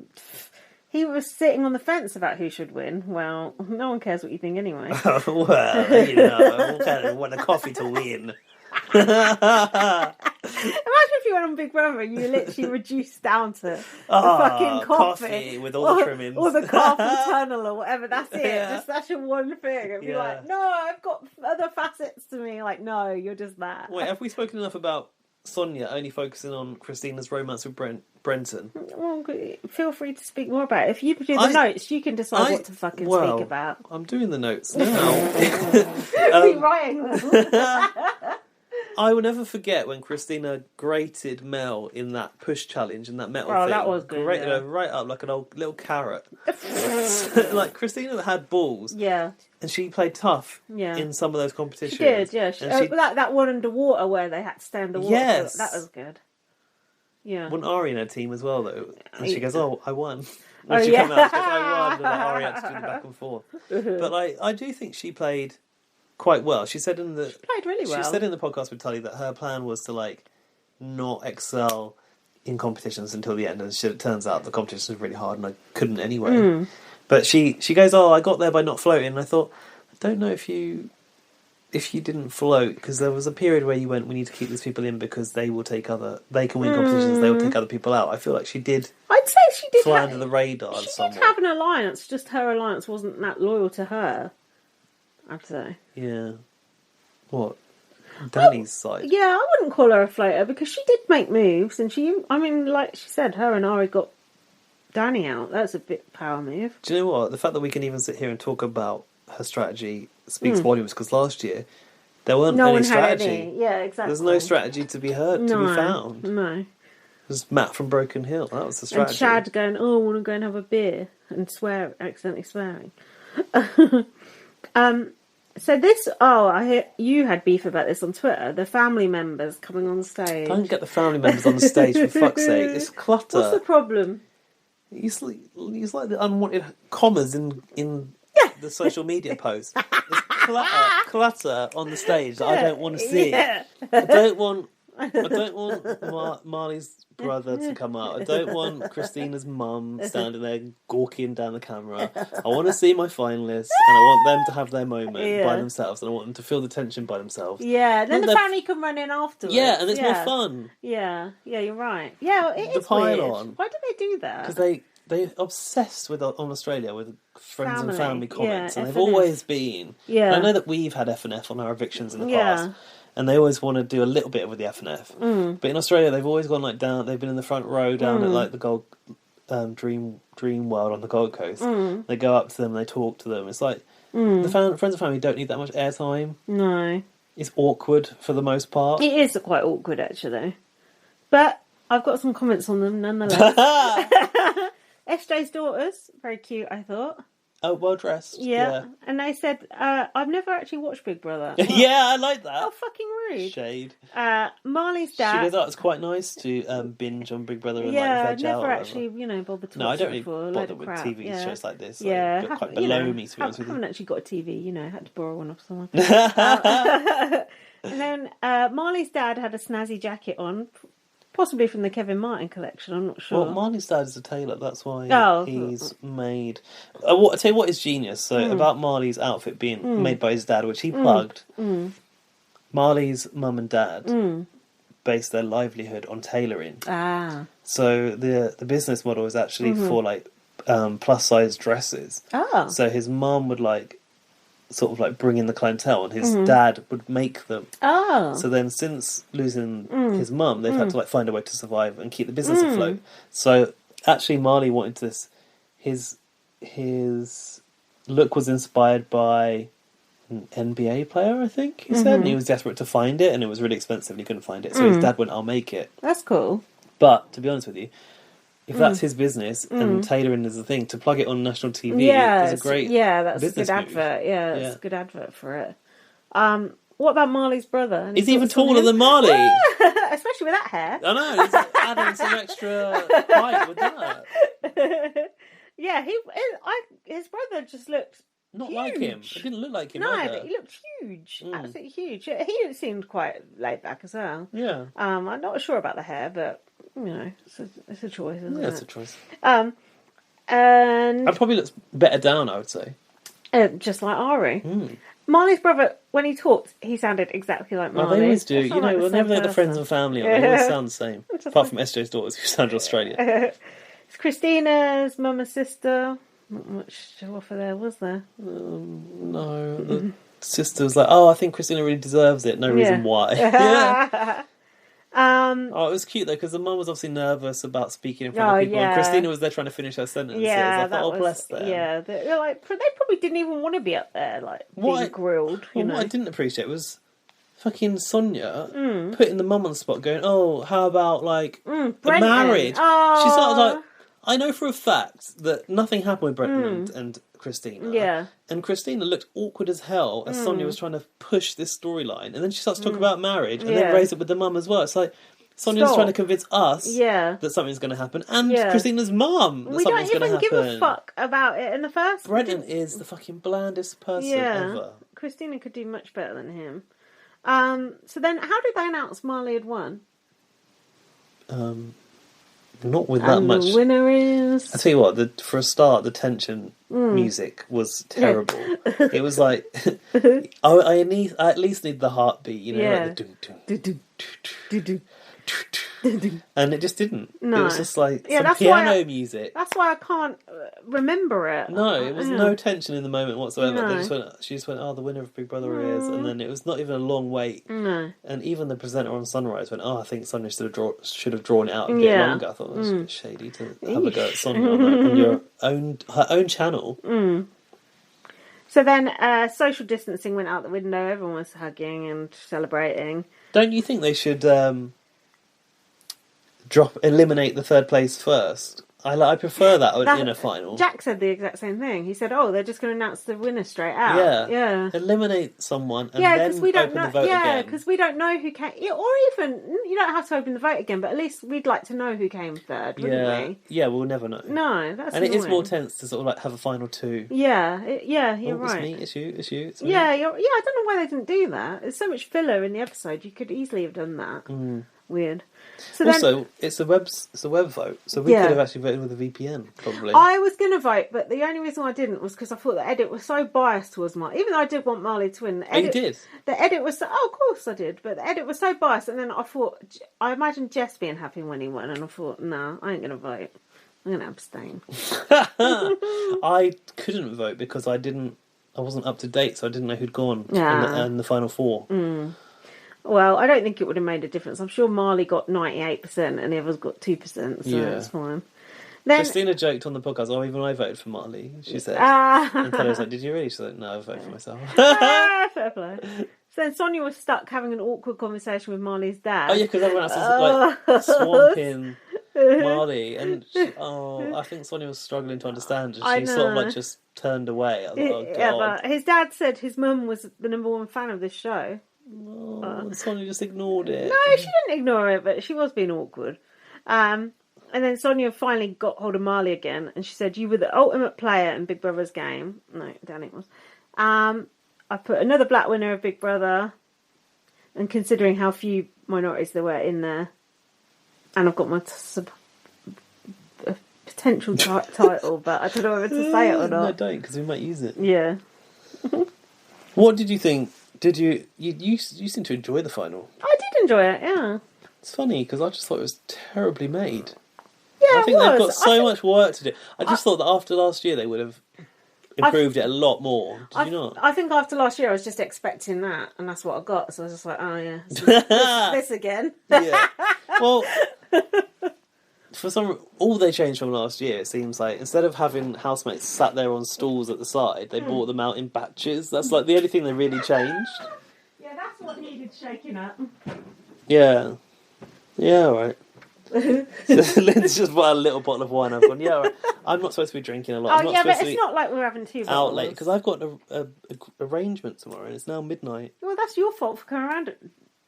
He was sitting on the fence about who should win. Well, no one cares what you think anyway. Well, you know, kind of want a coffee to win. Imagine if you went on Big Brother and you literally reduced down to the fucking coffee with all the trimmings. Or the carpal tunnel or whatever, that's it. Yeah. Just that's your one thing. It'd be like, no, I've got other facets to me. Like, no, you're just that. Wait, have we spoken enough about Sonia only focusing on Christina's romance with Brenton? Well, feel free to speak more about it. If you do the notes, you can decide what to fucking speak about. I'm doing the notes now. Rewriting them. I will never forget when Christina grated Mel in that push challenge and that metal thing. That was good. Grated her right up like an old little carrot. Like Christina had balls. Yeah. And she played tough Yeah. in some of those competitions. She did, yeah. That one underwater where they had to stay underwater. Yes. That was good. Yeah. Wasn't Ari in her team as well, though? And she goes, oh, I won. Oh, When she yeah. came out, she goes, I won. And Ari had to do the back and forth. But I do think she played quite well. She said in the... She played really well. She said in the podcast with Tully that her plan was to, like, not excel in competitions until the end. And it turns out the competition was really hard and I couldn't anyway. But she goes, oh, I got there by not floating. And I thought, I don't know if you didn't float, because there was a period where you went, we need to keep these people in because they can win competitions, they will take other people out. I feel like she did. I'd say she did fly under the radar. She did have an alliance, just her alliance wasn't that loyal to her, I'd say. Yeah. What? Danny's side? Yeah, I wouldn't call her a floater because she did make moves, and like she said, her and Ari got Danny out. That's a bit power move. Do you know what? The fact that we can even sit here and talk about her strategy speaks volumes, because last year there weren't any strategy. Yeah, exactly. There's no strategy to be heard, to be found. No. It was Matt from Broken Hill. That was the strategy. And Chad going, oh, I want to go and have a beer, and accidentally swearing. So this, I hear you had beef about this on Twitter. The family members coming on stage. Don't get the family members on the stage, for fuck's sake. It's clutter. What's the problem? It's like the unwanted commas in the social media post. It's clutter on the stage that I don't want to see. Yeah. I don't want Marley's brother to come out. I don't want Christina's mum standing there gawking down the camera. I want to see my finalists, and I want them to have their moment by themselves, and I want them to feel the tension by themselves. Yeah, then the family can run in afterwards. Yeah, and it's more fun. Yeah, you're right. Yeah, it is weird. Why do they do that? Because they're obsessed on Australia with friends and family comments, and they've F&F. always been. Yeah. And I know that we've had F&F on our evictions in the past, and they always want to do a little bit with the F&F. But in Australia, they've always gone like down. They've been in the front row down at like the Gold Dream World on the Gold Coast. They go up to them, they talk to them. It's like the friends and family don't need that much airtime. No, it's awkward for the most part. It is quite awkward actually, but I've got some comments on them nonetheless. SJ's daughters, very cute, I thought. Oh, well dressed. Yeah. And they said, I've never actually watched Big Brother. Yeah, I like that. How fucking rude. Shade. Marley's dad. She goes, oh, it's quite nice to binge on Big Brother and veg out. I've never actually, bothered to watch it. No, I don't really before. bother with TV shows like this. Yeah. Like, quite below me, to be honest with you. I haven't actually got a TV, I had to borrow one off someone. And then Marley's dad had a snazzy jacket on. Possibly from the Kevin Martin collection, I'm not sure. Well, Marley's dad is a tailor, that's why he's made... I'll tell you what is genius. So, about Marley's outfit being made by his dad, which he plugged, Marley's mum and dad based their livelihood on tailoring. Ah. So, the business model is actually for, like, plus-size dresses. Oh. So, his mum would, like, sort of like bring in the clientele, and his dad would make them. Oh. So then, since losing his mum, they've had to like find a way to survive and keep the business afloat. So actually, Marley wanted this. His look was inspired by an NBA player, I think he said, and he was desperate to find it, and it was really expensive, and he couldn't find it. So his dad went, "I'll make it." That's cool. But to be honest with you, if that's his business and tailoring is the thing, to plug it on national TV is a great that's a business good move. advert. Yeah, that's a good advert for it. What about Marley's brother? He's even taller than Marley. Especially with that hair. I know, it's adding some extra height with that. Yeah, his brother just looked Not huge. like him. It didn't look like him No, either. but he looked huge. Absolutely huge. He seemed quite laid back as well. Yeah. I'm not sure about the hair, but, it's a choice, isn't it? Yeah, it's a choice. And It probably looks better down, I would say. just like Ari. Marley's brother, when he talked, he sounded exactly like Marley. Well, they always do. They sound like the whenever same they're the friends person. and family, they always sound the same. Apart from SJ's daughters, who sound Australian. It's Christina's mum and sister. Not much to offer there, was there? No, the sister was like, "Oh, I think Christina really deserves it. No reason why." Yeah. It was cute though because the mum was obviously nervous about speaking in front of people, and Christina was there trying to finish her sentence. Yeah, I thought, bless them. Yeah, they're like they probably didn't even want to be up there, like being grilled. What I didn't appreciate was fucking Sonia putting the mum on the spot, going, "Oh, how about like a marriage?" Oh. She started like, I know for a fact that nothing happened with Brenton and Christina. Yeah. And Christina looked awkward as hell as Sonia was trying to push this storyline. And then she starts talking about marriage and then raise it with the mum as well. It's like Sonia's trying to convince us that something's going to happen. And Christina's mum that something's going to happen. We don't even give a fuck about it in the first place. Brenton is the fucking blandest person ever. Christina could do much better than him. So then how did they announce Marley had won? Not with that much. The winner is. I tell you what, for a start, the tension music was terrible. It was like I at least need the heartbeat, like the and it just didn't. No. It was just like some piano music. That's why I can't remember it. No, it was no tension in the moment whatsoever. No. She just went, "Oh, the winner of Big Brother is," and then it was not even a long wait. No. And even the presenter on Sunrise went, "Oh, I think Sonia should have drawn it out a bit longer." I thought it was a bit shady to have a go at Sonia on her own channel. So then social distancing went out the window. Everyone was hugging and celebrating. Don't you think they should eliminate the third place first? I prefer that in a final. Jack said the exact same thing. He said, "Oh, they're just going to announce the winner straight out." Yeah. Eliminate someone and then open the vote again. Yeah, because we don't know who came. Or even you don't have to open the vote again, but at least we'd like to know who came third, wouldn't we? Yeah, we'll never know. No, that's and annoying. it is more tense to sort of like have a final two. Yeah, you're right. It's me. It's you. It's me. Yeah, I don't know why they didn't do that. There's so much filler in the episode. You could easily have done that. Weird. So also, it's a web vote, so we could have actually voted with a VPN, probably. I was going to vote, but the only reason I didn't was because I thought the edit was so biased towards Marley. Even though I did want Marley to win. The edit, you did? The edit was of course I did, but the edit was so biased, and then I imagined Jess being happy when he won, and I thought, no, I ain't going to vote. I'm going to abstain. I couldn't vote because I wasn't up to date, so I didn't know who'd gone in the final four. Well, I don't think it would have made a difference. I'm sure Marley got 98% and the others got 2%, so that's fine. Then, Christina joked on the podcast, "Oh, even I voted for Marley," she said. And Taylor was like, "Did you really?" She said, "No, I voted for myself." Fair play. So then Sonia was stuck having an awkward conversation with Marley's dad. Oh, yeah, because everyone else was like swamping Marley. And I think Sonia was struggling to understand. And she sort of like just turned away. I was like, oh, God. Yeah, but his dad said his mum was the number one fan of this show. And Sonia just ignored it. No, she didn't ignore it, but she was being awkward. And then Sonia finally got hold of Marley again, and she said, "You were the ultimate player in Big Brother's game." No, Danny was. I put another black winner of Big Brother, and considering how few minorities there were in there, and I've got my potential title, but I don't know whether to say it or not. No, don't, because we might use it. Yeah. What did you think? Did you seem to enjoy the final? I did enjoy it, yeah. It's funny, because I just thought it was terribly made. Yeah, I think they've got so much work to do. I just thought that after last year they would have improved it a lot more. Did you not? I think after last year I was just expecting that, and that's what I got. So I was just like, oh yeah, this again. Yeah. Well, all they changed from last year, it seems like, instead of having housemates sat there on stools at the side, they brought them out in batches. That's like the only thing they really changed. Yeah, that's what needed shaking up. Yeah. Yeah, all right. Lynn's just bought a little bottle of wine. I've gone, yeah, all right. I'm not supposed to be drinking a lot. I'm not yeah, but supposed to it's be not like we're having 2 bottles. out late because I've got a arrangement tomorrow and it's now midnight. Well, that's your fault for coming around at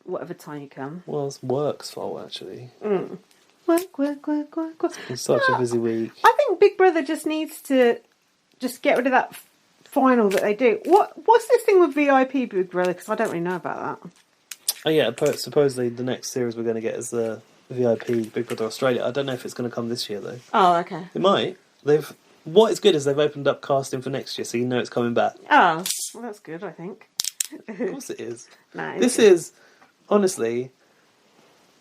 whatever time you come. Well, it's work's fault, actually. Work. It's been such a busy week. I think Big Brother just needs to just get rid of that final that they do. What's this thing with VIP Big Brother? Because I don't really know about that. Oh, yeah, supposedly the next series we're going to get is the VIP Big Brother Australia. I don't know if it's going to come this year, though. Oh, okay. It might. What is good is they've opened up casting for next year, so you know it's coming back. Oh, well, that's good, I think. Of course it is. No, This is, honestly,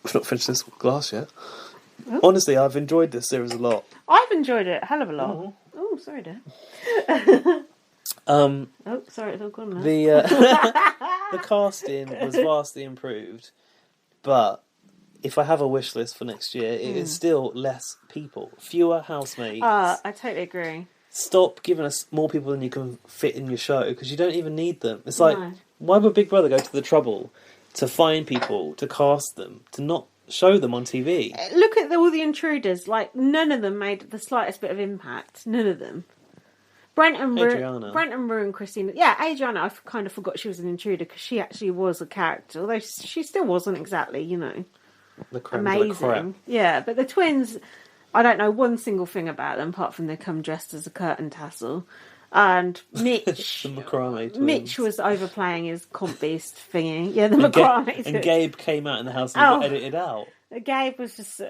we've not finished this glass yet. Oh. Honestly, I've enjoyed this series a lot. I've enjoyed it a hell of a lot. Oh, sorry, dear. Oh, sorry, it's all gone now. The casting was vastly improved, but if I have a wish list for next year, it is still less people, fewer housemates. I totally agree. Stop giving us more people than you can fit in your show because you don't even need them. It's like, why would Big Brother go to the trouble to find people, to cast them, to not show them on TV? Look at all the intruders. Like, none of them made the slightest bit of impact. None of them. Brent and Rue and Christina. Yeah, Adriana, I kind of forgot she was an intruder because she actually was a character, although she still wasn't exactly, the creme amazing. de la creme. Yeah, but the twins, I don't know one single thing about them apart from they come dressed as a curtain tassel. And Mitch, the macrame twins. Mitch was overplaying his comp beast thingy. Yeah, the macrame. And Gabe came out in the house and got edited out. Gabe was just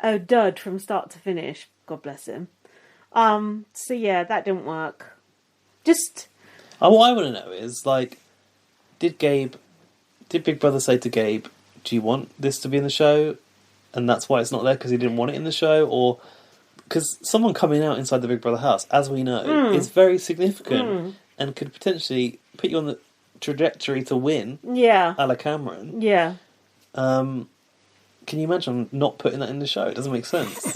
a dud from start to finish. God bless him. So yeah, that didn't work. Just. What I want to know is, like, did Big Brother say to Gabe, do you want this to be in the show? And that's why it's not there because he didn't want it in the show? Or because someone coming out inside the Big Brother house, as we know, is very significant and could potentially put you on the trajectory to win. Yeah. A la Cameron. Yeah. Can you imagine not putting that in the show? It doesn't make sense.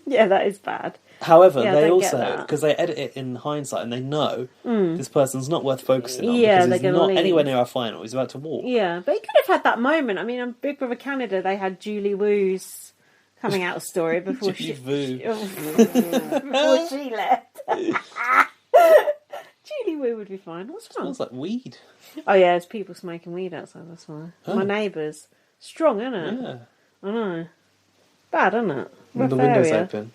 Yeah, that is bad. However, they also, because they edit it in hindsight and they know this person's not worth focusing on because he's not anywhere near our final. He's about to walk. Yeah, but he could have had that moment. I mean, on Big Brother Canada, they had Julie Woo's coming out story before she left. Julie Woo would be fine. What's wrong? It smells like weed. Oh yeah, there's people smoking weed outside. That's why. My neighbours. Strong, isn't it? Yeah. I know. Bad, isn't it? Rough the window's area. open.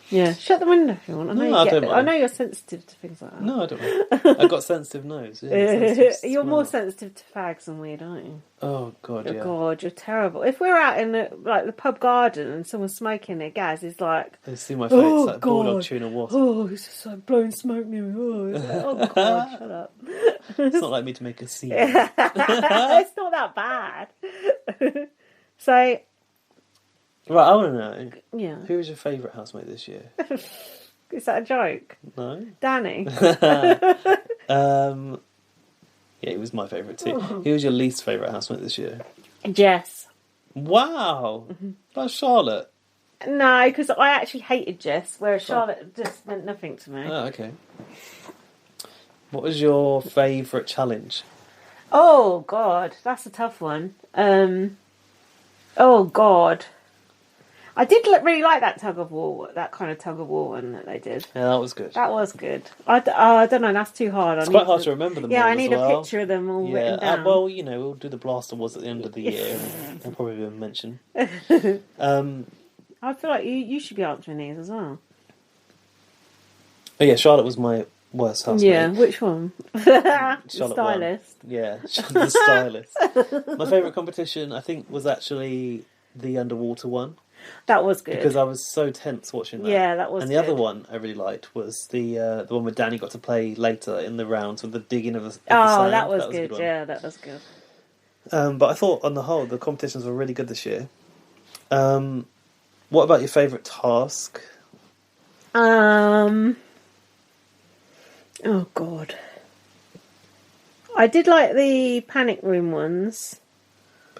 Yeah, shut the window if you want. I know you're sensitive to things like that. No, I don't mind. I've got sensitive nose. Yeah, you're more sensitive to fags than weed, aren't you? Oh, God, yeah. Oh, God, you're terrible. If we're out in the pub garden and someone's smoking their gas, it's like... They see my face, like bulldog chewing a wasp. Oh, it's just like blowing smoke near me. Oh, God, shut up. It's not like me to make a scene. It's not that bad. So... Right, I want to know. Yeah. Who was your favourite housemate this year? Is that a joke? No. Danny. Yeah, he was my favourite too. Who was your least favourite housemate this year? Jess. Wow. That's Charlotte. No, because I actually hated Jess, whereas Charlotte just meant nothing to me. Oh, okay. What was your favourite challenge? Oh, God. That's a tough one. Oh, God. I did really like that tug of war, that kind of tug of war one that they did. Yeah, that was good. That was good. I don't know, that's too hard. It's quite hard to remember them all. Yeah, I need a picture of them all written down. Well, we'll do the Blast Awards at the end of the year and they'll probably be mentioned. I feel like you should be answering these as well. Oh yeah, Charlotte was my worst housemate. Yeah, which one? The stylist. Yeah, the stylist. My favourite competition, I think, was actually the underwater one. That was good. Because I was so tense watching that. Yeah, that was And the other one I really liked was the one where Danny got to play later in the rounds with the digging of the sand. That was good. Yeah, that was good. But I thought, on the whole, the competitions were really good this year. What about your favourite task? Oh, God. I did like the panic room ones.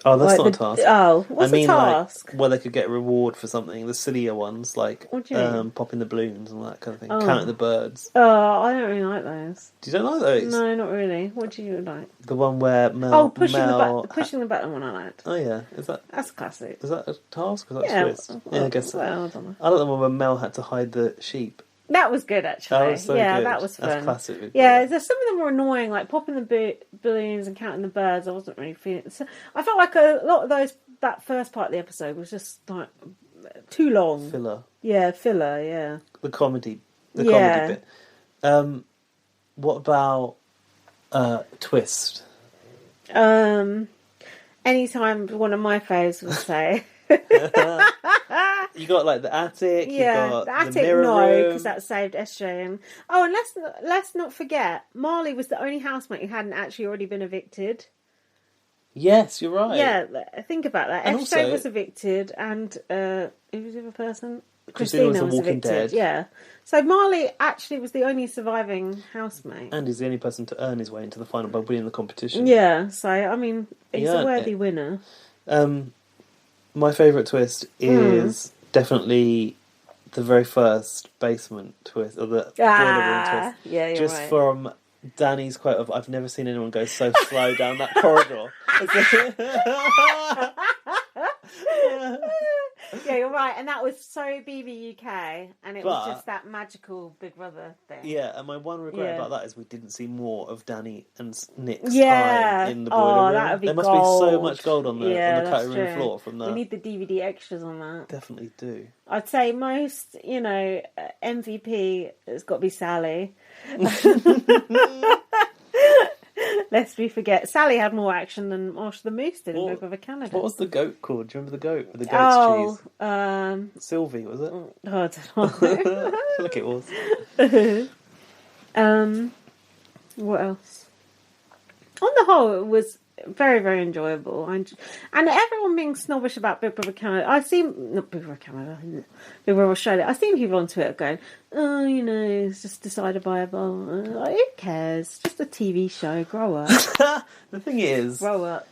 Oh, that's not a task. Oh, what's a task? Like, where they could get a reward for something. The sillier ones, like popping the balloons and all that kind of thing. Counting the birds. Oh, I don't really like those. Do you don't like those? No, not really. What do you like? The one where Mel... pushing the button one I liked. Oh, yeah. That's a classic. Is that a task or is that a twist? Yeah, I guess so. Well, I don't know. I like the one where Mel had to hide the sheep. That was good, actually. That was so good. That was fun. That's classic. Yeah, some of them were annoying, like popping the balloons and counting the birds. I wasn't really feeling it. So I felt like a lot of that first part of the episode was just like too long. Filler. Yeah, filler, yeah. The comedy bit. What about Twist? Anytime one of my faves would say... You got like the attic. Yeah, you got the attic. The mirror No, room. because that saved SJ. Oh, and let's not forget, Marley was the only housemate who hadn't actually already been evicted. Yes, you're right. Yeah, think about that. And SJ also, was evicted, and who was the other person? Christina was was Walking evicted. Dead. Yeah, so Marley actually was the only surviving housemate, and he's the only person to earn his way into the final by winning the competition. Yeah, so I mean, he's a worthy winner. My favourite twist is definitely the very first basement twist, or the boiler room twist. Yeah, you're just right. from Danny's quote of, "I've never seen anyone go so slow down that corridor." Yeah, you're right, and that was so BB UK, and it was just that magical Big Brother thing. Yeah, and my one regret about that is we didn't see more of Danny and Nick's Yeah. time in the boiler room. That would be there must gold. be so much gold on the cutting room true. floor from that. We need the DVD extras on that. Definitely do. I'd say most, MVP has got to be Sally. Lest we forget, Sally had more action than Marsh the Moose did in Big Brother Canada. What was the goat called? Do you remember the goat with the goat's cheese? Sylvie, was it? I don't know. I feel like it was. What else? On the whole, it was very, very enjoyable. And everyone being snobbish about Big Brother Canada. Not Big Brother Canada, Big Brother Australia. I've seen people on Twitter going, oh, it's just decided by a bar. Like, who cares? Just a TV show. Grow up. The thing is... Grow up.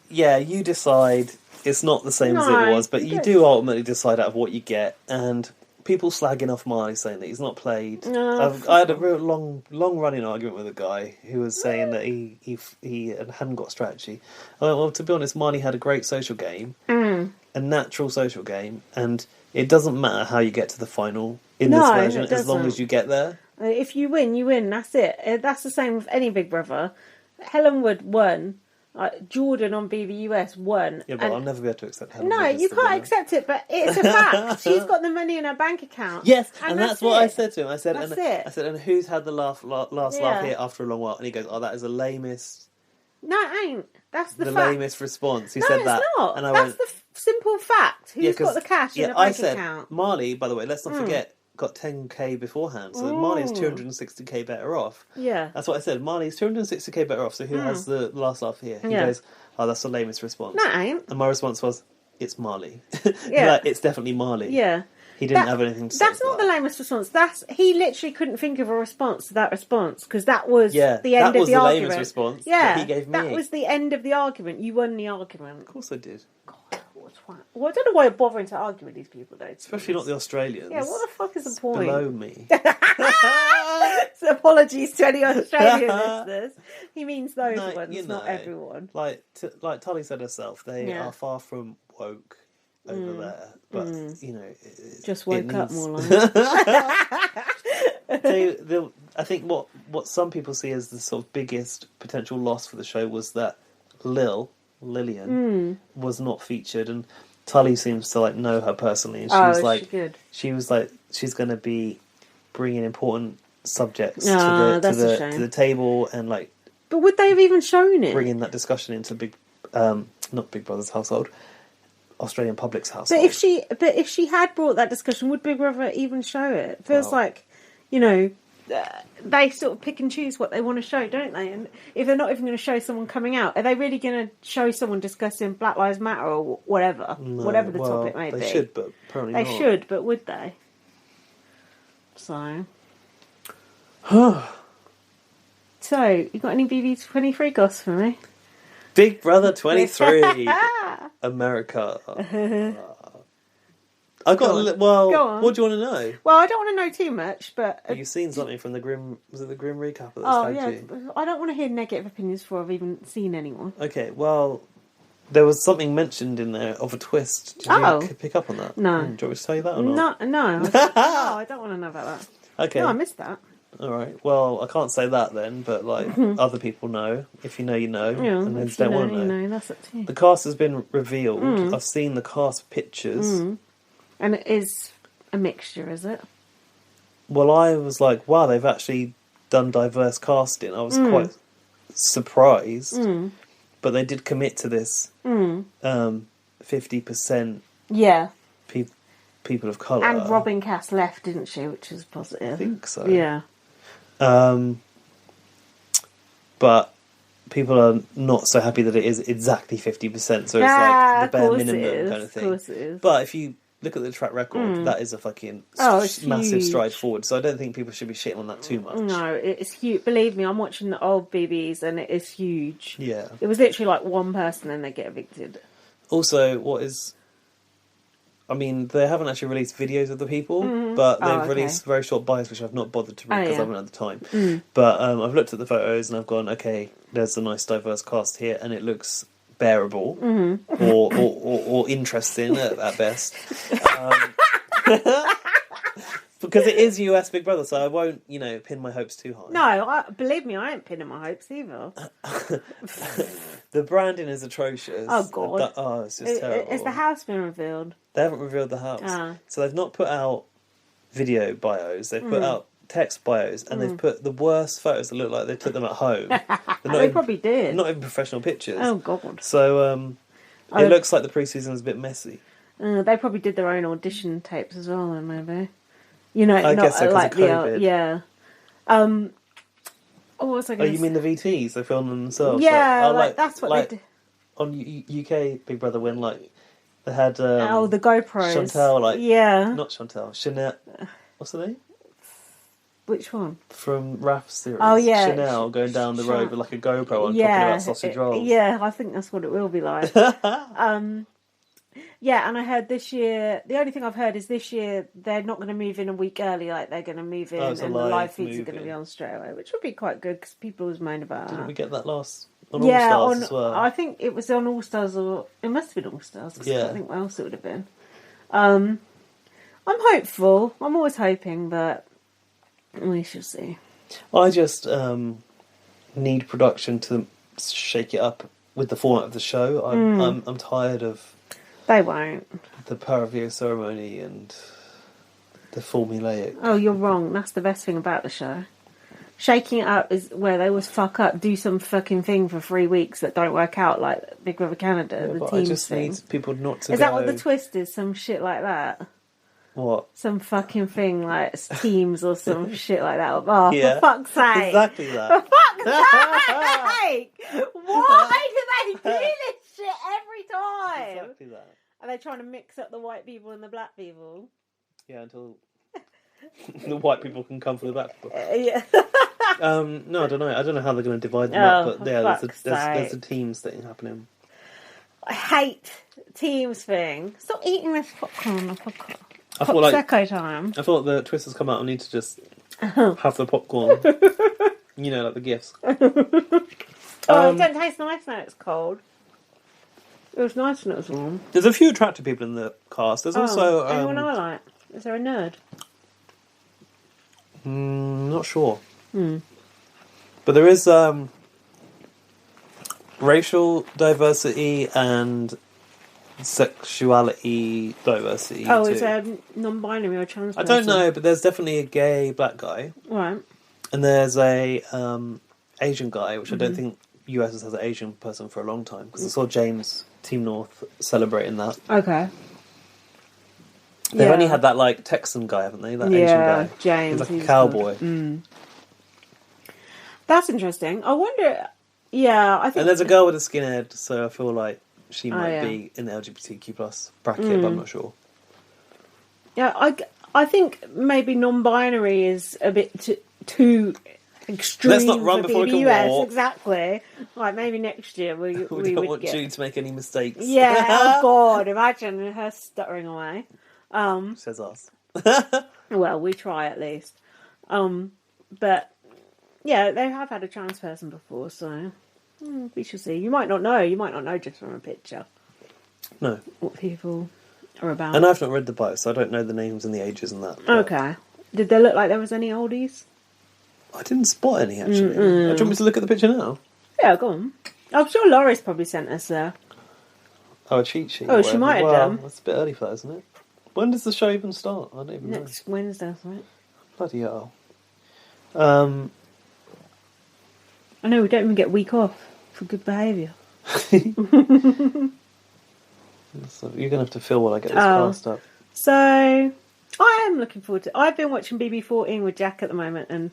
Yeah, you decide. It's not the same as it was, but you do ultimately decide out of what you get. And people slagging off Marley saying that he's not played. I had a real long running argument with a guy who was saying that he hadn't got strategy. I went, well, to be honest, Marley had a great social game, a natural social game, and it doesn't matter how you get to the final in this version, as long as you get there. If you win, you win. That's it. That's the same with any Big Brother. Helen Wood won. Jordan on BBUS won. Yeah, but I'll never be able to accept Helen. No, you can't accept it, but it's a fact. She's got the money in her bank account. Yes, and that's what I said to him. I said, it. And who's had the last laugh here after a long while? And he goes, oh, that is the lamest. No, it ain't. That's the fact. Lamest response. He said that. No, it's not. And I That's the simple fact. Who's got the cash in her bank account? Marley, by the way, let's not forget, got 10k beforehand, so Marley's 260k better off. Yeah. That's what I said. Marley's 260k better off, so who has the last laugh here? He goes, oh, that's the lamest response. No, it ain't. And my response was, it's Marley. Yeah. Like, it's definitely Marley. Yeah. He didn't have anything to say. That's not the lamest response. He literally couldn't think of a response to that response, because that was the end of the argument. That was the lamest response that he gave me. That was the end of the argument. You won the argument. Of course I did. God, what a twat. Well, I don't know why you're bothering to argue with these people, though. Especially not the Australians. Yeah, what the fuck is the point? Below me. So apologies to any Australian listeners. He means those ones, not everyone. Like Tully said herself, they are far from woke over there, but just woke up more like. I think what some people see as the sort of biggest potential loss for the show was that Lillian was not featured, and Tully seems to know her personally, and she was like she's going to be bringing important subjects to the table, and But would they have even shown it? Bringing that discussion into not Big Brother's household, Australian public's household. But if she had brought that discussion, would Big Brother even show it? It feels like, they sort of pick and choose what they want to show, don't they? And if they're not even going to show someone coming out, are they really going to show someone discussing Black Lives Matter or whatever? No, whatever the topic may be. They should, but apparently not. They should, but would they? So, you got any BB23 goss for me? Big Brother 23, America. I've got Go on. what do you want to know? Well, I don't want to know too much, but You've seen something from the Grim... Was it the Grim recap that I don't want to hear negative opinions before I've even seen anyone. Okay, well, there was something mentioned in there of a twist. Did you pick up on that? No. Do you want me to tell you that or not? No. I don't want to know about that. Okay. No, I missed that. All right. Well, I can't say that then, but like other people know. If you know, you know. Yeah, and then if don't you want know, to know. you know. That's up to you. The cast has been revealed. I've seen the cast pictures. And it is a mixture, is it? Well, I was like, wow, they've actually done diverse casting. I was quite surprised. But they did commit to this 50% Yeah. people of colour. And Robin Cass left, didn't she? Which is positive. I think so. Yeah. But people are not so happy that it is exactly 50%, so it's like the bare minimum kind of thing. Of course it is. But if you look at the track record, that is a fucking massive stride forward. So I don't think people should be shitting on that too much. No, it's huge. Believe me, I'm watching the old BBs and it is huge. Yeah. It was literally like one person and they get evicted. Also, I mean, they haven't actually released videos of the people, but they've released very short bios, which I've not bothered to read because I haven't had the time. But I've looked at the photos and I've gone, okay, there's a nice diverse cast here, and it looks bearable or interesting at best. Because it is US Big Brother, so I won't, pin my hopes too high. No, believe me, I ain't pinning my hopes either. The branding is atrocious. Oh, God. It's just terrible. Has the house been revealed? They haven't revealed the house. So they've not put out video bios. They've put out text bios, and they've put the worst photos that look like they took them at home. They probably did. Not even professional pictures. Oh, God. So it looks like the pre-season is a bit messy. They probably did their own audition tapes as well, then, maybe. I guess so, because of COVID. Yeah. What was I going to say? You mean the VTs? They filmed them themselves? Yeah, that's what they did. On UK Big Brother, when, they had... the GoPros. Chantel, Yeah. Not Chantel. Chanel... What's the name? Which one? From Raf's series. Oh, yeah. Chanel going down the road with, a GoPro on, talking about sausage rolls. Yeah, I think that's what it will be like. Yeah, and I heard this year, the only thing I've heard is this year they're not going to move in a week early, they're going to move in and the live feeds are going to be on straight away, which would be quite good because people always moan about Didn't that. we get that last on All Stars as well? I think it was on All Stars, or it must have been All Stars, because I can't think what else it would have been. I'm hopeful, I'm always hoping, but we shall see. I just need production to shake it up with the format of the show. I'm tired of... They won't. The Paravio ceremony and the formulaic. Oh, you're wrong. That's the best thing about the show. Shaking it up is where they always fuck up, do some fucking thing for 3 weeks that don't work out, like Big Brother Canada, the teams I just thing. need people not to Is that what the twist is? Some shit like that? What? Some fucking thing like teams or some shit like that. Oh, for fuck's sake. Exactly that. For fuck's sake! Why do they do this shit every time? Exactly that. Are they trying to mix up the white people and the black people? Yeah, until the white people can come for the black people. Yeah. No, I don't know. I don't know how they're going to divide them up, but yeah, there's a teams thing happening. I hate teams thing. Stop eating this popcorn on the podcast. I thought Prosecco time. I thought the twist has come out. I need to just have the popcorn. Like the gifts. It don't taste nice now it's cold. It was nice when it was warm. There's a few attractive people in the cast. There's also... anyone I like? Is there a nerd? Not sure. But there is racial diversity and sexuality diversity. Oh, too. is there non-binary or trans person? I don't know, but there's definitely a gay black guy. Right. And there's a Asian guy, which I don't think US has an Asian person for a long time, because I saw James Team North celebrating that. Okay. They've only had that Texan guy, haven't they? That Asian guy. James. He's like a cowboy. That's interesting. I wonder. Yeah, I think. And there's a girl with a skinhead, so I feel like she might be in the LGBTQ plus bracket, but I'm not sure. Yeah, I think maybe non-binary is a bit too extreme. Let's not run for before we can US, walk. Exactly. Like maybe next year we don't want you to make any mistakes. Yeah. Oh God! Imagine her stuttering away. Says us. Well, we try at least. But yeah, they have had a trans person before, so we shall see. You might not know. You might not know just from a picture. No. What people are about. And I've not read the bio, so I don't know the names and the ages and that. Okay. Did they look like there was any oldies? I didn't spot any, actually. Do you want me to look at the picture now? Yeah, go on. I'm sure Laurie's probably sent us there. Oh, a cheat sheet. Oh, she might have done. That's a bit early for that, isn't it? When does the show even start? I don't even know. Next Wednesday, right? Bloody hell. I know, we don't even get a week off for good behaviour. So you're going to have to fill while I get this cast up. So, I am looking forward to... I've been watching BB14 with Jack at the moment, and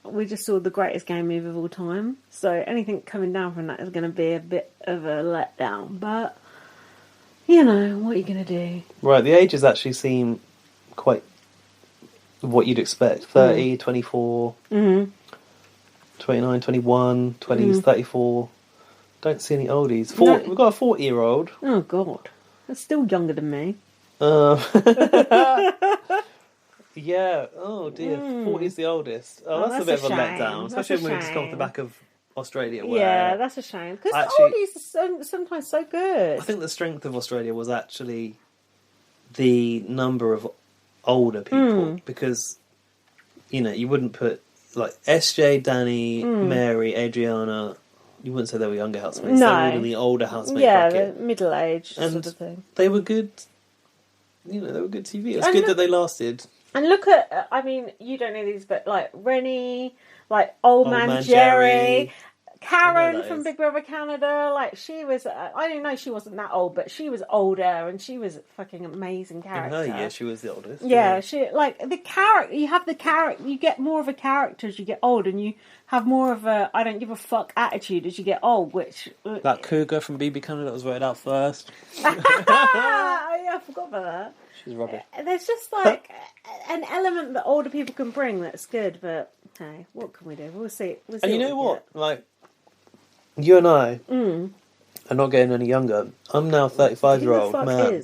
we just saw the greatest gay movie of all time. So anything coming down from that is going to be a bit of a letdown. But, you know, what are you going to do? Right, the ages actually seem quite what you'd expect. 30, 24, 29, 21, 20s, 34. Don't see any oldies. No. We've got a 40-year-old. Oh, God. That's still younger than me. Yeah, oh dear, 40's the oldest. Oh, that's a bit of a letdown, especially when we just come off the back of Australia. Where yeah, that's a shame. Because oldies are sometimes so good. I think the strength of Australia was actually the number of older people, because, you know, you wouldn't put, like, SJ, Danny, Mary, Adriana, you wouldn't say they were younger housemates. No. They were in the older housemate bracket. Yeah, middle-aged And sort of thing. they were good, you know, they were good TV. It was good that they lasted. And look at, I mean, you don't know these, but like Rennie, like Old Man Jerry, Karen from Big Brother Canada, like she was, I didn't know she wasn't that old, but she was older and she was a fucking amazing character. In her year, she was the oldest. Yeah, she, like the character, you have the character, you get more of a character as you get old, and you have more of a I don't give a fuck attitude as you get old, which... That cougar from BB Canada that was voted out first. Oh yeah, I forgot about that. She's rubbish. There's just like an element that older people can bring that's good, but hey, what can we do? We'll see. And you know what? Like, you and I are not getting any younger. I'm now a 35-year-old man.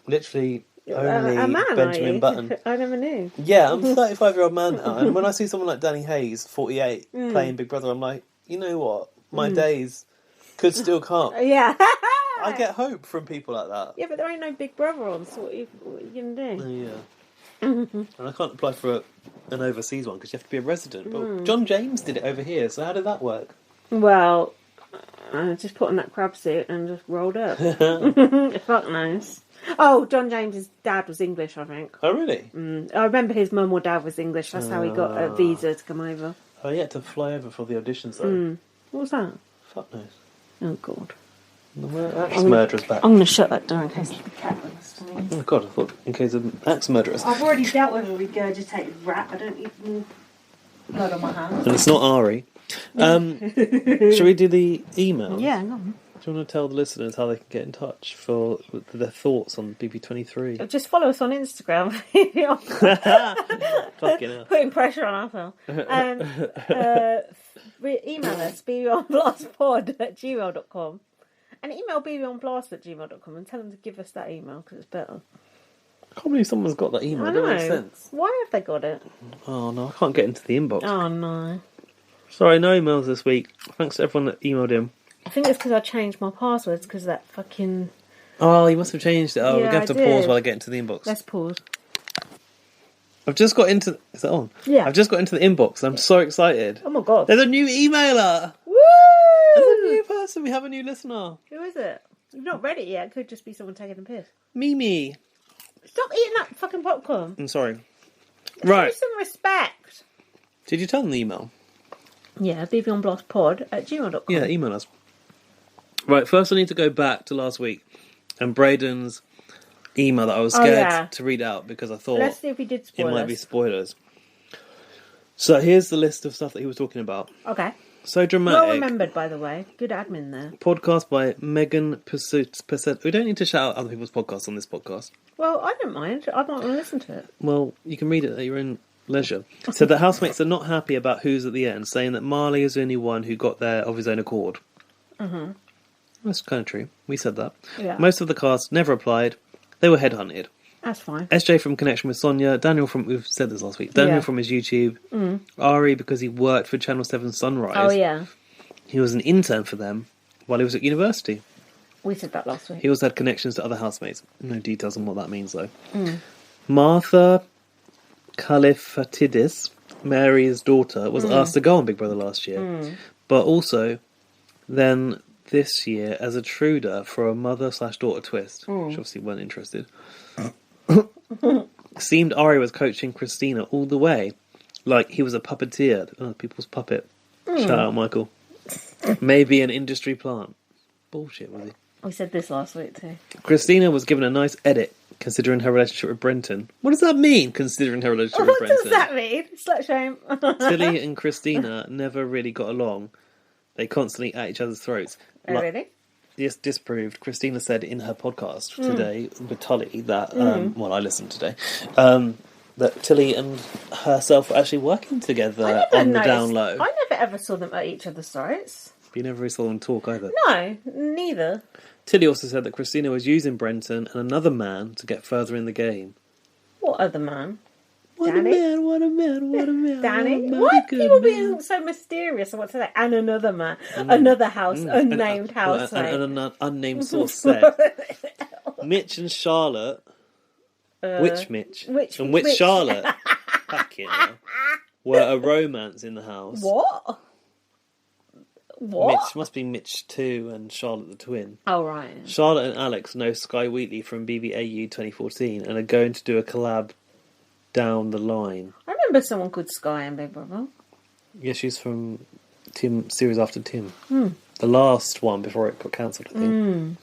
Literally only a man, Benjamin Button. I never knew. Yeah, I'm a 35-year-old man now. And when I see someone like Danny Hayes, 48, playing Big Brother, I'm like, you know what? My days could still come. Yeah. I get hope from people like that. Yeah, but there ain't no Big Brother on, so what are you going to do? Yeah. And I can't apply for an overseas one because you have to be a resident. But John James did it over here, so how did that work? Well, I just put on that crab suit and just rolled up. Fuck knows. Oh, John James's dad was English, I think. Oh, really? I remember his mum or dad was English. That's how he got a visa to come over. Oh, he had to fly over for the auditions, though. What was that? Fuck knows. Oh, God. The axe murderer's back. I'm going to shut that door in case the cat runs to me. Oh, God, I thought in case of axe murderers. I've already dealt with a regurgitated rat. I don't even blood on my hands. And it's not Ari. Shall we do the email? Yeah, no. Do you want to tell the listeners how they can get in touch for their thoughts on BB23? Just follow us on Instagram. Fucking hell. Putting pressure on ourselves. And email us, bbonblastpod@gmail.com. And email bbonblast@gmail.com and tell them to give us that email because it's better. I can't believe someone's got that email. I It know. doesn't make sense. Why have they got it? Oh, no, I can't get into the inbox. Oh, no. Sorry, no emails this week. Thanks to everyone that emailed in. I think it's because I changed my passwords because that fucking... Oh, you must have changed it. Oh, Yeah, we're going to have to I pause did. while I get into the inbox. Let's pause. I've just got into... Is that on? Yeah. I've just got into the inbox and I'm so excited. Oh, my God. There's a new emailer! Woo! There's a new person. We have a new listener. Who is it? You've not read it yet. It could just be someone taking a piss. Mimi. Stop eating that fucking popcorn. I'm sorry. Right. Show some respect. Did you tell them the email? Yeah, bbonblastpod@gmail.com. Yeah, email us. Right, first I need to go back to last week and Braden's email that I was scared to read out because I thought Let's see if we did it spoilers. might be spoilers. So here's the list of stuff that he was talking about. Okay. So dramatic. Well remembered, by the way. Good admin there. Podcast by Megan Pursuit. We don't need to shout out other people's podcasts on this podcast. Well, I don't mind. I might want to listen to it. Well, you can read it at your own leisure. So the housemates are not happy about who's at the end, saying that Marley is the only one who got there of his own accord. Mm-hmm. That's kind of true. We said that. Yeah. Most of the cast never applied. They were headhunted. That's fine. SJ from Connection with Sonia. Daniel from... We've said this last week. Daniel from his YouTube. Ari because he worked for Channel 7 Sunrise. Oh, yeah. He was an intern for them while he was at university. We said that last week. He also had connections to other housemates. No details on what that means, though. Martha Kalifatidis, Mary's daughter, was asked to go on Big Brother last year. But also, then this year, as a truder for a mother/daughter twist, which obviously weren't interested. Seemed Ari was coaching Christina all the way, like he was a puppeteer. People's puppet. Shout out, Michael. Maybe an industry plant. Bullshit, was he? We said this last week too. Christina was given a nice edit, considering her relationship with Brenton. What does that mean, considering her relationship with Brenton? What does that mean? Slut shame. Tilly and Christina never really got along. They constantly at each other's throats. Oh, really? This disproved. Christina said in her podcast today with Tully that, well, I listened today, that Tilly and herself were actually working together on the down low. I never ever saw them at each other's throats. You never really saw them talk either. No, neither. Tilly also said that Christina was using Brenton and another man to get further in the game. What other man? What Danny? a man, what a man, what a man. Danny? What Why a are good people man. being so mysterious? I want to say, and another man. Another house, unnamed housemate. And an unnamed source said, Mitch and Charlotte. Which Mitch? Which Charlotte? Fucking hell. Were a romance in the house. What? Mitch must be Mitch 2 and Charlotte the twin. Oh, right. Charlotte and Alex know Sky Wheatley from BBAU 2014 and are going to do a collab down the line. I remember someone called Sky and Big Brother. Yeah, she's from Tim series after Tim. The last one before it got cancelled, I think.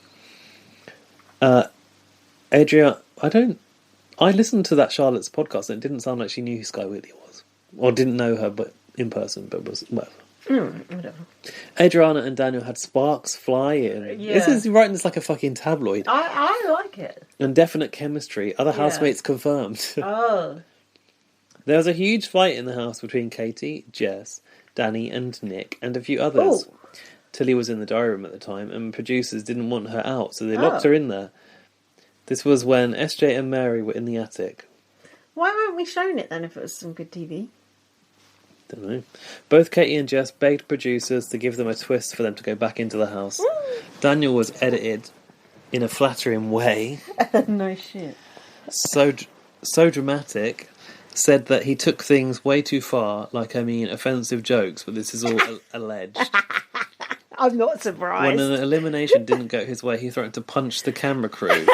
Adria, I listened to that Charlotte's podcast and it didn't sound like she knew who Sky Wheatley was. Or didn't know her but in person, but was whatever. Whatever. Adriana and Daniel had sparks fly in. Yeah. This is writing this like a fucking tabloid. I like it. And definite chemistry. Other housemates confirmed. Oh. There was a huge fight in the house between Katie, Jess, Danny and Nick and a few others. Oh. Tilly was in the diary room at the time and producers didn't want her out, so they locked her in there. This was when SJ and Mary were in the attic. Why weren't we shown it then if it was some good TV? Don't know. Both Katie and Jess begged producers to give them a twist for them to go back into the house. Daniel was edited in a flattering way. No shit. So dramatic. Said that he took things way too far, offensive jokes, but this is all alleged. I'm not surprised. When an elimination didn't go his way, he threatened to punch the camera crew.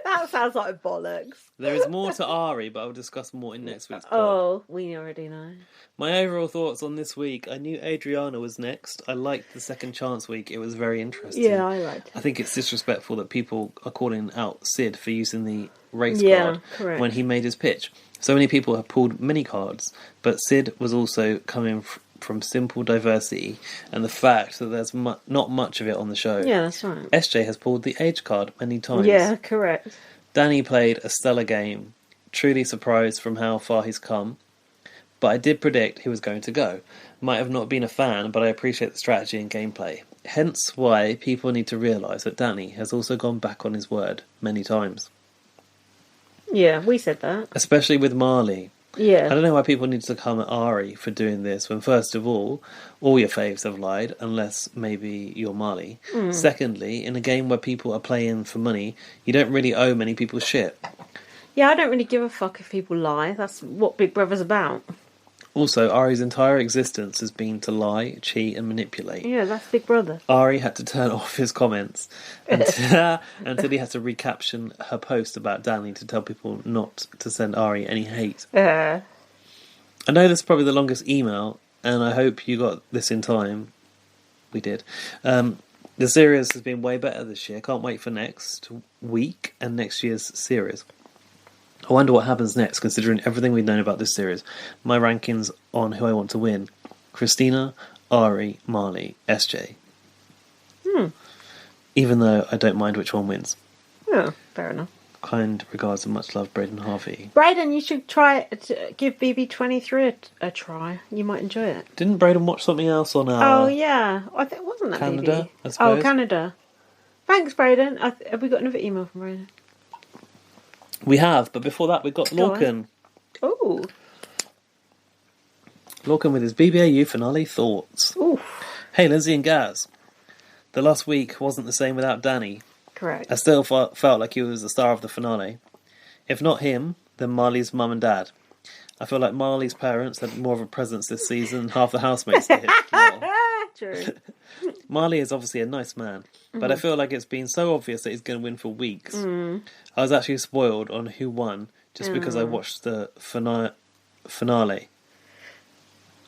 That sounds like bollocks. There is more to Ari, but I'll discuss more in next week's pod. Oh, we already know. My overall thoughts on this week. I knew Adriana was next. I liked the second chance week. It was very interesting. Yeah, I liked it. I think it's disrespectful that people are calling out Sid for using the race card when he made his pitch. So many people have pulled many cards, but Sid was also coming from simple diversity and the fact that there's not much of it on the show. Yeah, that's right. SJ has pulled the age card many times. Yeah, correct. Danny played a stellar game. Truly surprised from how far he's come. But I did predict he was going to go. Might have not been a fan, but I appreciate the strategy and gameplay. Hence why people need to realise that Danny has also gone back on his word many times. Yeah, we said that. Especially with Marley. Yeah. I don't know why people need to come at Ari for doing this when, first of all your faves have lied, unless maybe you're Marley. Secondly, in a game where people are playing for money, you don't really owe many people shit. Yeah, I don't really give a fuck if people lie. That's what Big Brother's about. Also, Ari's entire existence has been to lie, cheat and manipulate. Yeah, that's Big Brother. Ari had to turn off his comments until he had to recaption her post about Danny to tell people not to send Ari any hate. I know this is probably the longest email, and I hope you got this in time. We did. The series has been way better this year. Can't wait for next week and next year's series. I wonder what happens next, considering everything we've known about this series. My rankings on who I want to win. Christina, Ari, Marley, SJ. Even though I don't mind which one wins. Yeah, fair enough. Kind regards and much love, Braden Harvey. Braden, you should give BB23 a try. You might enjoy it. Didn't Braden watch something else on Oh, yeah. I think wasn't that Canada, BB? I suppose? Oh, Canada. Thanks, Braden. Have we got another email from Braden? We have, but before that we got Go on. Lorcan. Ooh. Lorcan with his BBAU finale thoughts. Ooh. Hey, Lindsay and Gaz. The last week wasn't the same without Danny. Correct. I still felt like he was the star of the finale. If not him, then Marley's mum and dad. I feel like Marley's parents had more of a presence this season than half the housemates did. True. Marley is obviously a nice man, but I feel like it's been so obvious that he's going to win for weeks. I was actually spoiled on who won just because I watched the finale.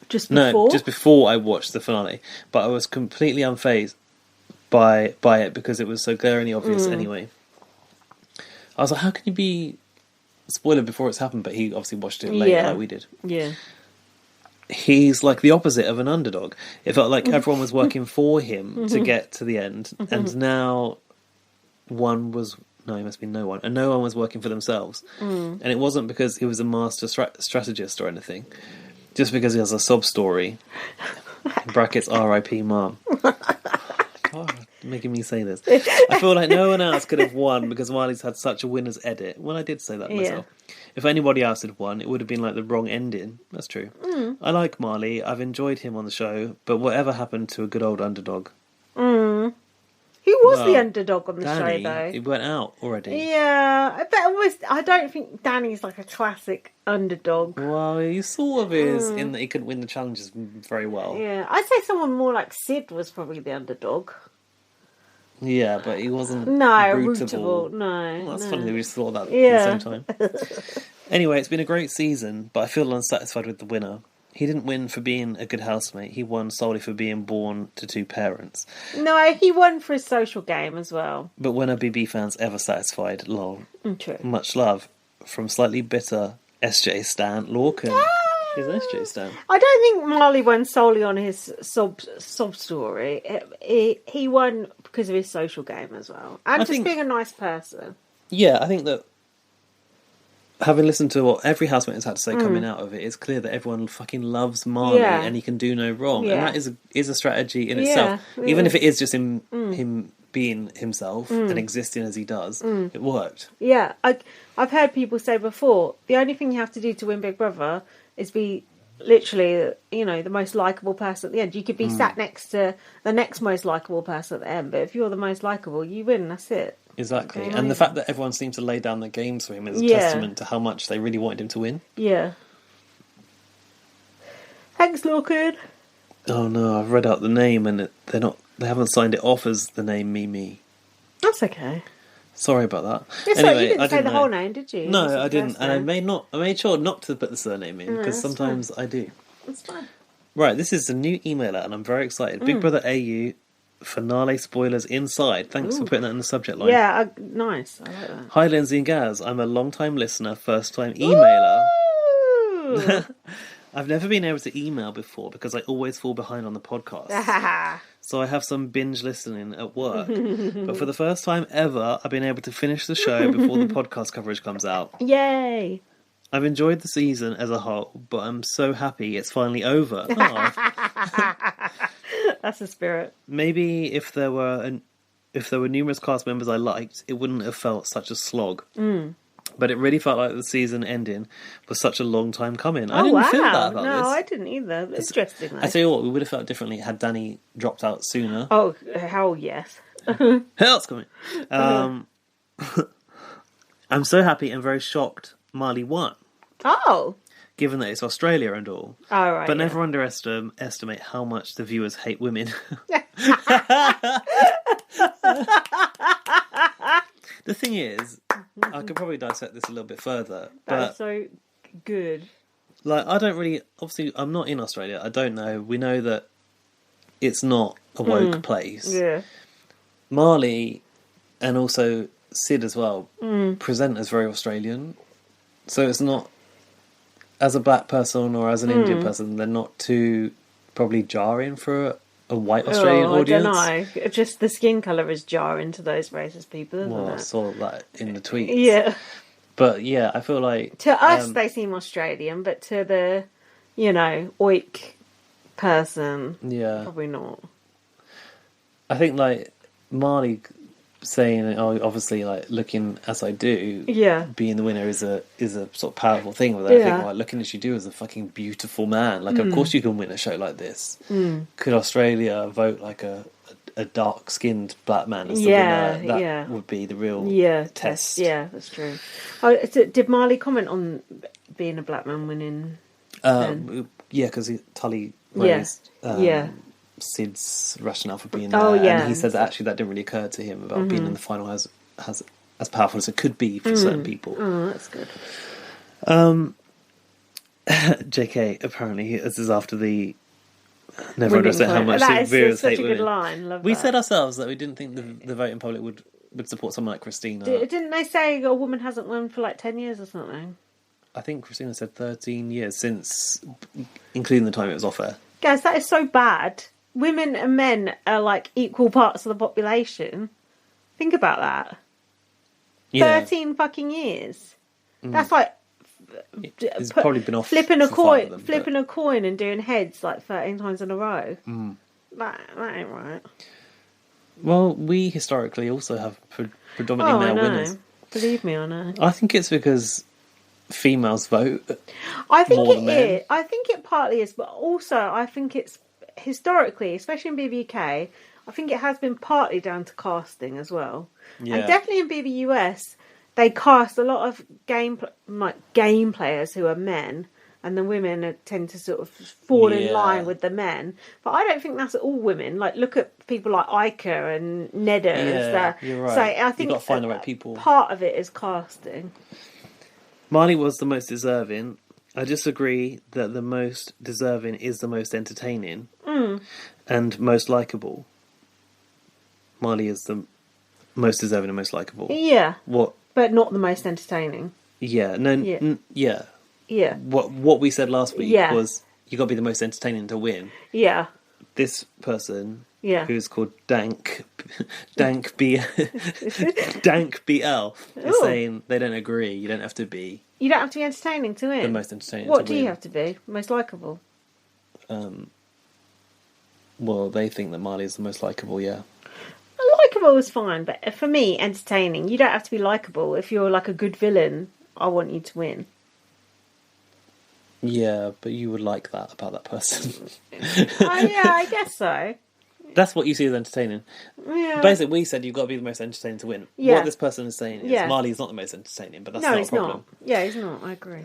Just before? No, just before I watched the finale. But I was completely unfazed by it because it was so glaringly obvious anyway. I was like, how can you be spoiled before it's happened? But he obviously watched it later like we did. Yeah. He's like the opposite of an underdog. It felt like everyone was working for him to get to the end, and now he must be no one, and no one was working for themselves. And it wasn't because he was a master strategist or anything, just because he has a sob story. In brackets, R.I.P. Mom. God, making me say this. I feel like no one else could have won because Marley's had such a winner's edit. Well, I did say that myself. If anybody else had won, it would have been like the wrong ending. That's true. I like Marley. I've enjoyed him on the show, but whatever happened to a good old underdog? Who was the underdog on the Danny, show, though? He went out already. Yeah, I don't think Danny's like a classic underdog. Well, he sort of is in that he couldn't win the challenges very well. Yeah, I'd say someone more like Sid was probably the underdog. Yeah, but he wasn't rootable. No, well, that's no. funny that we just thought that at the same time. Anyway, it's been a great season, but I feel unsatisfied with the winner. He didn't win for being a good housemate. He won solely for being born to two parents. No, he won for his social game as well. But when are BB fans ever satisfied? Lol. True. Much love from slightly bitter SJ Stan Lorcan. He's an SJ Stan. I don't think Marley won solely on his sob story. He won because of his social game as well. And just being a nice person. Yeah, I think that having listened to what every housemate has had to say coming out of it, it's clear that everyone fucking loves Marley and he can do no wrong. Yeah. And that is a strategy in itself. Even if it is just him being himself and existing as he does, it worked. Yeah, I've heard people say before, the only thing you have to do to win Big Brother is be literally, the most likeable person at the end. You could be sat next to the next most likeable person at the end, but if you're the most likeable, you win, that's it. Exactly. And the fact that everyone seemed to lay down the games for him is a testament to how much they really wanted him to win. Yeah. Thanks, Lorcan. Oh no, I've read out the name and they haven't signed it off as the name Mimi. That's okay. Sorry about that. It's anyway, you didn't say the whole name, did you? No, I didn't. And I made sure not to put the surname in because sometimes I do. That's fine. Right, this is a new emailer and I'm very excited. Big Brother AU finale spoilers inside. Thanks for putting that in the subject line. Yeah, nice. I like that. Hi Lindsay and Gaz, I'm a long time listener, first time emailer. I've never been able to email before because I always fall behind on the podcast. So I have some binge listening at work. But for the first time ever, I've been able to finish the show before the podcast coverage comes out. Yay! I've enjoyed the season as a whole, but I'm so happy it's finally over. Oh. That's the spirit. Maybe if there were numerous cast members I liked, it wouldn't have felt such a slog. But it really felt like the season ending was such a long time coming. I didn't feel that about this. No, I didn't either. It's interesting, though. I tell you what, we would have felt differently had Danny dropped out sooner. Oh, hell yes. Hell's coming. I'm so happy and very shocked Marley won. Oh. Given that it's Australia and all. Oh, right. But never underestimate how much the viewers hate women. The thing is, I could probably dissect this a little bit further. That's so good. Like, I don't really... Obviously, I'm not in Australia. I don't know. We know that it's not a woke place. Yeah. Marley, and also Sid as well, present as very Australian. So it's not... As a black person or as an Indian person, they're not too probably jarring for a white Australian audience. I don't know. Just the skin colour is jarring to those racist people, isn't it? I saw that in the tweets. Yeah. But yeah, I feel like... To us, they seem Australian, but to the, oik person, probably not. I think, like, Marley saying, "Oh, obviously, like looking as I do, Yeah. being the winner is a sort of powerful thing." But I think, like, looking as you do as a fucking beautiful man, like, of course you can win a show like this. Could Australia vote like a dark skinned black man as the winner? That would be the real test. Yeah, that's true. Oh, did Marley comment on being a black man winning? Yeah, because Tully raised Sid's rationale for being there, and he said that actually that didn't really occur to him about being in the final as powerful as it could be for certain people. Oh, that's good. JK, apparently, this is after the never understand how much the viewers hate women. Line. We said ourselves that we didn't think the voting public would support someone like Christina. Didn't they say a woman hasn't won for like 10 years or something? I think Christina said 13 years since, including the time it was off air. Guys, that is so bad. Women and men are like equal parts of the population. Think about that. Yeah. 13 fucking years. That's like it's probably been off flipping a coin and doing heads like 13 times in a row. That ain't right. Well, we historically also have predominantly male winners. Believe me, I know. I think it's because females vote. I think more than men. I think it partly is, but also I think it's historically, especially in BBUK, I think it has been partly down to casting as well. Yeah. And definitely in BBUS, they cast a lot of game players who are men, and the women tend to sort of fall in line with the men. But I don't think that's all women. Like, look at people like Ica and Neda and stuff. You're right. So I think you've got to find the right people. Part of it is casting. Marley was the most deserving. I disagree that the most deserving is the most entertaining and most likeable. Marley is the most deserving and most likeable. Yeah. What? But not the most entertaining. Yeah. No. Yeah. Yeah. What we said last week was you got to be the most entertaining to win. Yeah. This person, who's called Dank BL, is saying they don't agree. You don't have to be. You don't have to be entertaining to win. The most entertaining. What do you have to be? Most likeable. Well, they think that Marley is the most likeable. Yeah. Likeable is fine, but for me, entertaining. You don't have to be likeable. If you're like a good villain, I want you to win. Yeah, but you would like that about that person. I guess so. That's what you see as entertaining. Yeah. Basically, we said you've got to be the most entertaining to win. Yeah. What this person is saying is Marley's not the most entertaining, but that's not a problem. Not. Yeah, he's not. I agree.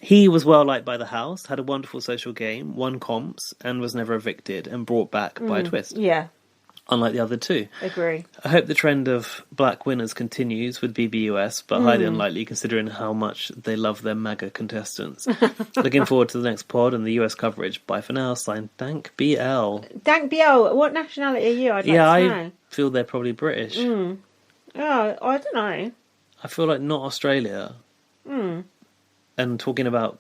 He was well liked by the house, had a wonderful social game, won comps, and was never evicted and brought back by a twist. Yeah. Unlike the other two. Agree. I hope the trend of black winners continues with BBUS, but highly unlikely considering how much they love their MAGA contestants. Looking forward to the next pod and the US coverage. Bye for now. Signed, Dank BL. Dank BL, what nationality are you? I'd like to know. I feel they're probably British. Oh, I don't know. I feel like not Australia. And talking about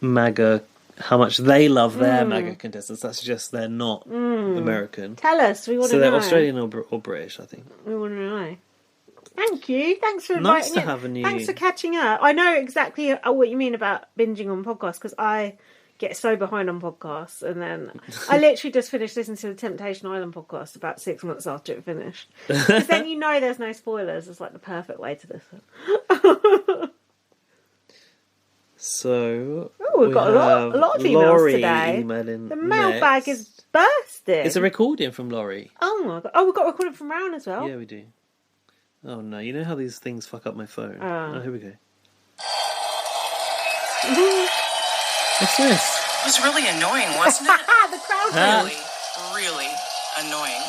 MAGA, how much they love their MAGA contestants, that suggests they're not American. Tell us, we want to know. So they're Australian or British, I think. We want to know. Thank you. Thanks for inviting Nice to have a new... Thanks for catching up. I know exactly what you mean about binging on podcasts, because I get so behind on podcasts, and then I literally just finished listening to the Temptation Island podcast about 6 months after it finished. Because then you know there's no spoilers. It's like the perfect way to listen. So we've got a lot of emails Laurie today. Emailing the mailbag is bursting. It's a recording from Laurie. Oh my god! Oh, we've got a recording from Rowan as well. Yeah, we do. Oh no! You know how these things fuck up my phone. Oh, here we go. What's this? It was really annoying, wasn't it? The crowd really annoying.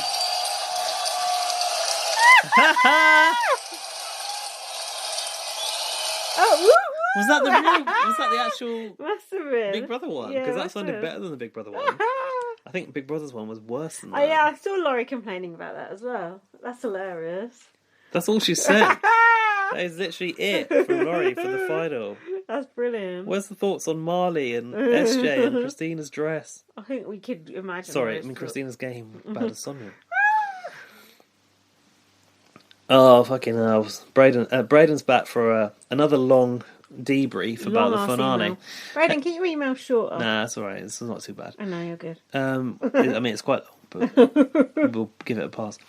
Was that the actual Must have been. Big Brother one? Because that sounded better than the Big Brother one. I think Big Brother's one was worse than that. Oh yeah, I saw Laurie complaining about that as well. That's hilarious. That's all she said. That is literally it from Laurie for the final. That's brilliant. Where's the thoughts on Marley and SJ and Christina's dress? I think we could imagine. Sorry, Christina's game. Bad as Sonia. Oh, fucking hell. Braden's back for another long debrief about the finale. Braden, keep your email shorter. Nah, that's alright. It's not too bad. I know, you're good. I mean, it's quite long, but we'll give it a pass.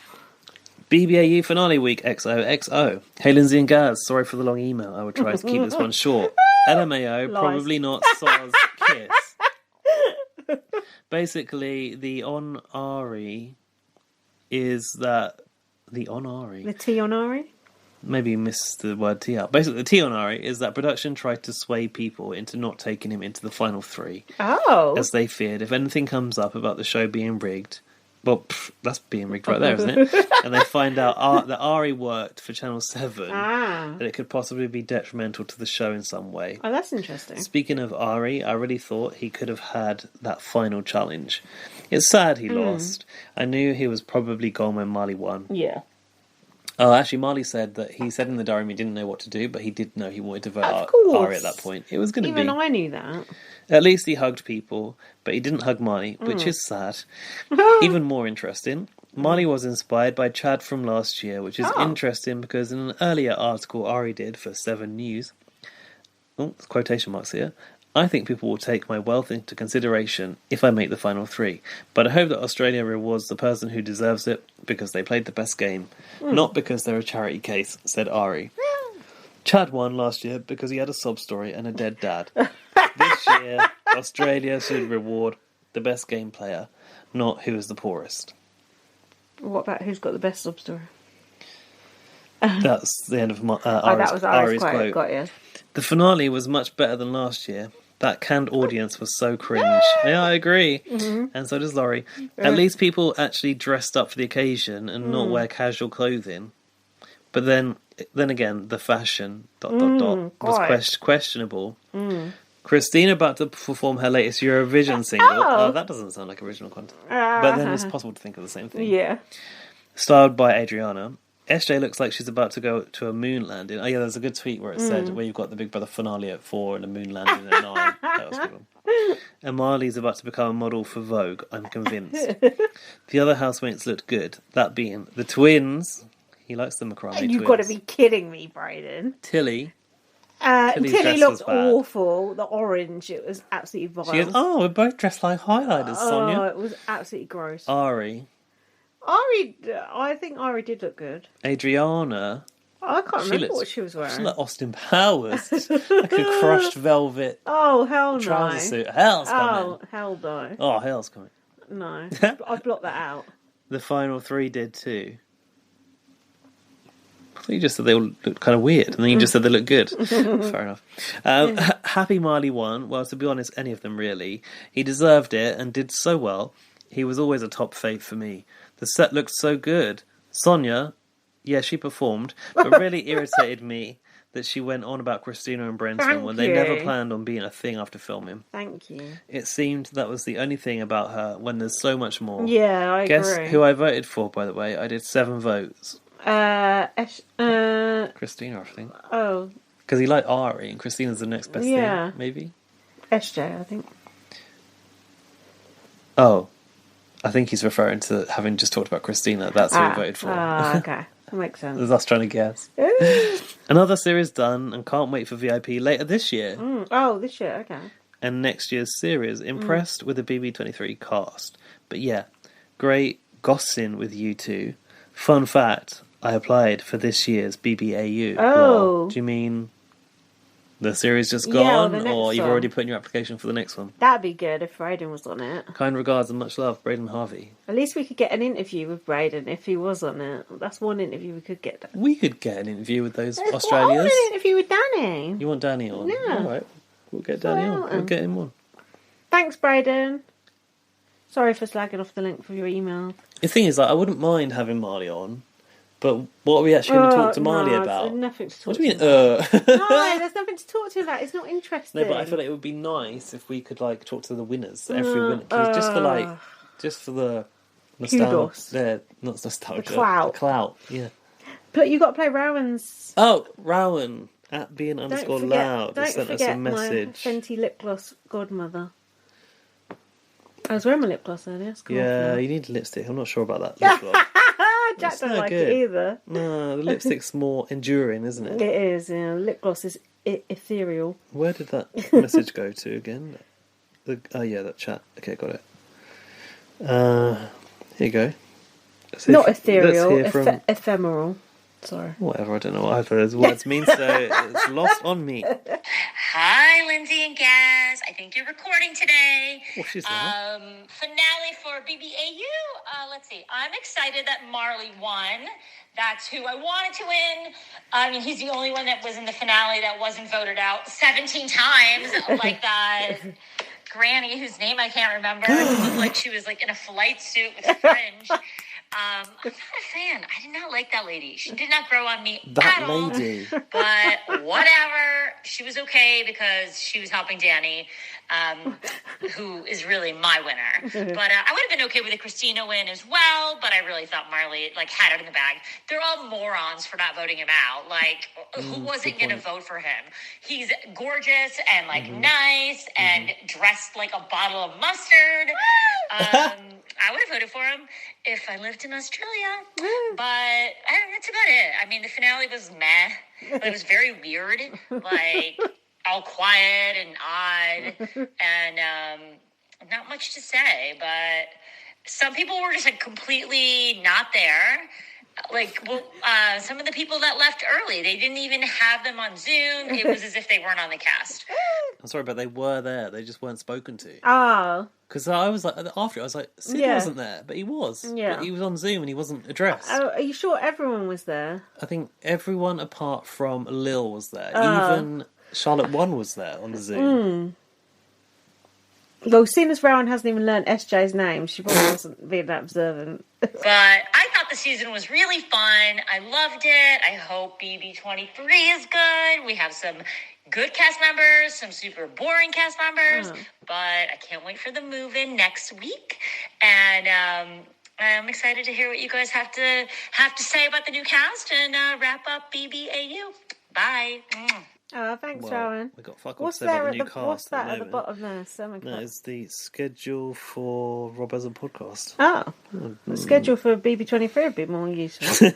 BBAU finale week XOXO. Hey Lindsay and Gaz, sorry for the long email. I will try to keep this one short. LMAO, Lies. probably not Soz kiss. Basically, the on-ari is that... The on-ari? The T on Ari? Maybe you missed the word T out. Basically, the T on Ari is that production tried to sway people into not taking him into the final 3. Oh. As they feared, if anything comes up about the show being rigged... Well, that's being rigged right there, isn't it? And they find out that Ari worked for Channel 7, that it could possibly be detrimental to the show in some way. Oh, that's interesting. Speaking of Ari, I really thought he could have had that final challenge. It's sad he lost. I knew he was probably gone when Marley won. Yeah. Oh, actually, Marley said that he said in the diary he didn't know what to do, but he did know he wanted to vote Ari at that point. It was going to be... Even I knew that. At least he hugged people, but he didn't hug Marley, which is sad. Even more interesting, Marley was inspired by Chad from last year, which is interesting because in an earlier article Ari did for 7 News, quotation marks here, I think people will take my wealth into consideration if I make the final 3, but I hope that Australia rewards the person who deserves it because they played the best game, not because they're a charity case, said Ari. Chad won last year because he had a sob story and a dead dad. This year, Australia should reward the best game player, not who is the poorest. What about who's got the best sub story? That's the end of that was Ari's quote. Got you. The finale was much better than last year. That canned audience was so cringe. Yeah, I agree. And so does Laurie. At least people actually dressed up for the occasion and not wear casual clothing. But then again, the fashion ... was questionable. Christina about to perform her latest Eurovision single. Oh, that doesn't sound like original content. But then it's possible to think of the same thing. Yeah. Styled by Adriana. SJ looks like she's about to go to a moon landing. Oh yeah, there's a good tweet where it said where you've got the Big Brother finale at 4 and a moon landing at 9. That was a good one. And Marley's about to become a model for Vogue, I'm convinced. The other housemates looked good. That being the twins. He likes the Macrame twins. You've got to be kidding me, Brayden. Tilly. Tilly looked awful. The orange, it was absolutely vile. She goes, oh, we're both dressed like highlighters, Sonia. Oh, it was absolutely gross. Ari, I think Ari did look good. Adriana. I can't remember what she was wearing. She looked like Austin Powers. Like a crushed velvet hell no. trouser suit. Hell's coming. Oh, hell no. Oh, hell's coming. No. I blocked that out. The final 3 did too. I thought you just said they all looked kind of weird, and then you just said they looked good. Fair enough. Happy Marley won. Well, to be honest, any of them really. He deserved it and did so well. He was always a top fave for me. The set looked so good. Sonia, yeah, she performed, but really irritated me that she went on about Christina and Brenton when they never planned on being a thing after filming. Thank you. It seemed that was the only thing about her when there's so much more. Yeah, I agree. Guess who I voted for, by the way? I did 7 votes. Christina, I think. Oh. Because he liked Ari, and Christina's the next best thing, maybe? SJ, I think. Oh. I think he's referring to having just talked about Christina. That's who he voted for. Okay. That makes sense. That's us trying to guess. Another series done, and can't wait for VIP later this year. Oh, this year, okay. And next year's series. Impressed with the BB23 cast. But yeah, great gossiping with you two. Fun fact, I applied for this year's BBAU. Oh. Well, do you mean the series just gone? Or you've already put in your application for the next one? That'd be good if Brayden was on it. Kind regards and much love, Braden Harvey. At least we could get an interview with Brayden if he was on it. That's one interview we could get. We could get an interview with those Australians. I want an interview with Danny. You want Danny on? Yeah. Alright, we'll get Danny on. We'll get him on. Thanks, Brayden. Sorry for slagging off the length of your email. The thing is, like, I wouldn't mind having Marley on, but what are we actually going to talk to Marley about? There's nothing to talk what do you mean, No, there's nothing to talk to about. It's not interesting. No, but I feel like it would be nice if we could, like, talk to the winners, every winner. Just for the nostalgia. Yeah, not nostalgia. The clout. The clout, yeah. But you got to play Rowan's. Oh, Rowan at @being_loud has sent us a message. My Fenty lip gloss godmother. I was wearing my lip gloss earlier. Yeah, you need lipstick. I'm not sure about that lip gloss. Jack doesn't like it either. No, the lipstick's more enduring, isn't it? It is, yeah. Lip gloss is ethereal. Where did that message go to again? That chat. Okay, got it. Here you go. So Not let's ethereal, hear from ephemeral. Sorry. whatever. I don't know what either of those words mean, so it's lost on me. Hi, Lindsay and Gaz. I think you're recording today. Oh, she's there. Finale for BBAU. Let's see. I'm excited that Marley won. That's who I wanted to win. I mean, he's the only one that was in the finale that wasn't voted out 17 times, like that granny whose name I can't remember. It looked like she was like in a flight suit with fringe. I'm not a fan. I did not like that lady. She did not grow on me at all. lady. But whatever. She was okay because she was helping Danny, who is really my winner. But I would have been okay with a Christina win as well, but I really thought Marley had it in the bag. They're all morons for not voting him out. Who wasn't going to vote for him? He's gorgeous and nice and dressed like a bottle of mustard. I would have voted for him if I lived in Australia. But that's about it. I mean, the finale was meh, but it was very weird. All quiet and odd, and not much to say. But some people were just completely not there. Some of the people that left early, they didn't even have them on Zoom. It was as if they weren't on the cast. I'm sorry, but they were there. They just weren't spoken to. Oh. Because I was after it, I was like, Sid wasn't there, but he was. Yeah. But he was on Zoom and he wasn't addressed. Oh, are you sure everyone was there? I think everyone apart from Lil was there. Even Charlotte 1 was there on the Zoom. Well, seeing as Rowan hasn't even learned SJ's name, she probably wasn't being that observant. But I thought the season was really fun. I loved it. I hope BB23 is good. We have some good cast members, some super boring cast members, but I can't wait for the move-in next week. And I'm excited to hear what you guys have to say about the new cast and wrap up BBAU. Bye. Oh, thanks, Rowan. We got fuck all to say about the new cast. What's that at the bottom there? No, it's the schedule for Rob as a podcast. Oh, the schedule for BB23 would be more useful.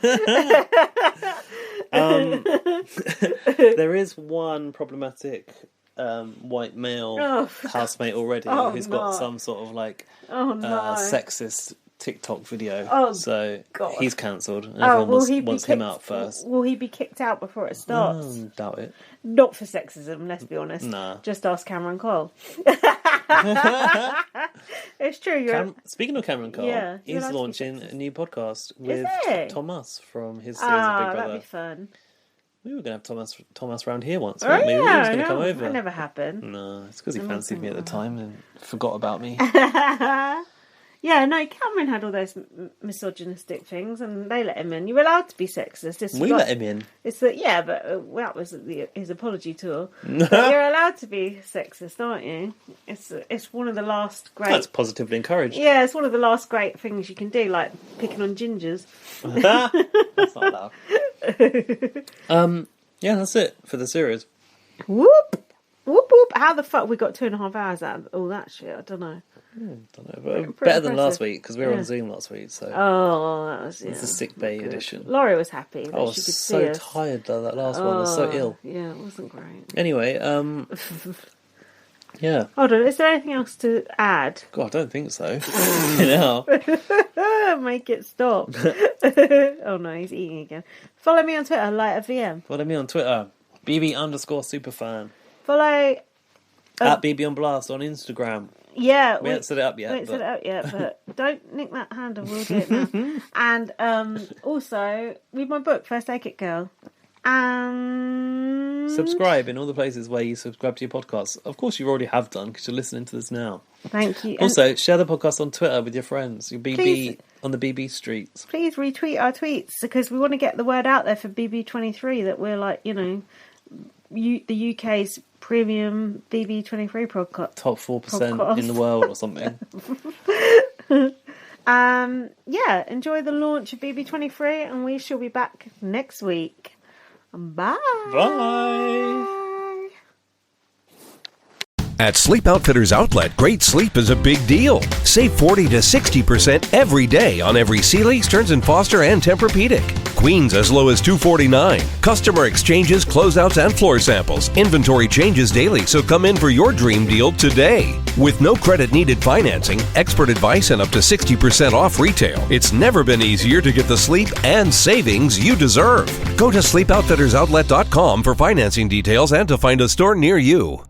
There is one problematic white male housemate already who's got some sort of sexist TikTok video. So he's cancelled. And everyone wants him out first. Will he be kicked out before it starts? Doubt it. Not for sexism, let's be honest. Nah. Just ask Cameron Cole. It's true. Speaking of Cameron Cole, he's launching a new podcast with Thomas from his series of Big Brother. That'd be fun. We were going to have Thomas around here once, weren't we? He was going to come over. That never happened. No, it's because he fancied me at the time and forgot about me. Yeah, no, Cameron had all those misogynistic things, and they let him in. You're allowed to be sexist. We let him in. It's that, but that was his apology tour. But you're allowed to be sexist, aren't you? It's one of the last great. That's positively encouraged. Yeah, it's one of the last great things you can do, like picking on gingers. That's not allowed. Yeah, that's it for the series. Whoop, whoop, whoop! How the fuck we got 2.5 hours out of all that shit? I don't know. Don't know, but better than last week because we were on Zoom last week. So that was it's the sick bay edition. Laurie was happy. That I was she could so see us. tired though. That last one I was so ill. Yeah, it wasn't great. Anyway, yeah. Hold on, is there anything else to add? God, I don't think so. Now, make it stop. Oh no, he's eating again. Follow me on Twitter, LighterVM. Follow me on Twitter, BB_superfan. Follow at BB on Blast on Instagram. Yeah, we haven't set it up yet. But don't nick that handle. We'll do it now. And also read my book, First Aid Kit Girl, and subscribe in all the places where you subscribe to your podcasts. Of course, you already have done because you're listening to this now. Thank you. Also, share the podcast on Twitter with your friends. Your BB on the BB streets. Please retweet our tweets because we want to get the word out there for BB23 that we're the UK's premium BB23 podcast. Top 4% in the world or something. Enjoy the launch of BB23 and we shall be back next week. Bye. Bye. At Sleep Outfitters Outlet, great sleep is a big deal. Save 40 to 60% every day on every Sealy, Stearns & Foster, and Tempur-Pedic. queens as low as $249. Customer exchanges, closeouts, and floor samples. Inventory changes daily, so come in for your dream deal today. With no credit needed financing, expert advice, and up to 60% off retail, it's never been easier to get the sleep and savings you deserve. Go to sleepoutfittersoutlet.com for financing details and to find a store near you.